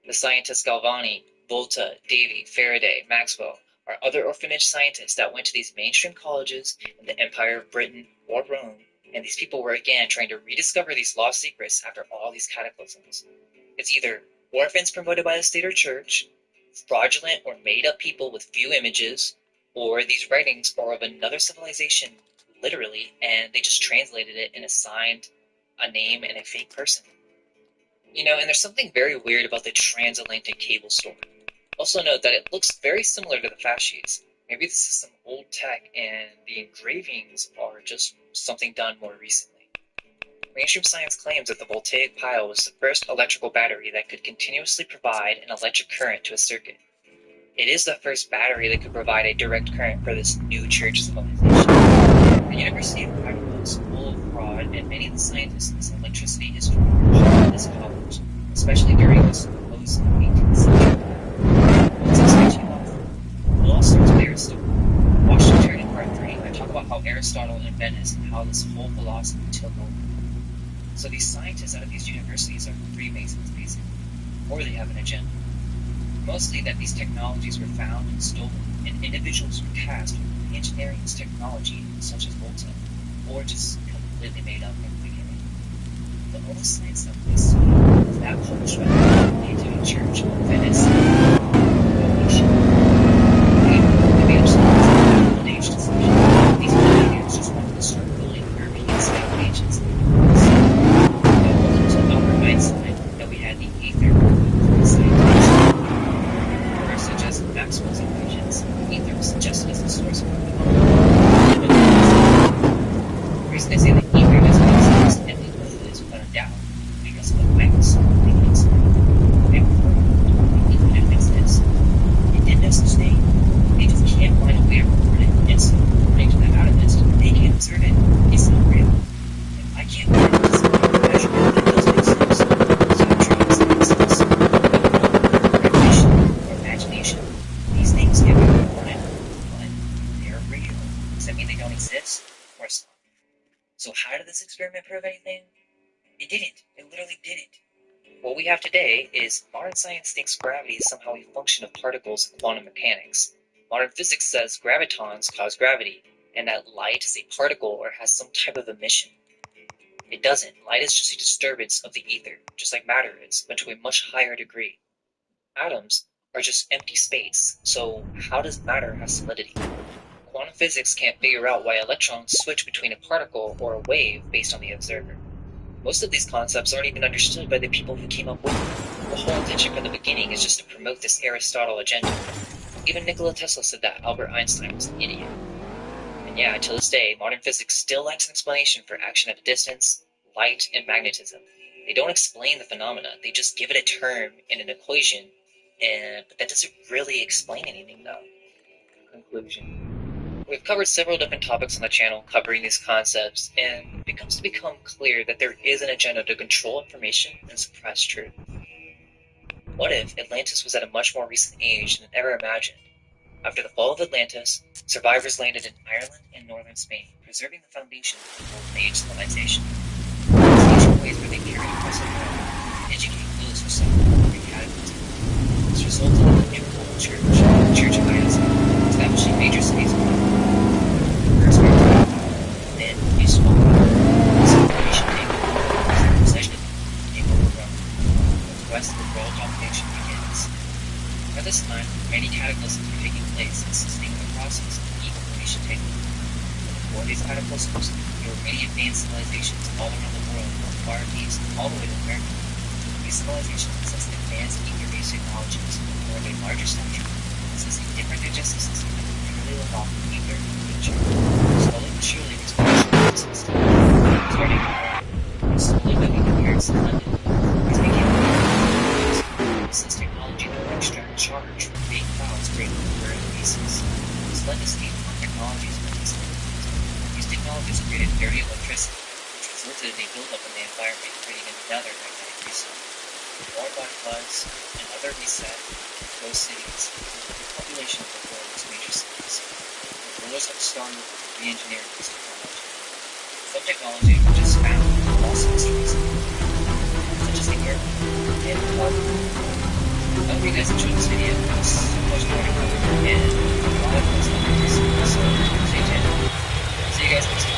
The scientists Galvani, Volta, Davy, Faraday, Maxwell, are other orphanage scientists that went to these mainstream colleges in the Empire of Britain or Rome, and these people were again trying to rediscover these lost secrets after all these cataclysms. It's either orphans promoted by the state or church, fraudulent or made-up people with few images, or these writings are of another civilization, literally, and they just translated it and assigned a name and a fake person. You know, and there's something very weird about the transatlantic cable story. Also note that it looks very similar to the fascies. Maybe this is some old tech and the engravings are just something done more recently. Mainstream science claims that the voltaic pile was the first electrical battery that could continuously provide an electric current to a circuit. It is the first battery that could provide a direct current for this new church civilization. The University of Idaho is full of fraud, and many of the scientists in this electricity history were at this college, especially during the supposed 18th century. It all starts with Aristotle. Watch the turn in part 3. I talk about how Aristotle and Venice and how this whole philosophy took over. So these scientists out of these universities are Freemasons, basically, or they have an agenda. Mostly that these technologies were found and stolen, and individuals were tasked with engineering this technology, such as Volta, or just completely made up in the beginning. The only science that we see is that published by the Catholic Church of Venice. These pioneers just wanted to start building European space agencies. It wasn't until Albert Einstein that we had the ether for the scientists. Or such as Maxwell's equations, ether was suggested as the source of the reason I say that ether doesn't exist and it is without a doubt because of the Microsoft mechanics. They were experiment prove anything? It didn't. It literally didn't. What we have today is modern science thinks gravity is somehow a function of particles in quantum mechanics. Modern physics says gravitons cause gravity, and that light is a particle or has some type of emission. It doesn't. Light is just a disturbance of the ether, just like matter is, but to a much higher degree. Atoms are just empty space, so how does matter have solidity? Quantum physics can't figure out why electrons switch between a particle or a wave based on the observer. Most of these concepts aren't even understood by the people who came up with them. The whole intention from the beginning is just to promote this Aristotle agenda. Even Nikola Tesla said that Albert Einstein was an idiot. And yeah, to this day, modern physics still lacks an explanation for action at a distance, light, and magnetism. They don't explain the phenomena, they just give it a term in an equation, but that doesn't really explain anything though. Conclusion. We've covered several different topics on the channel covering these concepts, and it begins to become clear that there is an agenda to control information and suppress truth. What if Atlantis was at a much more recent age than ever imagined? After the fall of Atlantis, survivors landed in Ireland and northern Spain, preserving the foundation of the Golden Age civilization. These ancient ways where they carried across the world and educate those who suffered from the cataclysm. This resulted in the new Roman Church, the Church of Ireland, establishing major cities of the first Mary, then new small civilization takeover, possession came over Rome. The rest of the world domination begins. At this time, many cataclysms were taking place, assisting in the process of information takeover. Before these cataclysms, there were many advanced civilizations all around the world, from the Far East all the way to America. These civilizations possessed advanced ether-based technologies, were of a larger stature, possessing different digestive systems that could purely live off of ether and nature. Slowly but surely, these populations system starting to grow, and slowly moving to Paris and London. These became this technology that would extract charge from big clouds breaking through Earth bases. This led to state-of-the-art technologies for these systems. These technologies created dirty electricity, which resulted in a buildup in the environment, creating another magnetic reset. Warmed by floods and other reset, those cities, the population of the world's major cities. The rulers of the Star Movement re-engineered this technology. Some technology which is found in lost mysteries, such as the Earth and the Water. I hope you guys enjoyed this video. There's so much more to cover, and a lot of those topics, so stay tuned. See you guys next time.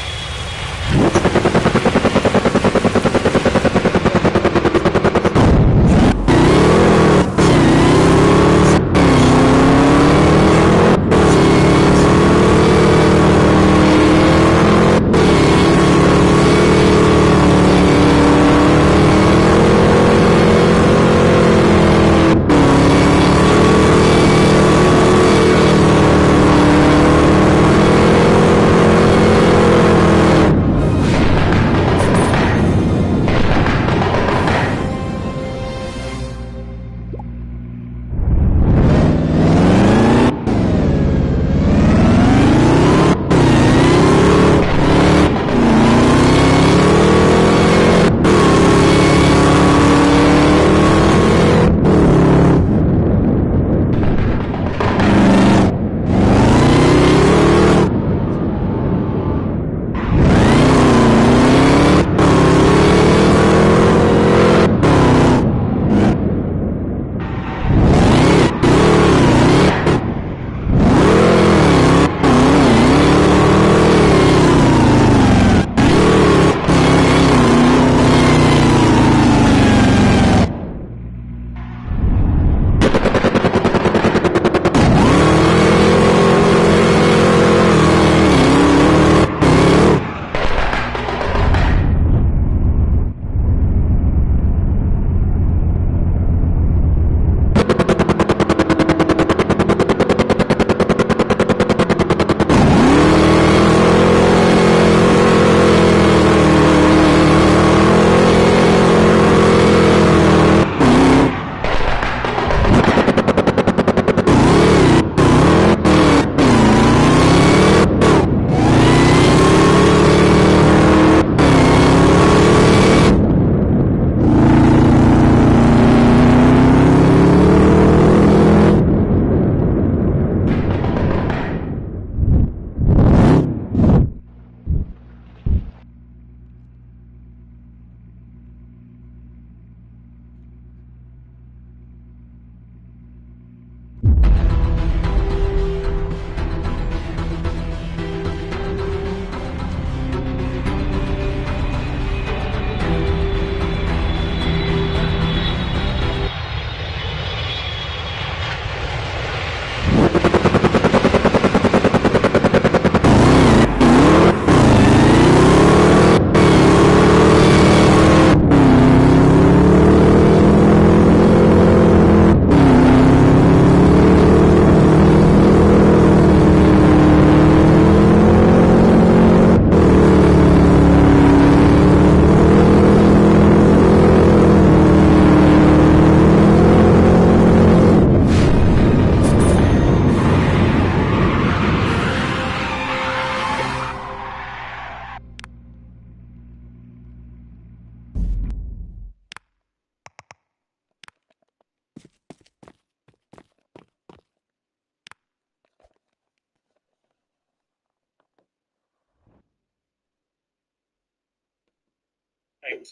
morning.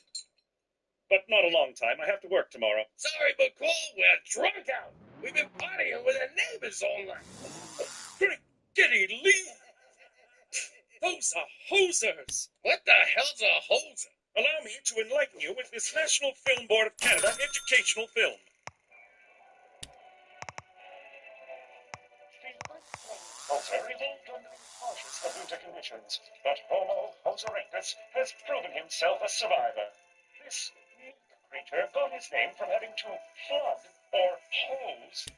But not a long time. I have to work tomorrow. Sorry, but Cole, we're drunk out. We've been partying with our neighbors all night. Crickety Lee! Those are hosers! What the hell's a hoser? Allow me to enlighten you with this National Film Board of Canada educational film. Hoser evolved under harshest of winter conditions, but Homo hosericus has proven himself a survivor. This unique creature got his name from having to flood, or hose, the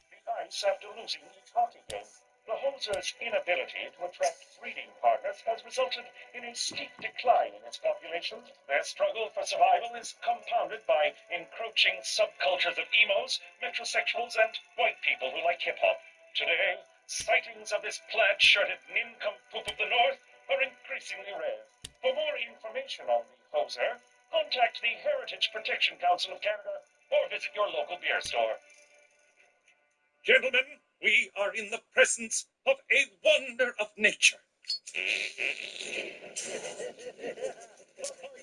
ice after losing each hockey game. The hoser's inability to attract breeding partners has resulted in a steep decline in its population. Their struggle for survival is compounded by encroaching subcultures of emos, metrosexuals, and white people who like hip-hop. Today, sightings of this plaid-shirted nincompoop of the North are increasingly rare. For more information on the hoser, contact the Heritage Protection Council of Canada or visit your local beer store. Gentlemen, we are in the presence of a wonder of nature. Oh,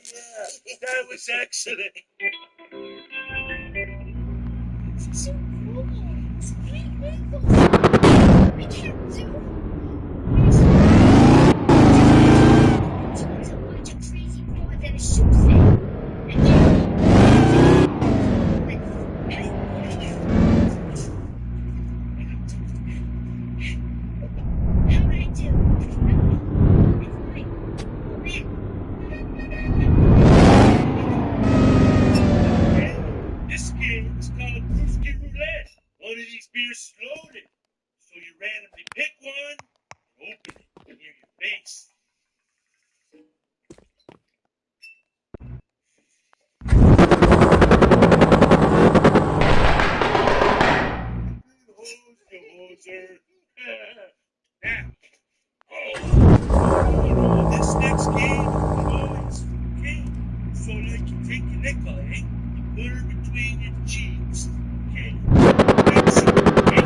yeah, that was excellent. This is so cool. It's great vehicles. We can't do this. It's a bunch of crazy more than a soup thing. This game is called Brewski Roulette. One of these beers is loaded, so you randomly pick one and open it near your face. Hoser. Now, this next game is for king. So like you take your nickel, and put her between your cheeks. Okay? That's it, okay?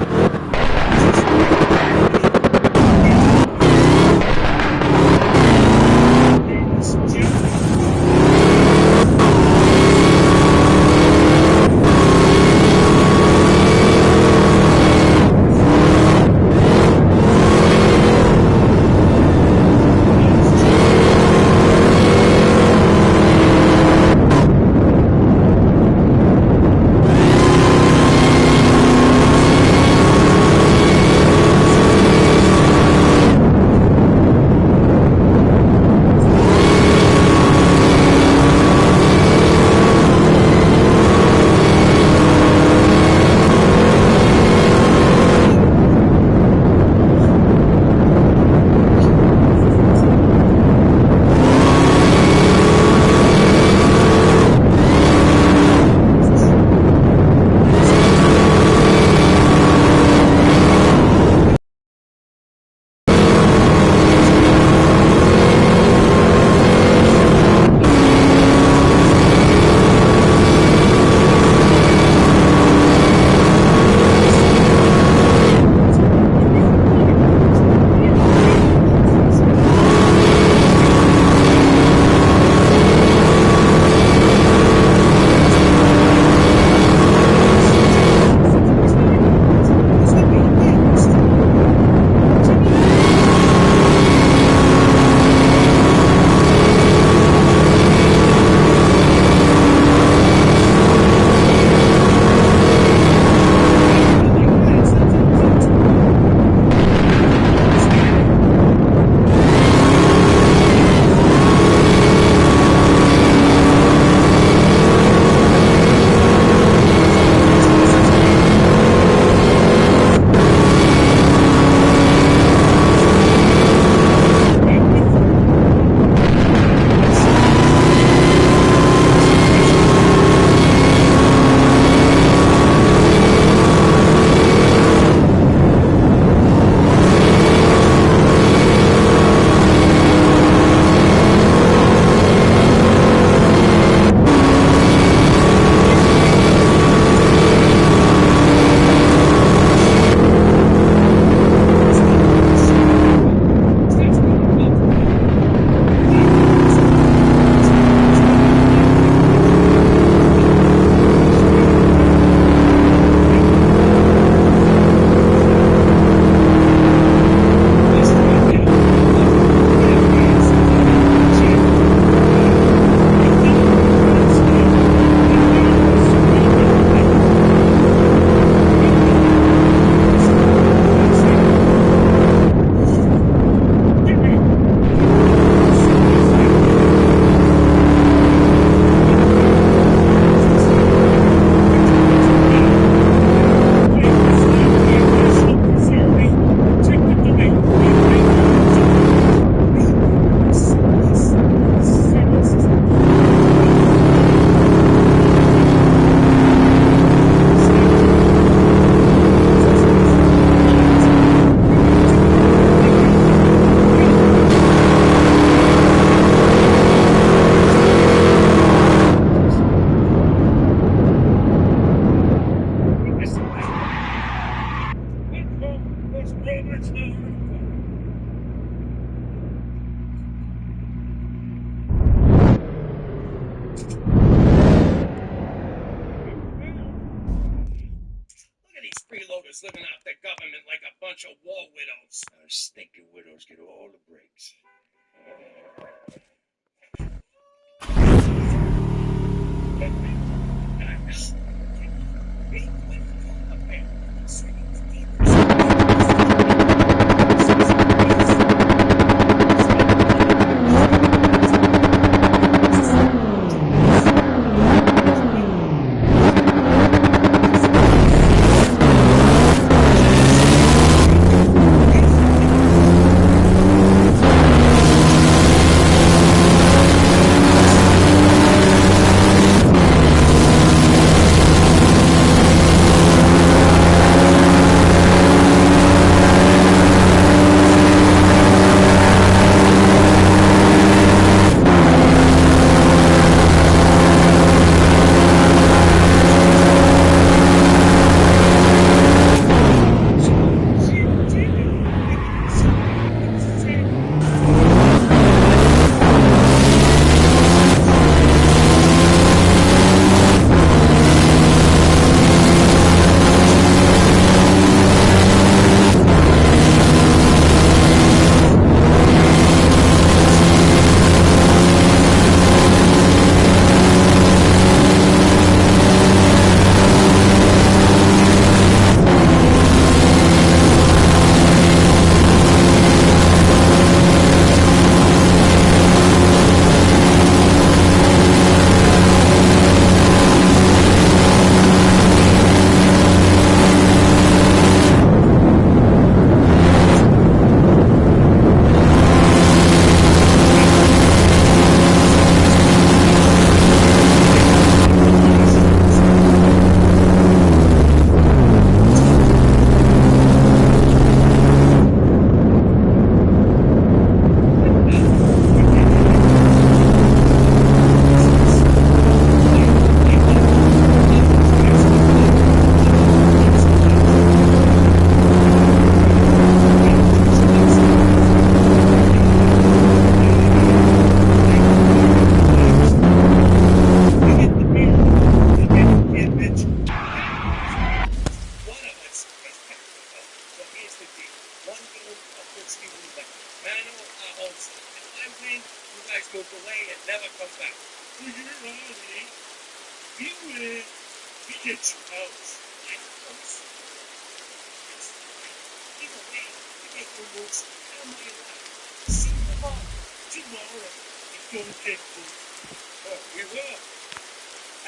us living off the government like a bunch of war widows. Our stinking widows get all the breaks.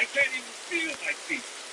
I can't even feel my feet.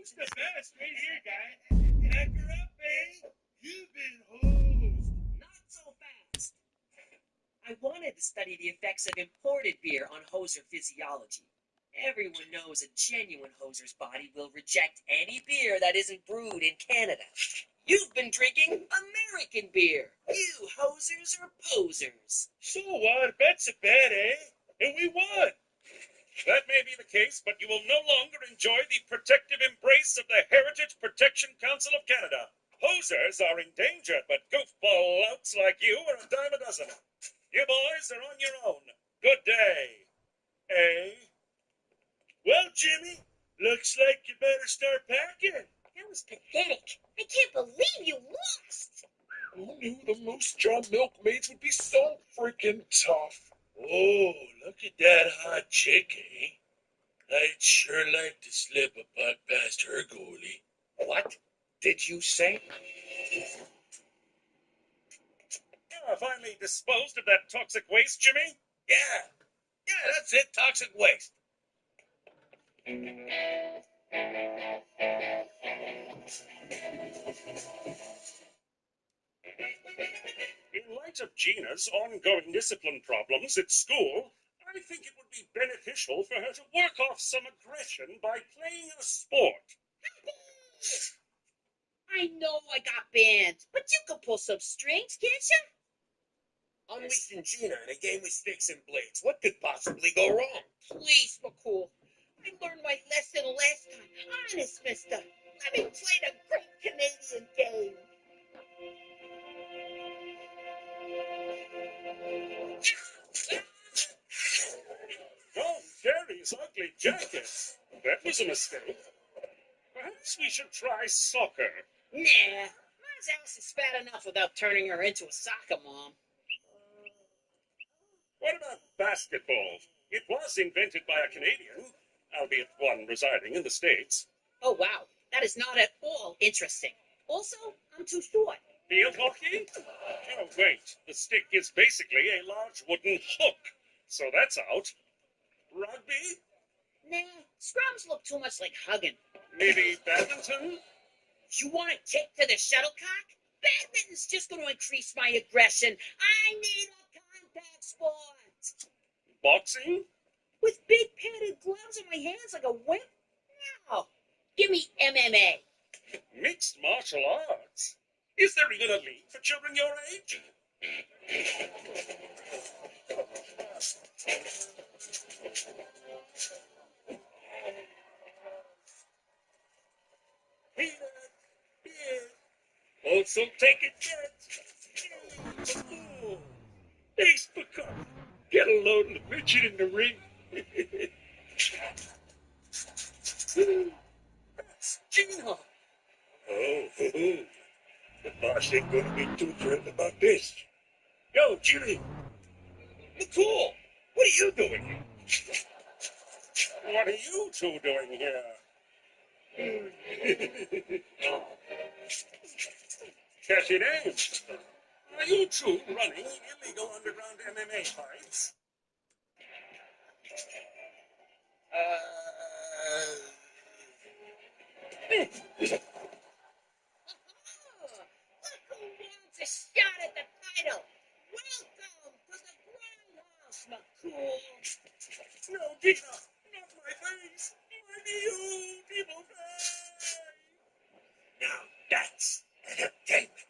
Who's the best? Right here, guy. Pack her up, eh? You've been hosed. Not so fast. I wanted to study the effects of imported beer on hoser physiology. Everyone knows a genuine hoser's body will reject any beer that isn't brewed in Canada. You've been drinking American beer. You hosers are posers. So what? Bet's a bet, eh? And we won. That may be the case, but you will no longer enjoy the protective embrace of the Heritage Protection Council of Canada. Hosers are endangered, but goofball louts like you are a dime a dozen. You boys are on your own. Good day. Eh? Well, Jimmy, looks like you better start packing. That was pathetic. I can't believe you lost. Who knew the Moose Jaw milkmaids would be so freaking tough? Oh, look at that hot chick, eh? I'd sure like to slip a puck past her goalie. What did you say? Finally disposed of that toxic waste, Jimmy? Yeah, that's it, toxic waste. In light of Gina's ongoing discipline problems at school, I think it would be beneficial for her to work off some aggression by playing a sport. I know I got banned, but you can pull some strings, can't you? Unleashing Gina in a game with sticks and blades. What could possibly go wrong? Please, McCool. I learned my lesson last time. Honest, mister. Let me play the great Canadian game. Oh, Jerry's ugly jacket. That was a mistake. Perhaps we should try soccer. Nah, Ma's ass is fat enough without turning her into a soccer mom. What about basketball? It was invented by a Canadian, albeit one residing in the States. Oh, wow. That is not at all interesting. Also, I'm too short. Field hockey? Oh, wait. The stick is basically a large wooden hook. So that's out. Rugby? Nah, scrums look too much like hugging. Maybe badminton? You want to take to the shuttlecock? Badminton's just going to increase my aggression. I need a contact sport. Boxing? With big padded gloves on my hands like a whip? No. Give me MMA. Mixed martial arts? Is there even a league for children your age? Peanut, beer. Also take a jet. Oh, Ace Pecan. Get a load of the midget in the ring. That's Gina. Oh, the boss ain't gonna be too thrilled about this. Yo, Jimmy. McCool, what are you doing here? What are you two doing here? Catchy name. Are you two running illegal underground MMA fights? Look who wants a shot at the title. Welcome to the Grindhouse, McCool. No, Gina, not my face. My beautiful face. Now that's entertainment.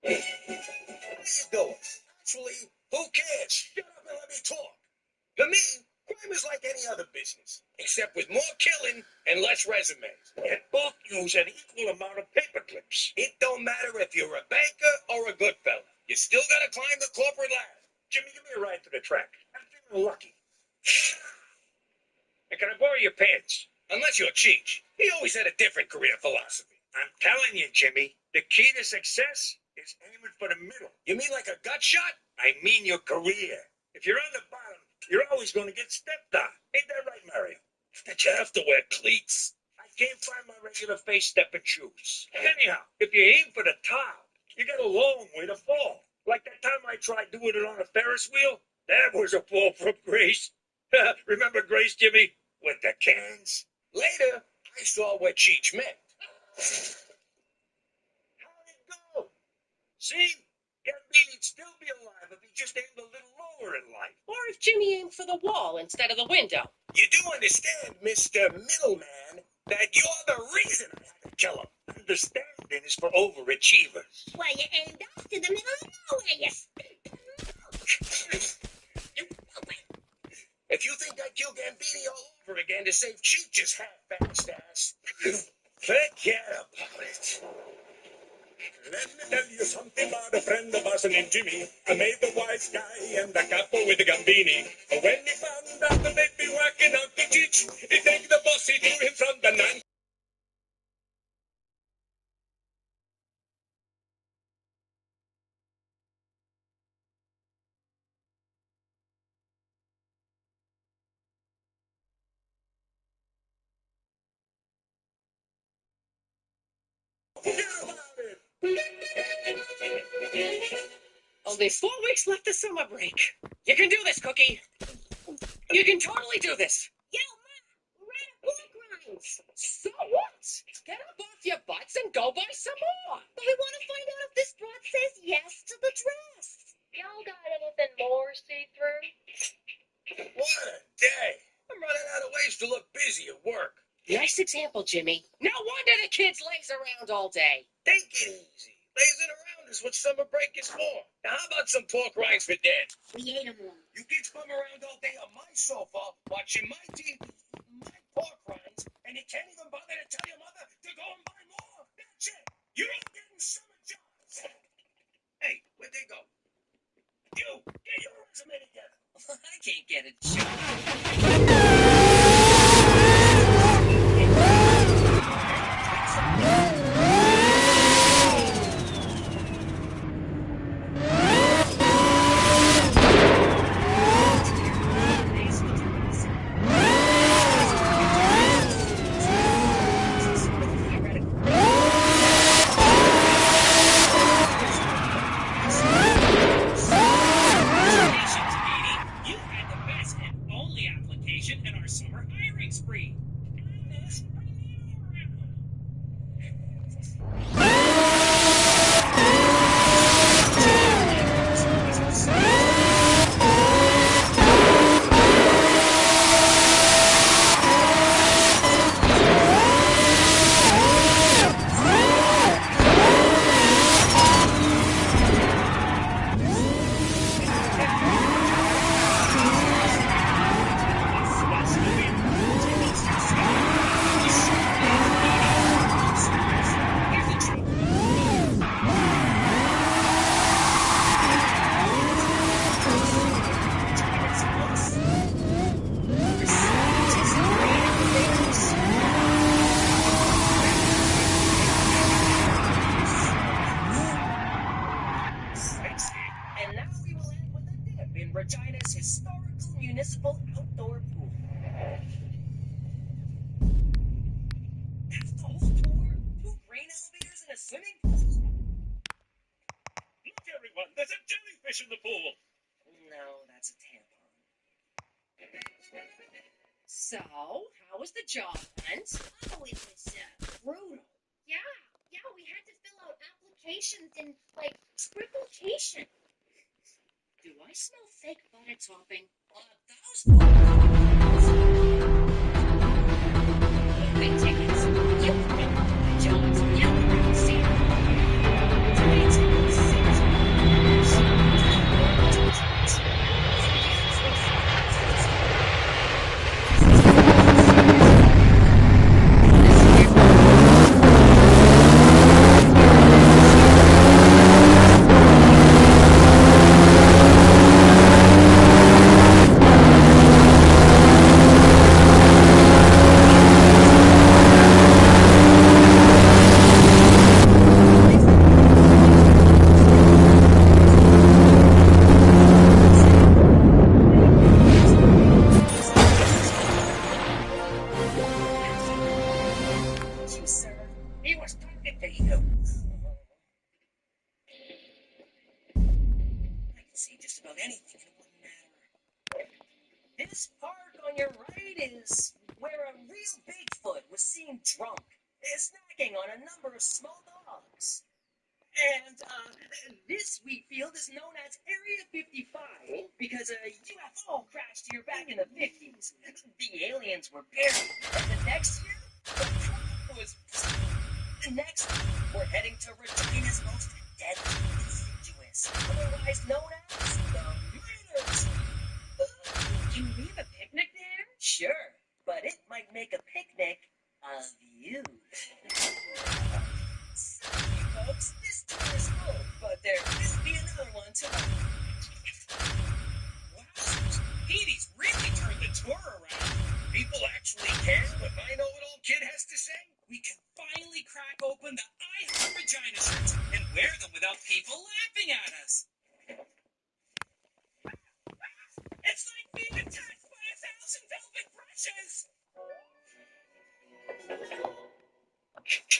Where you going? Actually, who cares? Shut up and let me talk. To me, crime is like any other business, except with more killing and less resumes. Yet both use an equal amount of paper clips. It don't matter if you're a banker or a good fella. You still gotta climb the corporate ladder. Jimmy, give me a ride to the track. I'm feeling lucky. And can I borrow your pants? Unless you're Cheech. He always had a different career philosophy. I'm telling you, Jimmy, the key to success is aiming for the middle. You mean like a gut shot? I mean your career. If you're on the bottom, you're always going to get stepped on. Ain't that right, Mario? That you have to wear cleats. I can't find my regular face stepping shoes. Anyhow, if you aim for the top, you got a long way to fall. Like that time I tried doing it on a Ferris wheel. That was a fall from grace. Remember Grace, Jimmy? With the cans? Later, I saw what Cheech meant. How'd it go? See? Gambini'd still be alive if he just aimed a little lower in life. Or if Jimmy aimed for the wall instead of the window. You do understand, Mr. Middleman, that you're the reason I had to kill him. Understanding is for overachievers. Why, you aimed off to the middle of nowhere, you stupid If you think I'd kill Gambini all over again to save Cheech's half-assed ass, forget about it. Let me tell you something about a friend of ours named Jimmy. I made the wise guy and the capo with the Gambini. When he found out that they'd be working out to Cheech, he take the boss, he threw him from the nine. Only 4 weeks left of summer break. You can do this, Cookie. You can totally do this. Yo, Ma, we're out of pork rinds. So what? Get up off your butts and go buy some more. But we want to find out if this broad says yes to the dress. Y'all got anything more see-through? What a day. I'm running out of ways to look busy at work. Nice example, Jimmy. No wonder the kids laze around all day. Take it easy. Lazing around is what summer break is for. Now, how about some pork rinds for Dad? We ate them all. You kids bum around all day on my sofa, watching my TV, my pork rinds, and you can't even bother to tell your mother to go and buy more. That's it. You're all getting summer jobs. Hey, where'd they go? You, get your resume together. I can't get a job. Regina's historical municipal outdoor pool. That's the whole tour? 2 grain elevators and a swimming pool? Look, everyone, there's a jellyfish in the pool. No, that's a tampon. So, how was the job hunt? Oh, it was brutal. Yeah, we had to fill out applications in, like, triplication. Do I smell fake butter topping? Those big tickets. You the jobs. You see This part here, right, is where a real Bigfoot was seen drunk, snacking on a number of small dogs. And this wheat field is known as Area 55 because a UFO crashed here back in the 50s. The aliens were buried, and the next year, the crop was. Next, we're heading to Regina's most deadly deciduous, otherwise known as the Murder Tree. Can we have a picnic there? Sure, but it might make a picnic of you. Sorry, folks, this tour is full, but there will be another one tomorrow. Wow, Petey's really turned the tour around. People actually care what my know-it-all kid has to say. We can finally crack open the I Heart Regina shirts and wear them without people laughing at us. It's like being attacked by 1,000 velvet brushes.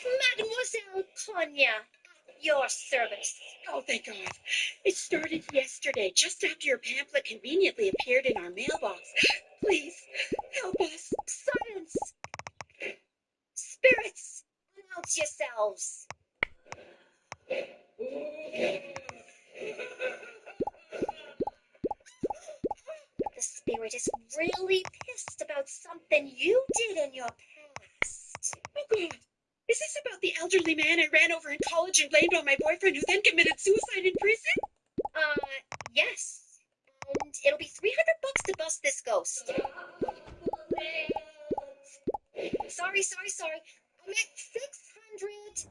Mademoiselle Konya, at your service. Oh, thank God. It started yesterday, just after your pamphlet conveniently appeared in our mailbox. Please, help us. Silence! Spirits, announce yourselves. The spirit is really pissed about something you did in your past. Oh, God. Is this about the elderly man I ran over in college and blamed on my boyfriend who then committed suicide in prison? Yes. And it'll be $300 to bust this ghost. Sorry. I meant 600.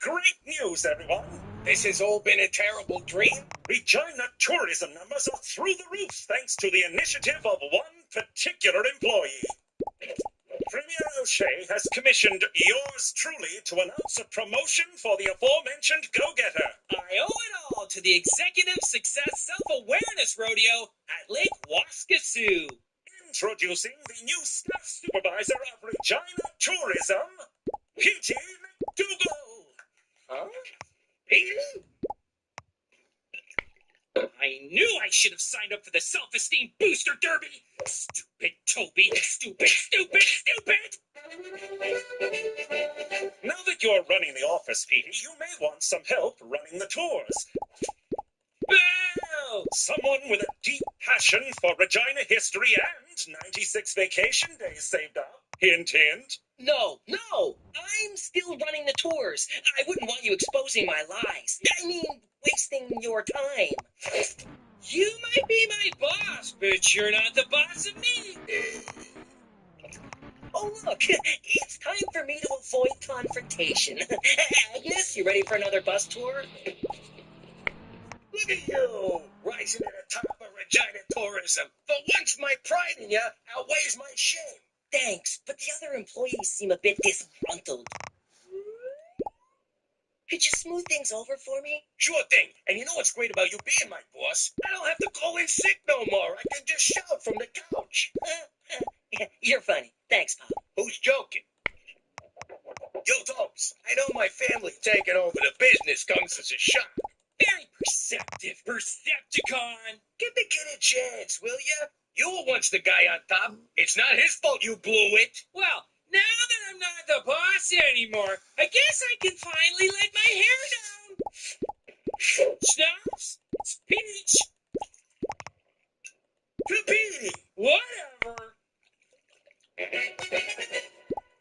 Great news, everyone! This has all been a terrible dream. Regina tourism numbers are through the roof thanks to the initiative of one particular employee. Premier O'Shea has commissioned yours truly to announce a promotion for the aforementioned go-getter. I owe it all to the Executive Success Self-Awareness Rodeo at Lake Waskesiu. Introducing the new staff supervisor of Regina Tourism, Petey McDougal. Huh? Petey? I knew I should have signed up for the Self-Esteem Booster Derby. Stupid Toby. Stupid. Now that you're running the office, Petey, you may want some help running the tours. Boo! Someone with a deep passion for Regina history and 96 vacation days saved up. Hint, hint. No, I'm still running the tours. I wouldn't want you exposing my lies. I mean, wasting your time. You might be my boss, but you're not the boss of me. Oh, look, it's time for me to avoid confrontation. Yes, you ready for another bus tour? Look at you, rising to the top of Regina tourism. For once, my pride in you outweighs my shame. Thanks, but the other employees seem a bit disgruntled. Could you smooth things over for me? Sure thing. And you know what's great about you being my boss? I don't have to call in sick no more. I can just shout from the couch. You're funny. Thanks, Pop. Who's joking? Yo, Topes, I know my family taking over the business comes as a shock. Very perceptive, Percepticon. Give the kid a chance, will ya? You were once the guy on top. It's not his fault you blew it. Well, now that I'm not the boss anymore, I guess I can finally let my hair down. Snaps? It's Peach. Petey. Whatever.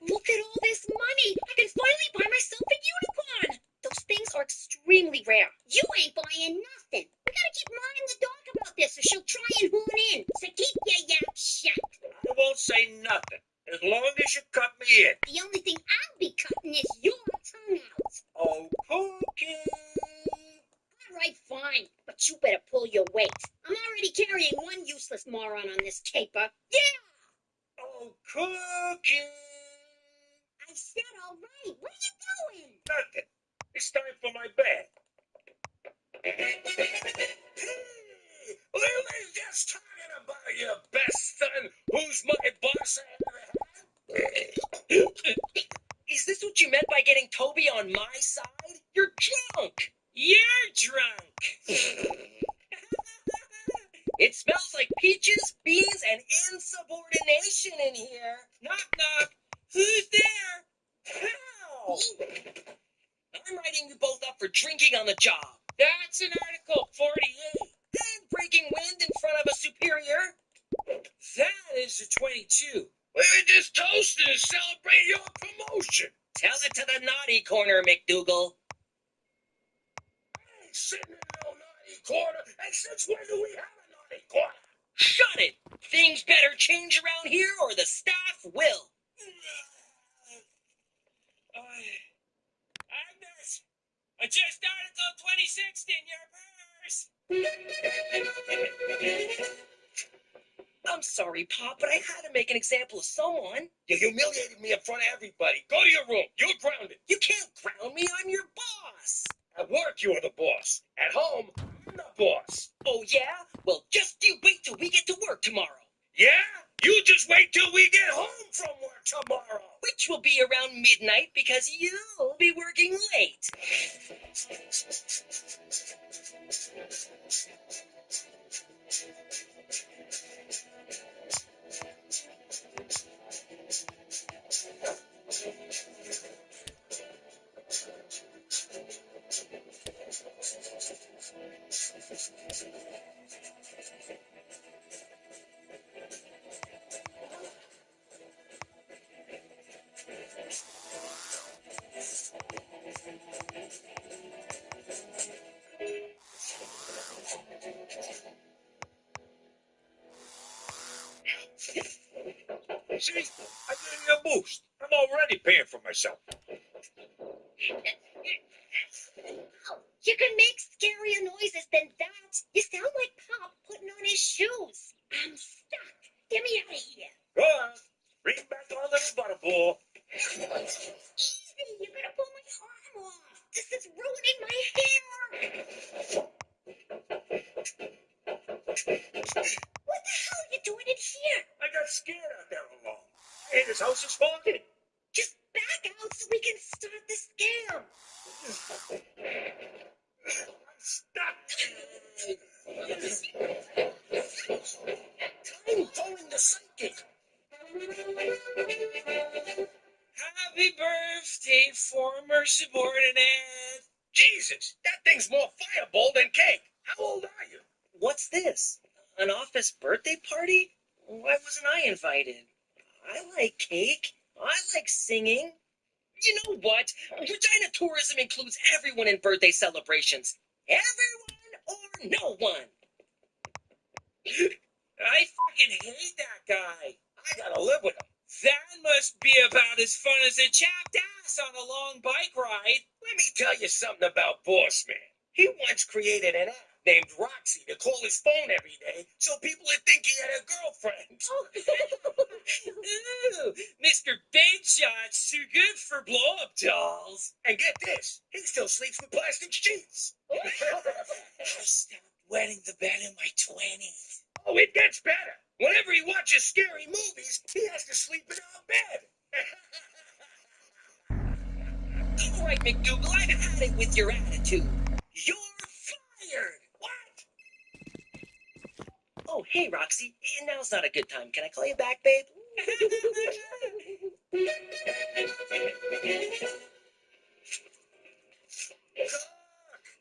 Look at all this money! I can finally buy myself a unicorn! Those things are extremely rare. You ain't buying nothing. We gotta keep Mom in the dark about this or she'll try and horn in. So keep your yap shut. I won't say nothing, as long as you cut me in. The only thing I'll be cutting is your tongue out. Oh, okay. Alright, fine. But you better pull your weight. I'm already carrying one useless moron on this caper. Yeah! Oh, cookie. I said alright. What are you doing? Nothing. It's time for my bed. Hey, Lily's just talking about your best son, who's my boss I ever had. Is this what you meant by getting Toby on my side? You're drunk. You're drunk. It smells like peaches, beans, and insubordination in here. Knock, knock. Who's there? How? I'm writing you both up for drinking on the job. That's in Article 48. And breaking wind in front of a superior. That is a 22. We're just toasting to celebrate your promotion. Tell it to the naughty corner, McDougal. I ain't sitting in no naughty corner. And since when do we have a naughty corner? Shut it! Things better change around here or the staff will. Agnes, adjust Article 26 in your purse. I'm sorry, Pop, but I had to make an example of someone. You humiliated me in front of everybody. Go to your room. You're grounded. You can't ground me. I'm your boss. At work, you're the boss. At home, I'm the boss. Oh, yeah? Well, just you wait till we get to work tomorrow. Yeah? You just wait till we get home from work tomorrow. Which will be around midnight because you'll be working late. See, I gave you a boost. I'm already paying for myself. You can make scarier noises than that. You sound like Pop putting on his shoes. I'm stuck. Get me out of here. Go on. Bring back our little butterball. Easy, you're gonna pull my arm off. This is ruining my hair. What the hell are you doing in here? I got scared out there alone. Hey, this house is haunted. Just back out so we can start the scam. I'm stuck. I'm going to psychic. Happy birthday, former subordinate. Jesus, that thing's more fireball than cake. How old are you? What's this? An office birthday party? Why wasn't I invited? I like cake. I like singing. You know what? Regina Tourism includes everyone in birthday celebrations. Everyone or no one. I fucking hate that guy. I gotta live with him. That must be about as fun as a chapped ass on a long bike ride. Let me tell you something about Boss Man. He once created an app named Roxy to call his phone every day so people would think he had a girlfriend. Ooh, Mr. Big Shot's too good for blow-up dolls. And get this, he still sleeps with plastic sheets. I stopped wetting the bed in my 20s. Oh, it gets better. Whenever he watches scary movies, he has to sleep in our bed. All right, McDougal, I've had it with your attitude. You're fired. What? Oh, hey, Roxy. Now's not a good time. Can I call you back, babe?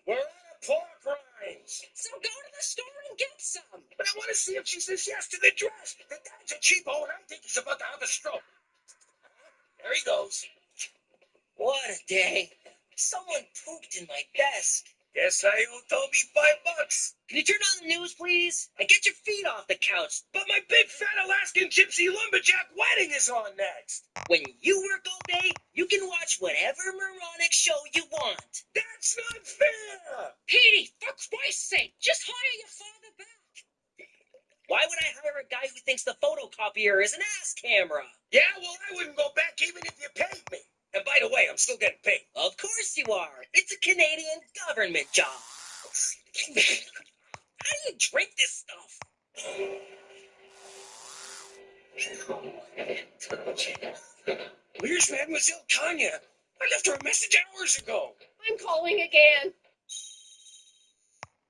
We're out of pork rinds. So go to the store and get some. But I want to see if she says yes to the dress. The dad's a cheapo, and I think he's about to have a stroke. There he goes. What a day. Someone pooped in my desk. Guess I owe Toby $5. Can you turn on the news, please? And get your feet off the couch. But my big fat Alaskan gypsy lumberjack wedding is on next. When you work all day, you can watch whatever moronic show you want. That's not fair. Petey, for Christ's sake, just hire your father back. Why would I hire a guy who thinks the photocopier is an ass camera? Yeah, well, I wouldn't go back even if you paid me. And by the way, I'm still getting paid. Of course you are. It's a Canadian government job. How do you drink this stuff? Where's Mademoiselle Tanya? I left her a message hours ago. I'm calling again.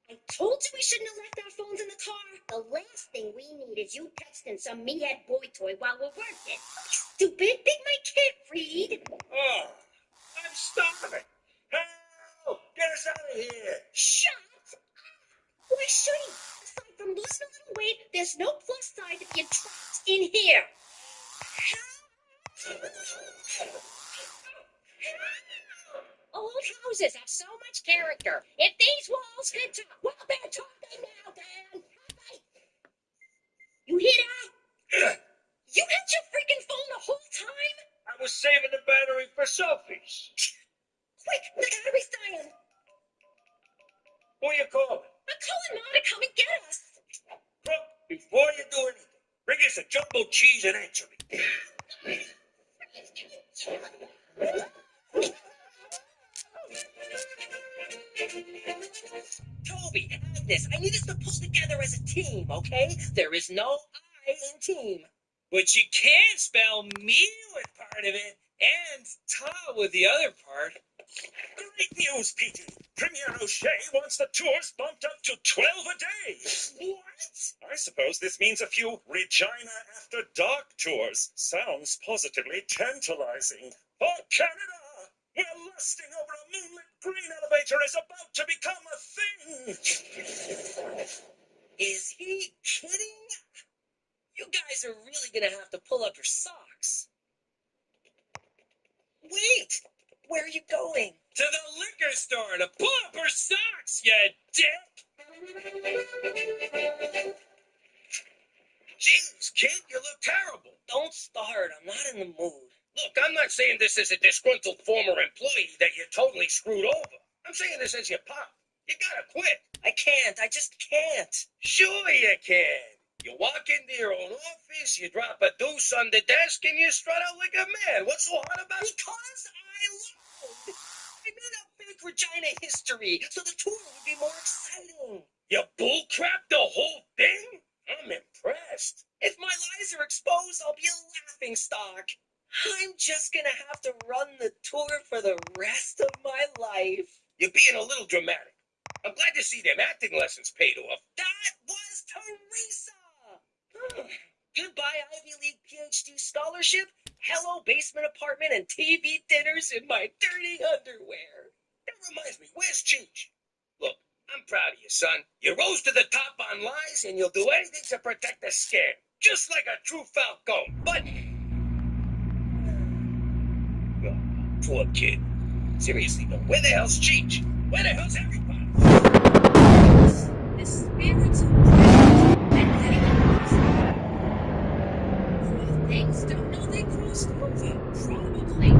I told you we shouldn't have left our phones in the car. The last thing we need is you texting some meathead boy toy while we're working. Stupid, Big Mike can't read. Oh, I'm starving. Help! Get us out of here. Shut up! Why should he? Aside from losing a little weight, there's no plus side if you're trapped in here. Old houses have so much character. If these walls could talk, well, they're talking now, Dan. Hey. You hear that? You had your freaking phone the whole time? I was saving the battery for selfies. Quick, the battery's dying. Who are you calling? I'm calling Ma to come and get us. Crook, before you do anything, bring us a jumbo cheese and anchovy. Toby, Agnes, I need us to pull together as a team, okay? There is no I in team. But you can spell me with part of it and Ta with the other part. Great news, Petey. Premier O'Shea wants the tours bumped up to 12 a day. What? I suppose this means a few Regina After Dark tours. Sounds positively tantalizing. For Canada, where lusting over a moonlit green elevator is about to become a thing. Is he kidding? You guys are really gonna have to pull up your socks. Wait! Where are you going? To the liquor store to pull up her socks, you dick! Jeez, kid, you look terrible. Don't start. I'm not in the mood. Look, I'm not saying this as a disgruntled former employee that you totally screwed over. I'm saying this as your pop. You gotta quit. I can't. I just can't. Sure you can. You walk into your own office, you drop a deuce on the desk, and you strut out like a man. What's so hard about it? Because I lied. I made up fake Regina history so the tour would be more exciting. You bullcrap the whole thing? I'm impressed. If my lies are exposed, I'll be a laughing stock. I'm just gonna have to run the tour for the rest of my life. You're being a little dramatic. I'm glad to see them acting lessons paid off. That was Teresa! Goodbye Ivy League PhD scholarship, hello basement apartment, and TV dinners in my dirty underwear. That reminds me, where's Cheech? Look, I'm proud of you, son. You rose to the top on lies, and you'll do anything to protect the scam. Just like a true Falcone. But... oh, poor kid. Seriously, though, where the hell's Cheech? Where the hell's everybody? The spirits of present and poor things don't know they crossed over. Probably.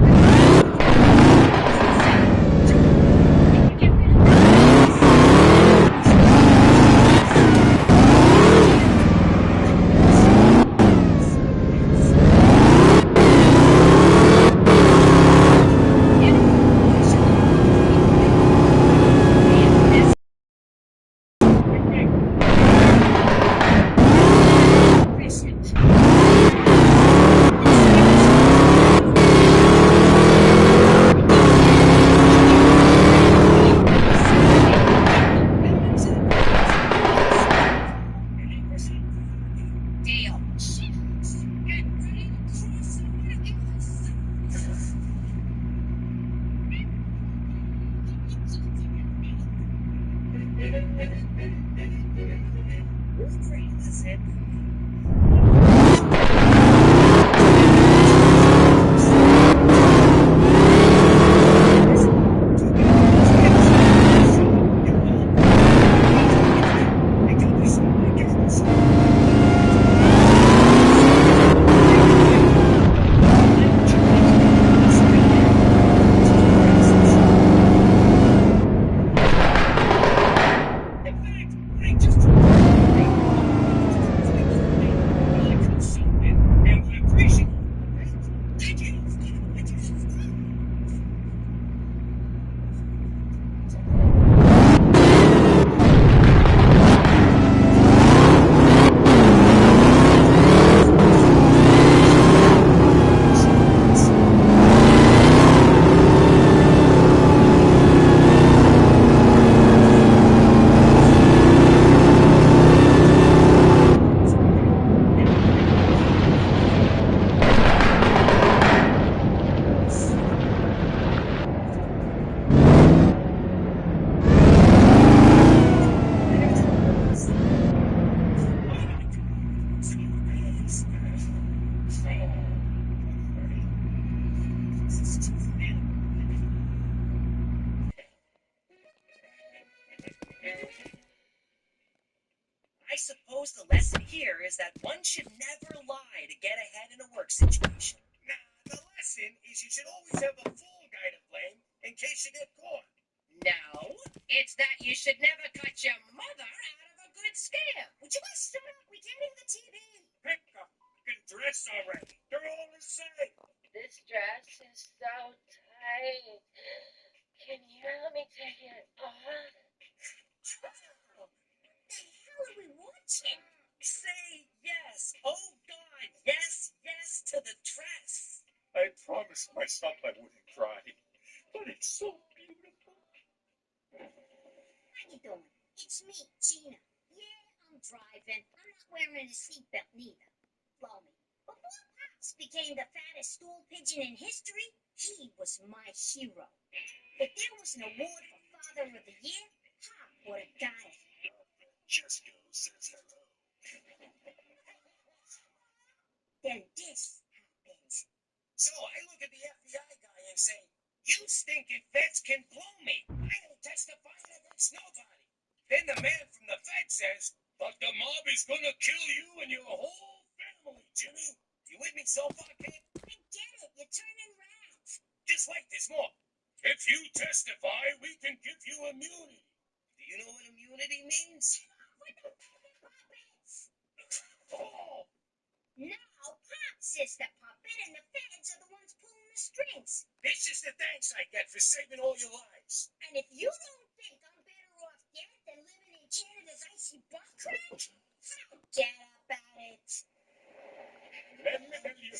suppose the lesson here is that one should never lie to get ahead in a work situation. Nah, the lesson is you should always have a fool guy to blame in case you get caught. No, it's that you should never cut your mother out of a good scare. Would you guys shut up? We're getting the TV. Pick a fucking dress already. They're all the same. This dress is so tight. Can you help me take it off? What the hell are we watching? Say yes. Oh, God. Yes, yes to the dress. I promised myself I wouldn't cry, but it's so beautiful. How you doing? It's me, Gina. Yeah, I'm driving. I'm not wearing a seatbelt neither. Blow me. Before Pops became the fattest stool pigeon in history, he was my hero. If there was an award for Father of the Year, Pop would have got it. Just says hello. Then this happens. So I look at the FBI guy and say, you stinking feds can blow me. I ain't testifying against nobody. Then the man from the Fed says, but the mob is gonna kill you and your whole family, Jimmy. You with me so far, kid? I get it. You're turning red. Just wait, there's more. If you testify, we can give you immunity. Do you know what immunity means? What the puppets? Oh, Now Pops is the puppet and the feds are the ones pulling the strings. this is the thanks I get for saving all your lives. And if you don't think I'm better off dead than living in Canada's icy butt crack, forget about it. Let me tell you